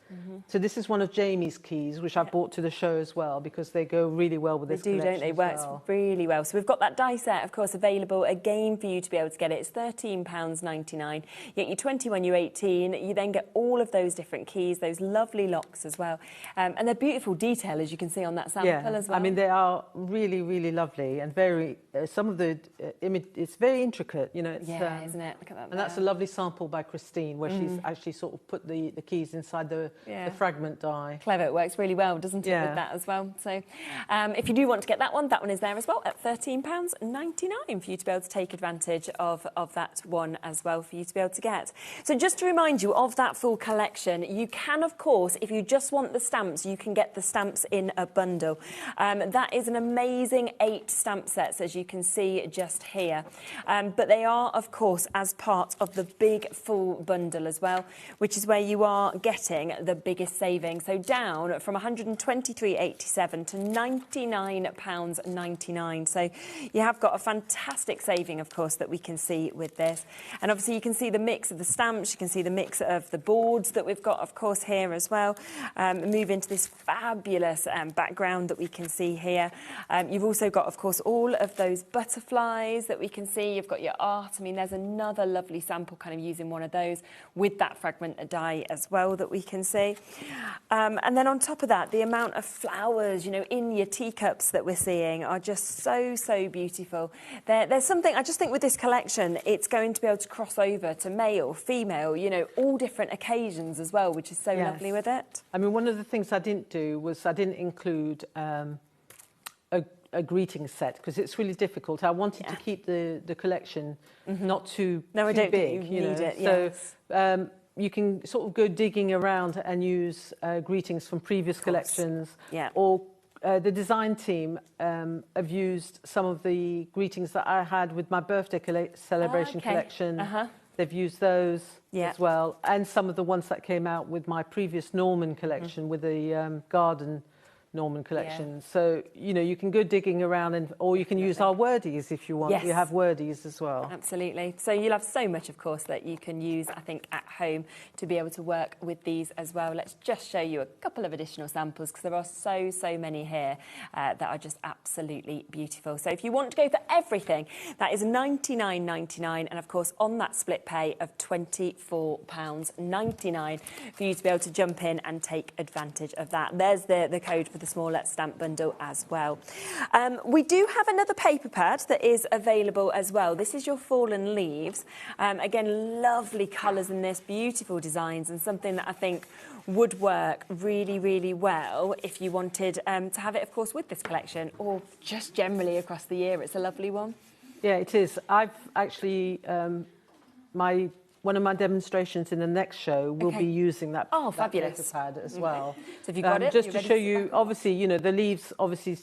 So this is one of Jamie's keys, which I brought to the show as well, because they go really well with this collection. They do, don't they? Works really well. So we've got that die set, of course, available again for you to be able to get it. It's £13.99. You get your 20 when you're 18. You then get all of those different keys, those lovely locks as well. And they're beautiful detail, as you can see on that sample as well. I mean, they are really, really lovely and very, some of the image, it's very intricate, you know. It's, isn't it? Look at that. And that's a lovely sample by Christine, where she's actually sort of put the keys inside the fragment die. Clever, it works really well, doesn't it, with that as well? So if you do want to get that one is there as well at £13.99 for you to be able to take advantage of that one as well for you to be able to get. So just to remind you of that full collection, you can, of course, if you just want the stamps, you can get the stamps in a bundle. That is an amazing 8 stamp sets, as you can see just here. But they are, of course, as part of the big full bundle as well, which is where you are getting the biggest savings. So down from £123.87 to £99.99. So you have got a fantastic saving, of course, that we can see with this. And obviously you can see the mix of the stamps, you can see the mix of the boards that we've got, of course, here as well. Move into this fabulous background that we can see here. You've also got, of course, all of those butterflies that we can see. You've got your art. I mean, there's another lovely sample kind of using one of those with that fragment of die as well that we can see. And then on top of that, the amount of flowers, you know, in your teacups that we're seeing are just so, so beautiful. There's something, I just think with this collection, it's going to be able to cross over to male, female, you know, all different occasions as well, which is so lovely with it. I mean, one of the things I didn't do was I didn't include a greeting set, because it's really difficult. I wanted to keep the collection not too big. You know? Need it, so you can sort of go digging around and use greetings from previous collections. Or the design team have used some of the greetings that I had with my birthday celebration collection. They've used those as well, and some of the ones that came out with my previous Norman collection with the garden Norman collection. So, you know, you can go digging around, or you can use our wordies if you want. You have wordies as well. Absolutely. So you'll have so much, of course, that you can use, I think, at home to be able to work with these as well. Let's just show you a couple of additional samples, because there are so, so many here that are just absolutely beautiful. So if you want to go for everything, that is $99.99, and of course on that split pay of £24.99 for you to be able to jump in and take advantage of that. There's the code for the smaller stamp bundle as well. We do have another paper pad that is available as well. This is your Fallen Leaves. Again, lovely colours in this, beautiful designs, and something that I think would work really, really well if you wanted to have it, of course, with this collection or just generally across the year. It's a lovely one. Yeah, it is. I've actually, one of my demonstrations in the next show will be using that, fabulous paper pad as well. So if you got it, just to show you, obviously, you know, the leaves obviously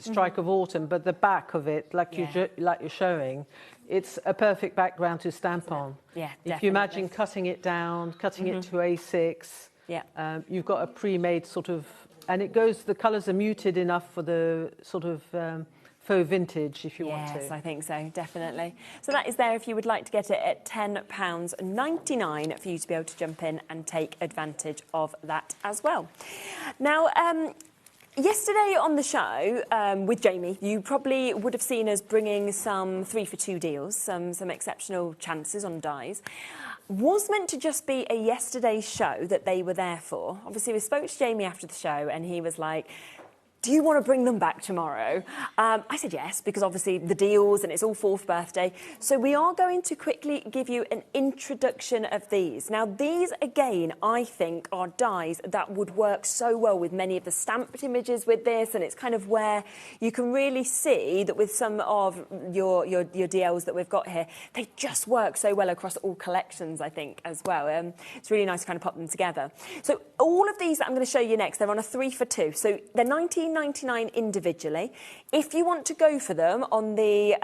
strike of autumn, but the back of it, like you're showing, it's a perfect background to stamp on. Yeah, definitely. If you imagine cutting it down, cutting it to A6, you've got a pre-made sort of, and it goes, the colours are muted enough for the sort of faux vintage if you want to. Yes, I think so, definitely. So that is there if you would like to get it at £10.99 for you to be able to jump in and take advantage of that as well. Now, yesterday on the show with Jamie, you probably would have seen us bringing some 3 for 2 deals, some exceptional chances on dies. Was meant to just be a yesterday show that they were there for. Obviously, we spoke to Jamie after the show and he was like, do you want to bring them back tomorrow? I said yes, because obviously the deals and it's all 4th birthday. So we are going to quickly give you an introduction of these. Now, these, again, I think are dies that would work so well with many of the stamped images with this, and it's kind of where you can really see that with some of your DLs that we've got here, they just work so well across all collections, I think, as well. It's really nice to kind of pop them together. So all of these that I'm going to show you next, they're on a 3 for 2. So they're £19.99 individually. If you want to go for them on the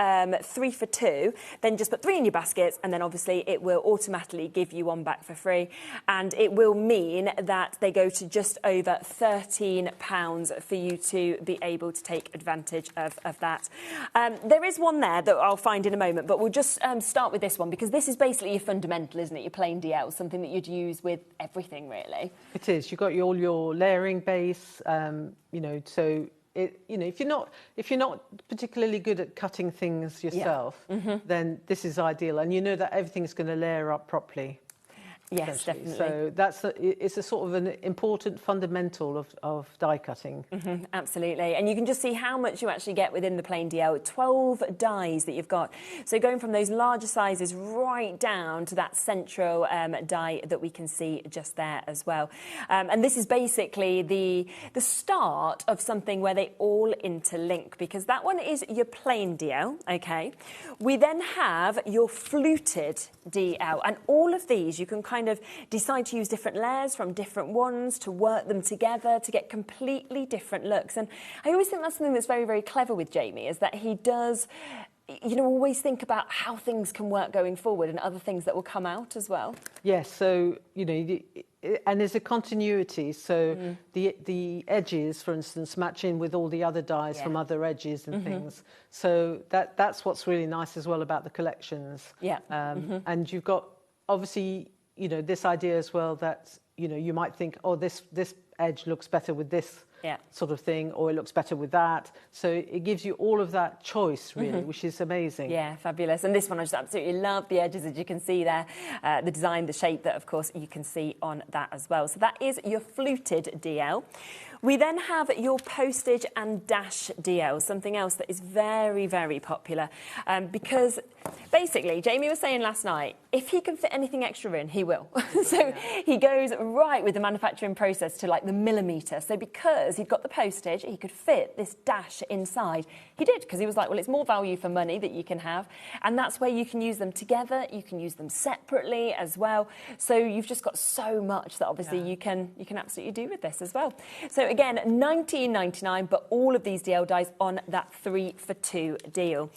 3 for 2, then just put 3 in your baskets, and then obviously it will automatically give you one back for free, and it will mean that they go to just over £13 for you to be able to take advantage of that. There is one there that I'll find in a moment, but we'll just start with this one, because this is basically your fundamental, isn't it? Your plain DL, something that you'd use with everything, really. It is. You've got all your layering base, you know, so it, you know, if you're not particularly good at cutting things yourself, then this is ideal, and you know that everything's going to layer up properly. Yes, definitely. So it's a sort of an important fundamental of die cutting. Absolutely. And you can just see how much you actually get within the plain DL. 12 dies that you've got. So going from those larger sizes right down to that central die that we can see just there as well. And this is basically the start of something where they all interlink, because that one is your plain DL, okay? We then have your fluted DL, and all of these you can kind of decide to use different layers from different ones to work them together to get completely different looks. And I always think that's something that's very, very clever with Jamie, is that he does, you know, always think about how things can work going forward and other things that will come out as well. Yes, so, you know, and there's a continuity, so the edges, for instance, match in with all the other dies from other edges and things. So that's what's really nice as well about the collections. And you've got, obviously, you know, this idea as well that, you know, you might think, oh, this edge looks better with this sort of thing, or it looks better with that. So it gives you all of that choice, really, which is amazing. Yeah, fabulous. And this one, I just absolutely love the edges, as you can see there, the design, the shape that, of course, you can see on that as well. So that is your fluted DL. We then have your postage and dash DL, something else that is very, very popular, because basically, Jamie was saying last night, if he can fit anything extra in, he will. So he goes right with the manufacturing process to like the millimetre. So because he'd got the postage, he could fit this dash inside. He did, because he was like, well, it's more value for money that you can have. And that's where you can use them together. You can use them separately as well. So you've just got so much that obviously you can absolutely do with this as well. So again, £19.99, but all of these DL dies on that 3 for 2 deal.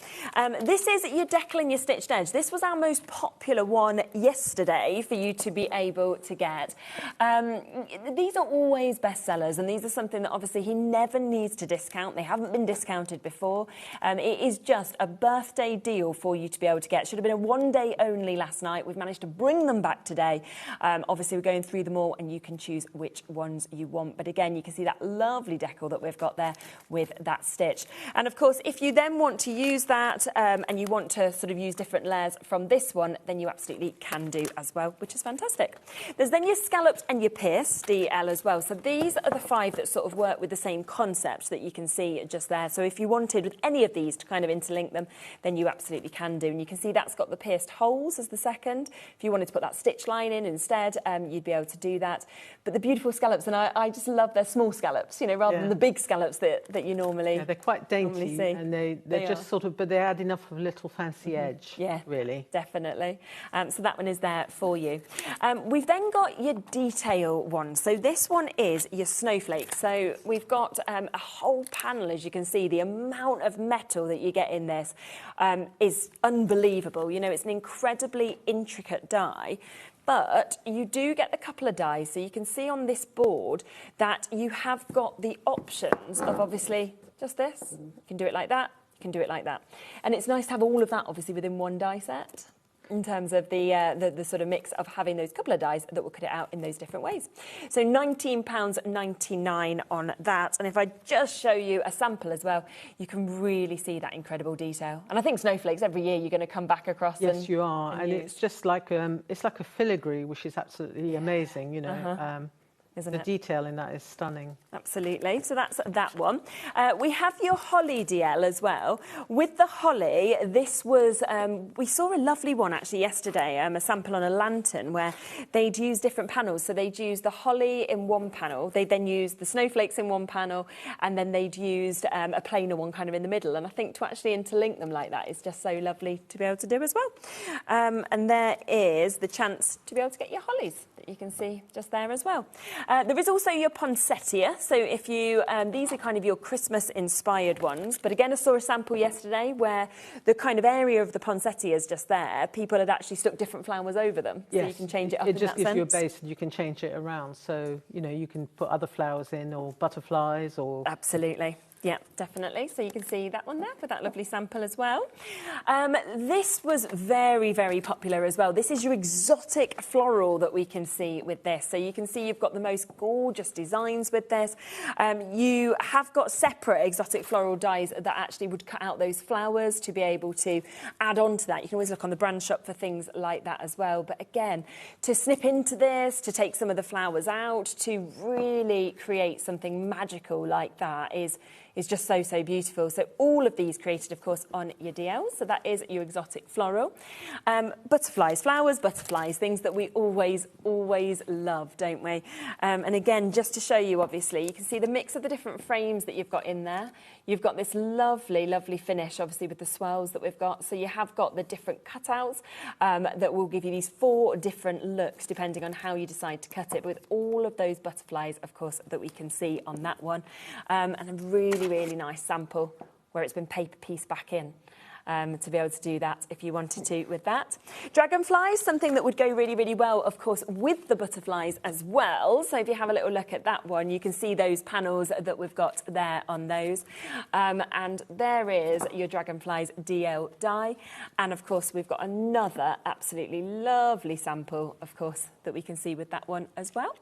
This is your decal and your stitched edge. This was our most popular one yesterday for you to be able to get. These are always bestsellers, and these are something that obviously he never needs to discount. They haven't been discounted before. It is just a birthday deal for you to be able to get. Should have been a one-day only last night. We've managed to bring them back today. Obviously, we're going through them all, and you can choose which ones you want. But again, you can see that lovely decal that we've got there with that stitch. And of course, if you then want to use that and you want to sort of use different layers from this one, then you absolutely can do as well, which is fantastic. There's then your scalloped and your pierced DL as well. So these are the 5 that sort of work with the same concept that you can see just there. So if you wanted with any of these to kind of interlink them, then you absolutely can do. And you can see that's got the pierced holes as the second. If you wanted to put that stitch line in instead, you'd be able to do that. But the beautiful scallops, and I just love their small scallops, you know, rather than the big scallops that you normally they're quite dainty, see. and they're just sort of, but they add enough of little fancy glossy edge, really. Definitely. So that one is there for you. We've then got your detail one. So this one is your snowflakes. So we've got a whole panel, as you can see. The amount of metal that you get in this is unbelievable. You know, it's an incredibly intricate die. But you do get a couple of dies, so you can see on this board that you have got the options of obviously just this. You can do it like that, you can do it like that. And it's nice to have all of that obviously within one die set in terms of the sort of mix of having those couple of dies that will cut it out in those different ways. So £19.99 on that. And if I just show you a sample as well, you can really see that incredible detail. And I think snowflakes, every year you're going to come back across. Yes, you are. And it's just like, it's like a filigree, which is absolutely amazing, you know. Isn't the it? detail in that is stunning. Absolutely. So that's that one. We have your holly DL as well. With the holly, this was, we saw a lovely one actually yesterday, a sample on a lantern where they'd use different panels. So they'd use the holly in one panel, they'd then use the snowflakes in one panel, and then they'd used a plainer one kind of in the middle. And I think to actually interlink them like that is just so lovely to be able to do as well. And there is the chance to be able to get your hollies that you can see just there as well. There is also your poinsettia. So if you, these are kind of your Christmas-inspired ones. But again, I saw a sample yesterday where the kind of area of the poinsettias just there, people had actually stuck different flowers over them. So you can change it up in that sense. It just gives you a base and you can change it around. So, you know, you can put other flowers in or butterflies or... Absolutely. Yeah, definitely. So you can see that one there with that lovely sample as well. This was very, very popular as well. This is your exotic floral that we can see with this. So you can see you've got the most gorgeous designs with this. You have got separate exotic floral dies that actually would cut out those flowers to be able to add on to that. You can always look on the brand shop for things like that as well. But again, to snip into this, to take some of the flowers out, to really create something magical like that is just so, so beautiful. So all of these created, of course, on your DL. So that is your exotic floral. Butterflies, flowers, butterflies, things that we always, always love, don't we? And again, just to show you, obviously, you can see the mix of the different frames that you've got in there. You've got this lovely, lovely finish, obviously, with the swirls that we've got. So you have got the different cutouts that will give you these 4 different looks, depending on how you decide to cut it, with all of those butterflies, of course, that we can see on that one. And a really, really nice sample where it's been paper pieced back in. To be able to do that if you wanted to with that. Dragonflies, something that would go really, really well, of course, with the butterflies as well. So if you have a little look at that one, you can see those panels that we've got there on those. And there is your Dragonflies DL die. And of course, we've got another absolutely lovely sample, of course, that we can see with that one as well.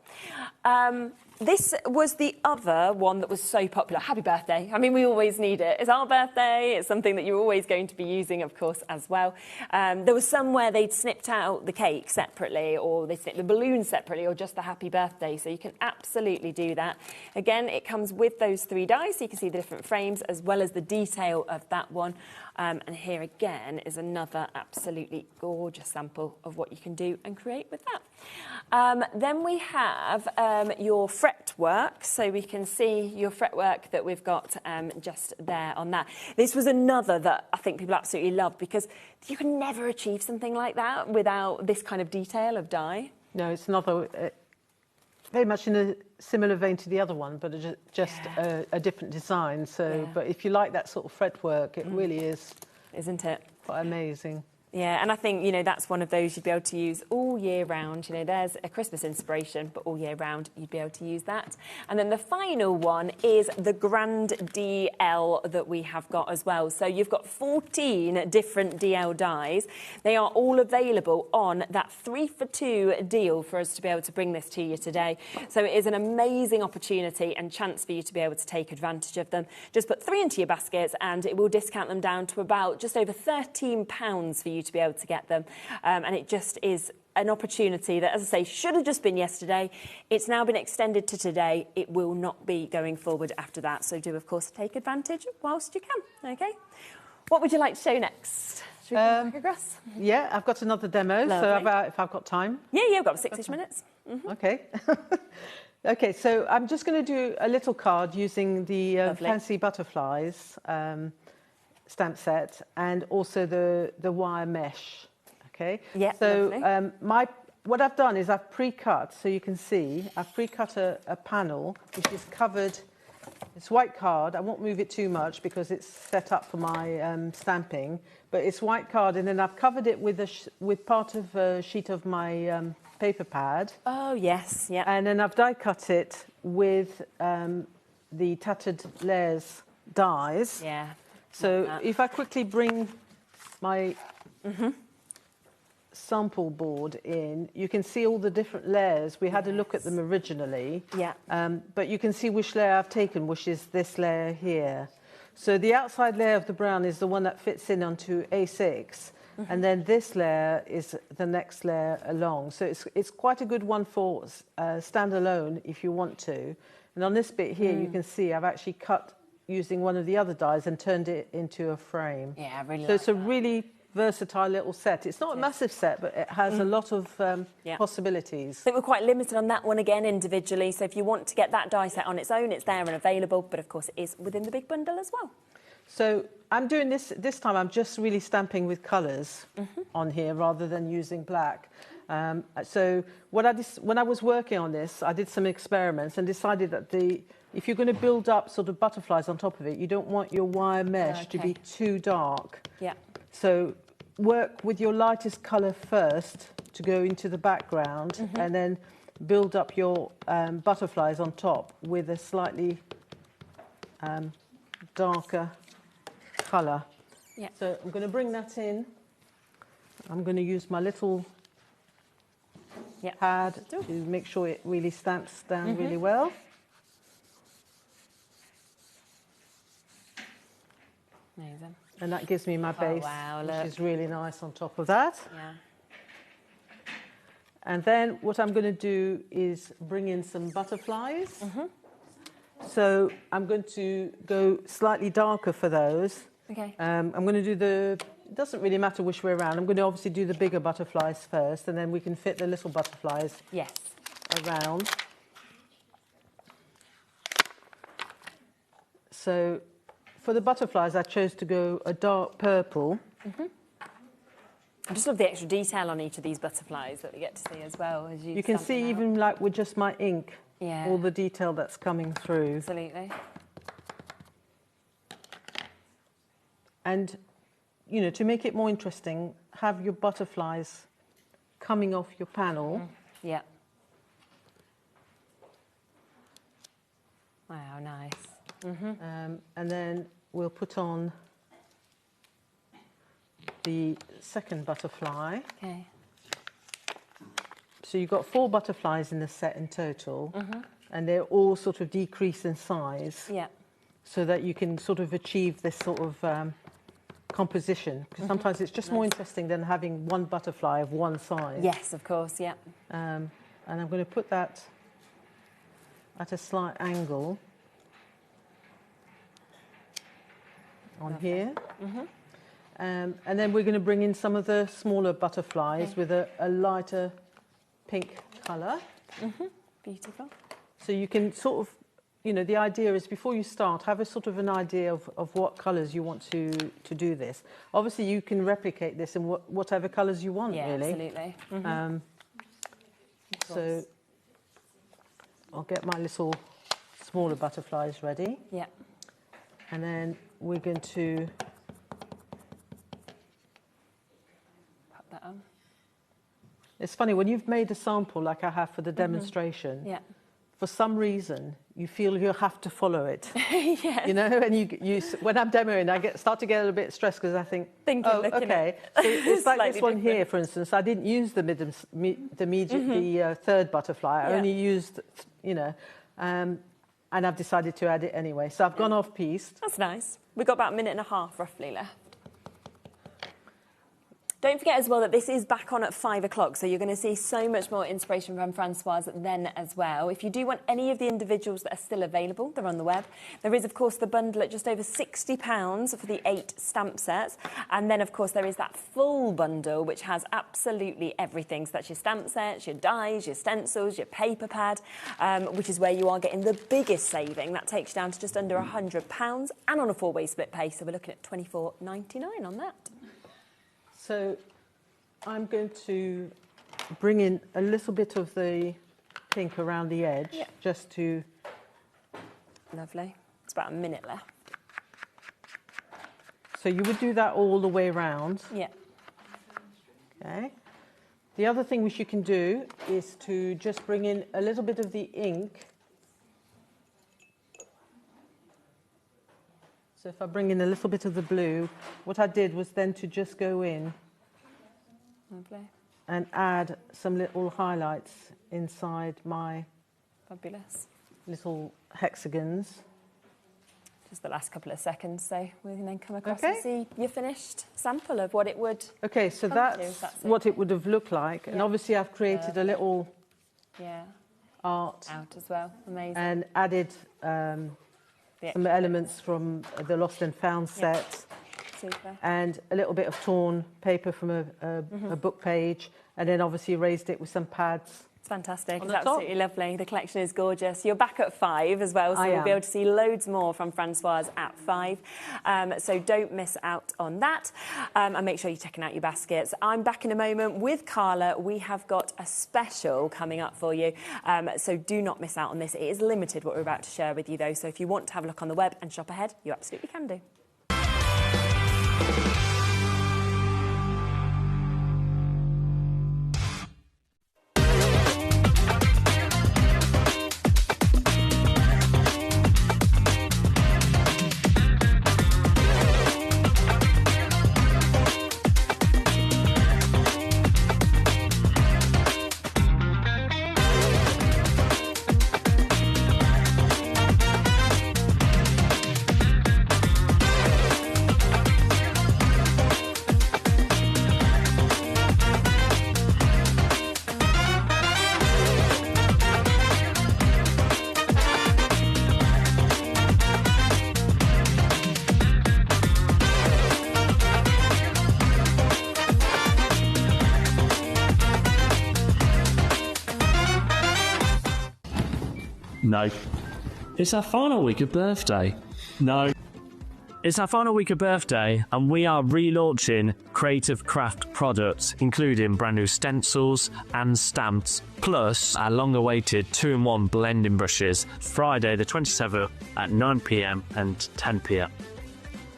This was the other one that was so popular. Happy birthday. I mean, we always need it. It's our birthday. It's something that you're always going to be using, of course, as well. There was some where they'd snipped out the cake separately, or they snipped the balloon separately, or just the happy birthday. So you can absolutely do that. Again, it comes with those 3 dies, so you can see the different frames as well as the detail of that one. And here again is another absolutely gorgeous sample of what you can do and create with that. Then we have your fretwork. So we can see your fretwork that we've got just there on that. This was another that I think people absolutely love, because you can never achieve something like that without this kind of detail of dye. No, it's another... very much in a similar vein to the other one, but just a different design. So, but if you like that sort of fretwork, it really is, isn't it? Quite amazing. Yeah, and I think, you know, that's one of those you'd be able to use all year round. You know, there's a Christmas inspiration, but all year round you'd be able to use that. And then the final one is the Grand DL that we have got as well. So you've got 14 different DL dies. They are all available on that 3-for-2 deal for us to be able to bring this to you today. So it is an amazing opportunity and chance for you to be able to take advantage of them. Just put 3 into your baskets and it will discount them down to about just over £13 for you to be able to get them. And it just is an opportunity that, as I say, should have just been yesterday. It's now been extended to today. It will not be going forward after that. So do, of course, take advantage whilst you can. OK? What would you like to show next? Should we come back across? Yeah, I've got another demo. Lovely. So if I've got time. Yeah, I've got 6-ish minutes. OK. OK, so I'm just going to do a little card using the fancy butterflies. stamp set and also the wire mesh. Okay. Yeah. So what I've done is I've pre-cut, so you can see I've pre-cut a panel which is covered. It's white card. I won't move it too much because it's set up for my stamping. But it's white card, and then I've covered it with part of a sheet of my paper pad. Oh yes, yeah. And then I've die cut it with the tattered layers dies. Yeah. So if I quickly bring my sample board in, you can see all the different layers. We had a look at them originally. Yeah. But you can see which layer I've taken, which is this layer here. So the outside layer of the brown is the one that fits in onto A6. And then this layer is the next layer along. So it's quite a good one for standalone if you want to. And on this bit here, you can see I've actually cut using one of the other dies and turned it into a frame. Yeah, I really So like it's a that. really versatile little set. It's not a massive set, but it has a lot of possibilities. I think we're quite limited on that one again individually, so if you want to get that die set on its own, it's there and available, but of course it is within the big bundle as well. So I'm doing this time, I'm just really stamping with colours on here rather than using black. So when I was working on this, I did some experiments and decided that if you're going to build up sort of butterflies on top of it, you don't want your wire mesh to be too dark. Yeah. So work with your lightest colour first to go into the background and then build up your butterflies on top with a slightly darker colour. Yeah. So I'm going to bring that in. I'm going to use my little pad to make sure it really stamps down really well. Amazing. And that gives me my base, wow, which look. is really nice on top of that. Yeah. And then what I'm going to do is bring in some butterflies. So I'm going to go slightly darker for those. Okay. I'm going to do it doesn't really matter which way around. I'm going to obviously do the bigger butterflies first, and then we can fit the little butterflies around. So for the butterflies, I chose to go a dark purple. I just love the extra detail on each of these butterflies that we get to see as well. As You can see even like with just my ink, all the detail that's coming through. Absolutely. And, you know, to make it more interesting, have your butterflies coming off your panel. Yeah. Wow, nice. And then we'll put on the second butterfly. Okay. So you've got 4 butterflies in the set in total, and they're all sort of decrease in size. Yeah. So that you can sort of achieve this sort of composition, because sometimes it's just more interesting than having one butterfly of one size. Yes, of course, yeah. And I'm going to put that at a slight angle on here. And then we're going to bring in some of the smaller butterflies with a lighter pink colour. Beautiful. So you can sort of, you know, the idea is before you start, have a sort of an idea of what colours you want to do this. Obviously, you can replicate this in whatever colours you want, really. Absolutely. So I'll get my little smaller butterflies ready. Yeah. And then we're going to Pop that on. It's funny, when you've made a sample like I have for the demonstration, Yeah. for some reason, you feel you have to follow it. Yes. You know, and you when I'm demoing, I start to get a little bit stressed because I think, looking okay. at So it's like slightly this one here, different. for instance. I didn't use the third butterfly. I only used, you know, and I've decided to add it anyway. So I've gone off-piste. That's nice. We've got about a minute and a half roughly left. Don't forget as well that this is back on at 5 o'clock, so you're going to see so much more inspiration from Francoise then as well. If you do want any of the individuals that are still available, they're on the web. There is, of course, the bundle at just over £60 for the 8 stamp sets. And then, of course, there is that full bundle, which has absolutely everything. So that's your stamp sets, your dies, your stencils, your paper pad, which is where you are getting the biggest saving. That takes you down to just under £100 and on a 4-way split pay. So we're looking at £24.99 on that. So I'm going to bring in a little bit of the pink around the edge, just to... Lovely. It's about a minute left. So you would do that all the way around. Yeah. Okay. The other thing which you can do is to just bring in a little bit of the ink. So if I bring in a little bit of the blue, what I did was then to just go in and add some little highlights inside my fabulous little hexagons. Just the last couple of seconds, so we can then come across and see your finished sample of what it would. Okay, so that's what it would have looked like, and obviously I've created a little art out as well. Amazing. And added some elements from the Lost and Found set. Super. And a little bit of torn paper from a book page, and then obviously raised it with some pads. It's fantastic. It's absolutely lovely. The collection is gorgeous. You're back at 5 as well, so we'll be able to see loads more from Francoise at 5. So don't miss out on that. And make sure you're checking out your baskets. I'm back in a moment with Carla. We have got a special coming up for you. So do not miss out on this. It is limited what we're about to share with you, though. So if you want to have a look on the web and shop ahead, you absolutely can do. No. It's our final week of birthday. No. It's our final week of birthday, and we are relaunching creative craft products, including brand new stencils and stamps, plus our long-awaited 2-in-1 blending brushes, Friday the 27th at 9 p.m. and 10 p.m.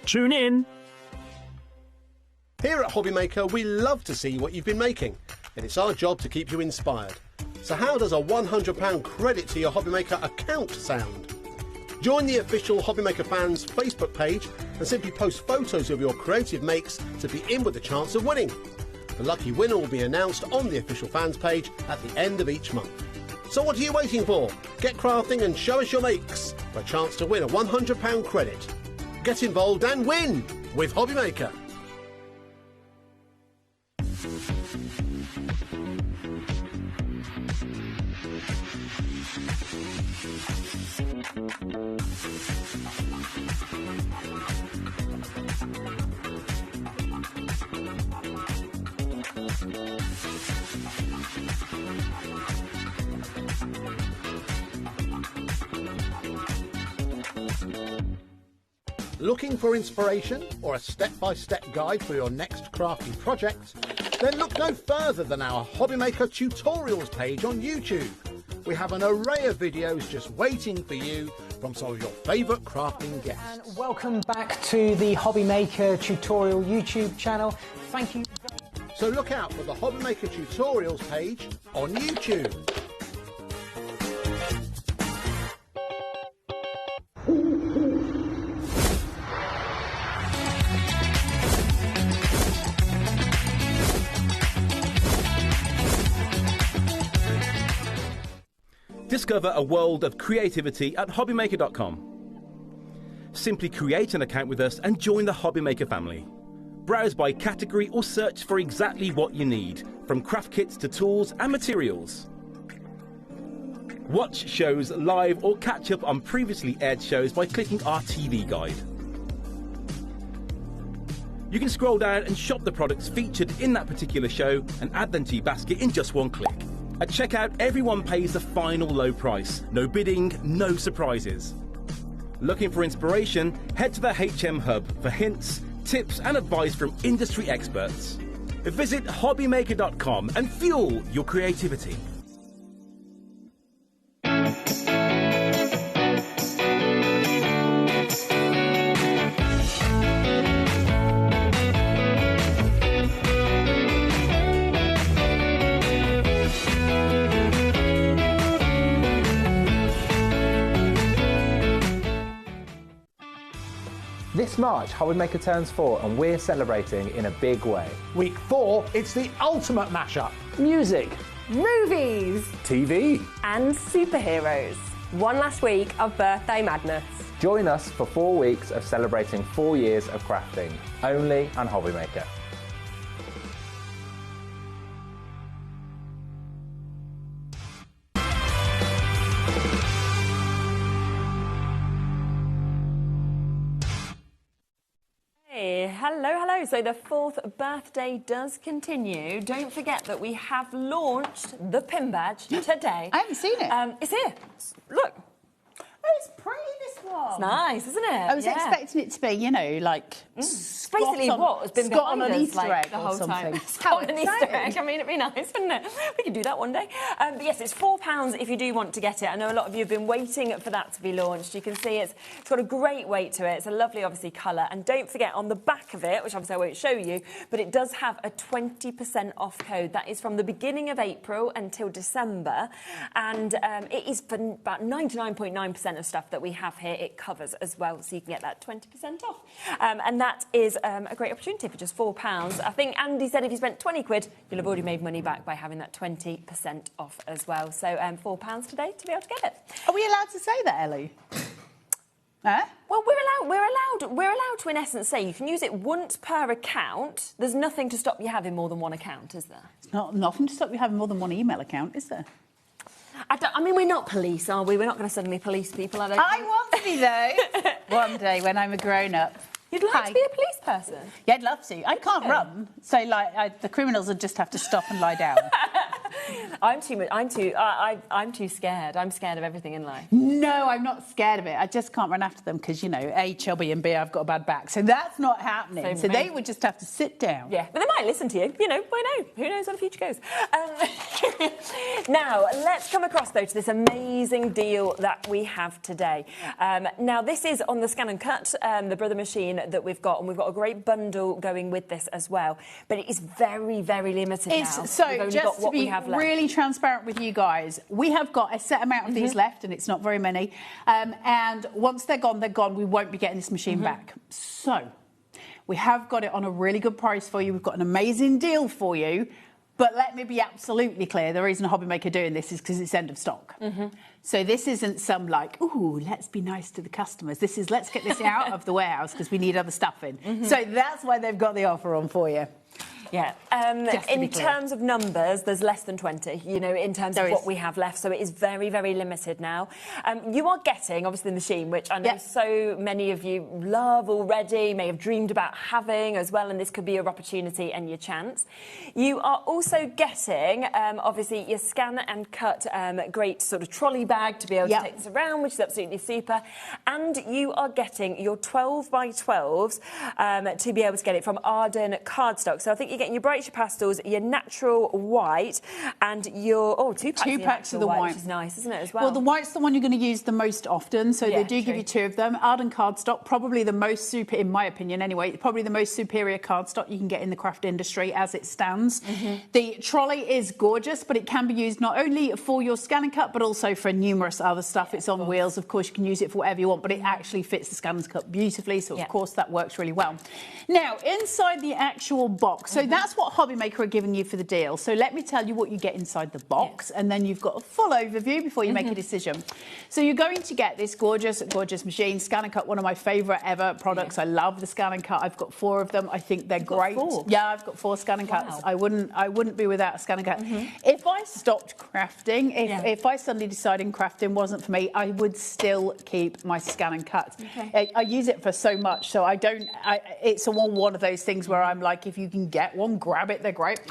Tune in! Here at HobbyMaker, we love to see what you've been making, and it's our job to keep you inspired. So how does a £100 credit to your HobbyMaker account sound? Join the official HobbyMaker fans Facebook page and simply post photos of your creative makes to be in with a chance of winning. The lucky winner will be announced on the official fans page at the end of each month. So what are you waiting for? Get crafting and show us your makes for a chance to win a £100 credit. Get involved and win with HobbyMaker. Looking for inspiration or a step-by-step guide for your next crafting project? Then look no further than our HobbyMaker tutorials page on YouTube. We have an array of videos just waiting for you from some of your favourite crafting guests. And welcome back to the HobbyMaker tutorial YouTube channel. Thank you. So look out for the HobbyMaker tutorials page on YouTube. Discover a world of creativity at hobbymaker.com. Simply create an account with us and join the HobbyMaker family. Browse by category or search for exactly what you need, from craft kits to tools and materials. Watch shows live or catch up on previously aired shows by clicking our TV guide. You can scroll down and shop the products featured in that particular show and add them to your basket in just one click. At checkout, everyone pays the final low price. No bidding, no surprises. Looking for inspiration? Head to the HM Hub for hints, tips and advice from industry experts. Visit hobbymaker.com and fuel your creativity. This March, HobbyMaker turns 4 and we're celebrating in a big way. Week 4, it's the ultimate mashup. Music, Movies TV. and superheroes. One last week of birthday madness. Join us for 4 weeks of celebrating 4 years of crafting, only on HobbyMaker. Hello, hello. So the 4th birthday does continue. Don't forget that we have launched the pin badge today. I haven't seen it. It's here. Look. Oh, it's pretty, this one. It's nice, isn't it? I was expecting it to be, you know, like... Basically what has been Scott on an behind us, Easter like, egg the or whole something. time. Scott on an Easter egg. I mean, it'd be nice, wouldn't it? We could do that one day. But yes, it's £4 if you do want to get it. I know a lot of you have been waiting for that to be launched. You can see it's got a great weight to it. It's a lovely, obviously, colour. And don't forget, on the back of it, which obviously I won't show you, but it does have a 20% off code. That is from the beginning of April until December. And it is for about 99.9% of stuff that we have here, it covers as well. So you can get that 20% off. And that is a great opportunity for just £4. I think Andy said if you spent 20 quid, you'll have already made money back by having that 20% off as well. So £4 today to be able to get it. Are we allowed to say that, Ellie? Huh? Well, we're allowed to, in essence, say you can use it once per account. There's nothing to stop you having more than one account, is there? It's nothing to stop you having more than one email account, is there? I mean, we're not police, are we? We're not going to suddenly police people, I don't think. I want to be, though. One day when I'm a grown-up. You'd like to be a police person? Yeah, I'd love to. I can't run, so like the criminals would just have to stop and lie down. I'm too scared. I'm scared of everything in life. No, I'm not scared of it. I just can't run after them because, you know, A, chubby, and B, I've got a bad back. So that's not happening. So they would just have to sit down. Yeah, but they might listen to you. You know, why no? Who knows where the future goes? Now, let's come across, though, to this amazing deal that we have today. Now, this is on the Scan and Cut, the Brother machine that we've got, and we've got a great bundle going with this as well. But it is very, very limited now. So, just to be really transparent with you guys, we have got a set amount of these left, and it's not very many. And once they're gone, they're gone. We won't be getting this machine back. So, we have got it on a really good price for you. We've got an amazing deal for you. But let me be absolutely clear, the reason HobbyMaker doing this is because it's end of stock. So this isn't some like, ooh, let's be nice to the customers. This is, let's get this out of the warehouse because we need other stuff in. So that's why they've got the offer on for you. Yeah. In terms of numbers, there's less than 20, you know, in terms of what we have left. So it is very, very limited now. You are getting, obviously, the machine, which I know so many of you love already, may have dreamed about having as well, and this could be your opportunity and your chance. You are also getting, obviously, your Scan and Cut great sort of trolley bag to be able to take this around, which is absolutely super. And you are getting your 12 by 12s to be able to get it from Arden Cardstock. So I think you're getting your bright, your pastels, your natural white, and your two packs of the white, which is nice, isn't it, as well? Well, the white's the one you're going to use the most often, so they do give you 2 of them. Arden Cardstock, probably the most super, in my opinion anyway, probably the most superior cardstock you can get in the craft industry as it stands. The trolley is gorgeous, but it can be used not only for your Scan and Cut, but also for numerous other stuff. It's on wheels, of course, you can use it for whatever you want, but it actually fits the Scan and Cut beautifully, so of course that works really well. Now, inside the actual box, so that's what HobbyMaker are giving you for the deal. So let me tell you what you get inside the box, and then you've got a full overview before you make a decision. So you're going to get this gorgeous, gorgeous machine, Scan and Cut, one of my favourite ever products. I love the Scan and Cut. I've got 4 of them. I think they're great. 4? Yeah, I've got 4 Scan and Cuts. I wouldn't be without a Scan and Cut. If I stopped crafting, if I suddenly decided crafting wasn't for me, I would still keep my Scan and Cut. I use it for so much, so it's one of those things where I'm like, if you can get one, grab it, they're great.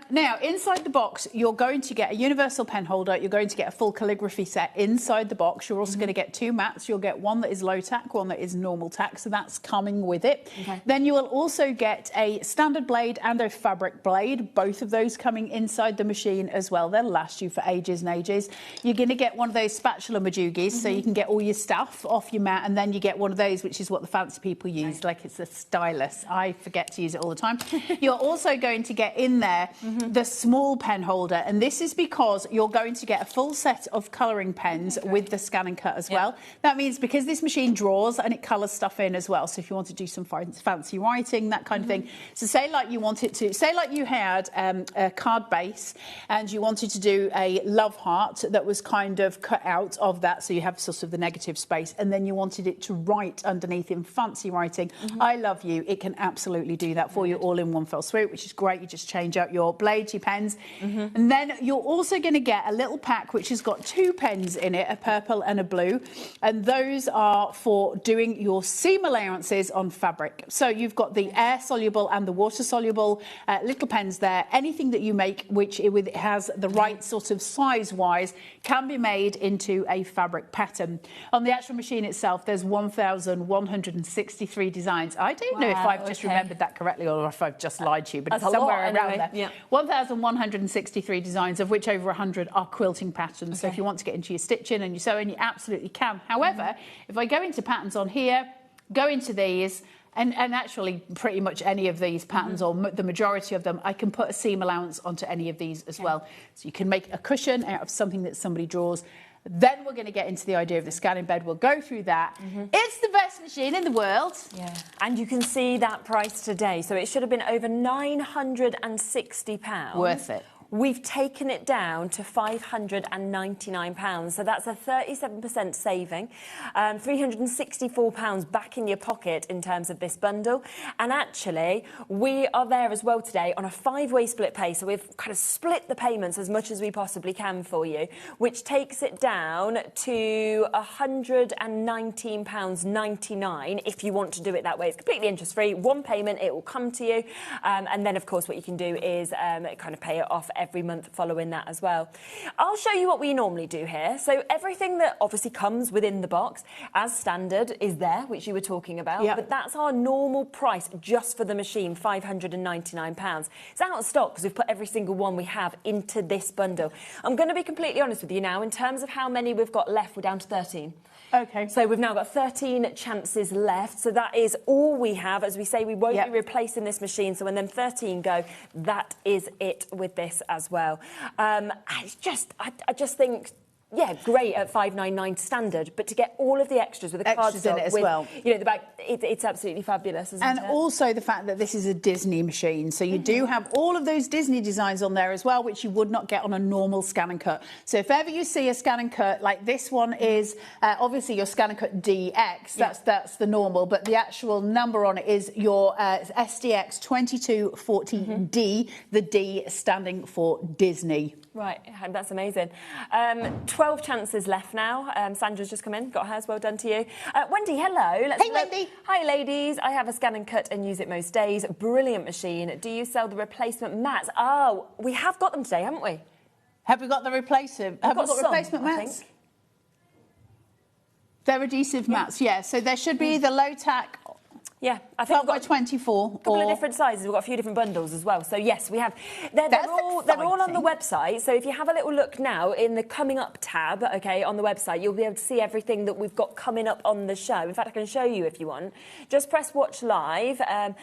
Now, inside the box, you're going to get a universal pen holder, you're going to get a full calligraphy set inside the box. You're also going to get 2 mats. You'll get one that is low tack, one that is normal tack, so that's coming with it. Then you will also get a standard blade and a fabric blade, both of those coming inside the machine as well. They'll last you for ages and ages. You're going to get one of those spatula majoogis, so you can get all your stuff off your mat, and then you get one of those, which is what the fancy people use, like it's a stylus. I forget to use it all the time. You're also going to get in there the small pen holder, and this is because you're going to get a full set of colouring pens with the Scan and Cut as well. That means because this machine draws and it colours stuff in as well, so if you want to do some fancy writing, that kind of thing. So say like you had a card base and you wanted to do a love heart that was kind of cut out of that, so you have sort of the negative space, and then you wanted it to write underneath in fancy writing, I love you, it can absolutely do that for you all in one fell swoop, which is great. You just change out your blades, your pens, and then you're also going to get a little pack which has got 2 pens in it, a purple and a blue, and those are for doing your seam allowances on fabric. So you've got the air soluble and the water soluble little pens there. Anything that you make which it has the right sort of size wise can be made into a fabric pattern. On the actual machine itself, there's 1,163 designs. I don't know if I've just remembered that correctly or if I've just lied to you, but it's somewhere around there. 1,163 designs, of which over 100 are quilting patterns. So if you want to get into your stitching and your sewing, you absolutely can. However, if I go into patterns on here, go into these, and actually pretty much any of these patterns, or the majority of them, I can put a seam allowance onto any of these as well. So you can make a cushion out of something that somebody draws. Then we're going to get into the idea of the scanning bed. We'll go through that. It's the best machine in the world. Yeah, and you can see that price today. So it should have been over £960. Worth it. We've taken it down to £599, so that's a 37% saving, £364 back in your pocket in terms of this bundle. And actually, we are there as well today on a 5-way split pay, so we've kind of split the payments as much as we possibly can for you, which takes it down to £119.99 if you want to do it that way. It's completely interest-free, 1 payment, it will come to you, and then, of course, what you can do is kind of pay it off every month following that as well. I'll show you what we normally do here. So everything that obviously comes within the box as standard is there, which you were talking about, but that's our normal price just for the machine, £599. It's out of stock because we've put every single one we have into this bundle. I'm going to be completely honest with you now, in terms of how many we've got left, we're down to 13. Okay. So we've now got 13 chances left. So that is all we have. As we say, we won't be replacing this machine. So when them 13 go, that is it with this as well. It's just, I just think, yeah, great at £599 standard, but to get all of the extras with the cardstock in it as well, you know, the back, it's absolutely fabulous, isn't it? And also the fact that this is a Disney machine, so you do have all of those Disney designs on there as well, which you would not get on a normal Scan and Cut. So if ever you see a Scan and Cut, like this one is obviously your Scan and Cut DX, that's the normal, but the actual number on it is your SDX 2240D, the D standing for Disney. Right, that's amazing. 12 chances left now. Sandra's just come in, got hers, well done to you. Wendy, hello. Hey, Wendy. Hi, ladies. I have a Scan and Cut and use it most days. Brilliant machine. Do you sell the replacement mats? Oh, we have got them today, haven't we? Have we got the replacement? Have we got replacement mats? I think. They're adhesive mats, yeah. So there should be the low tack. Yeah, I think 12 by 24. A couple of different sizes. We've got a few different bundles as well. So yes, we have. They're all on the website. So if you have a little look now in the coming up tab, okay, on the website, you'll be able to see everything that we've got coming up on the show. In fact, I can show you if you want. Just press watch live, and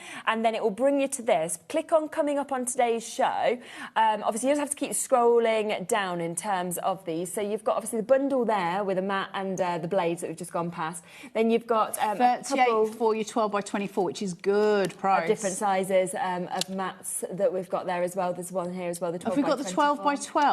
then it will bring you to this. Click on coming up on today's show. Obviously, you just have to keep scrolling down in terms of these. So you've got obviously the bundle there with a mat and the blades that we've just gone past. Then you've got 38 for your 12 by 24 for, which is good price. Different sizes of mats that we've got there as well. There's one here as well, the 12 Have we got the 12 by 12?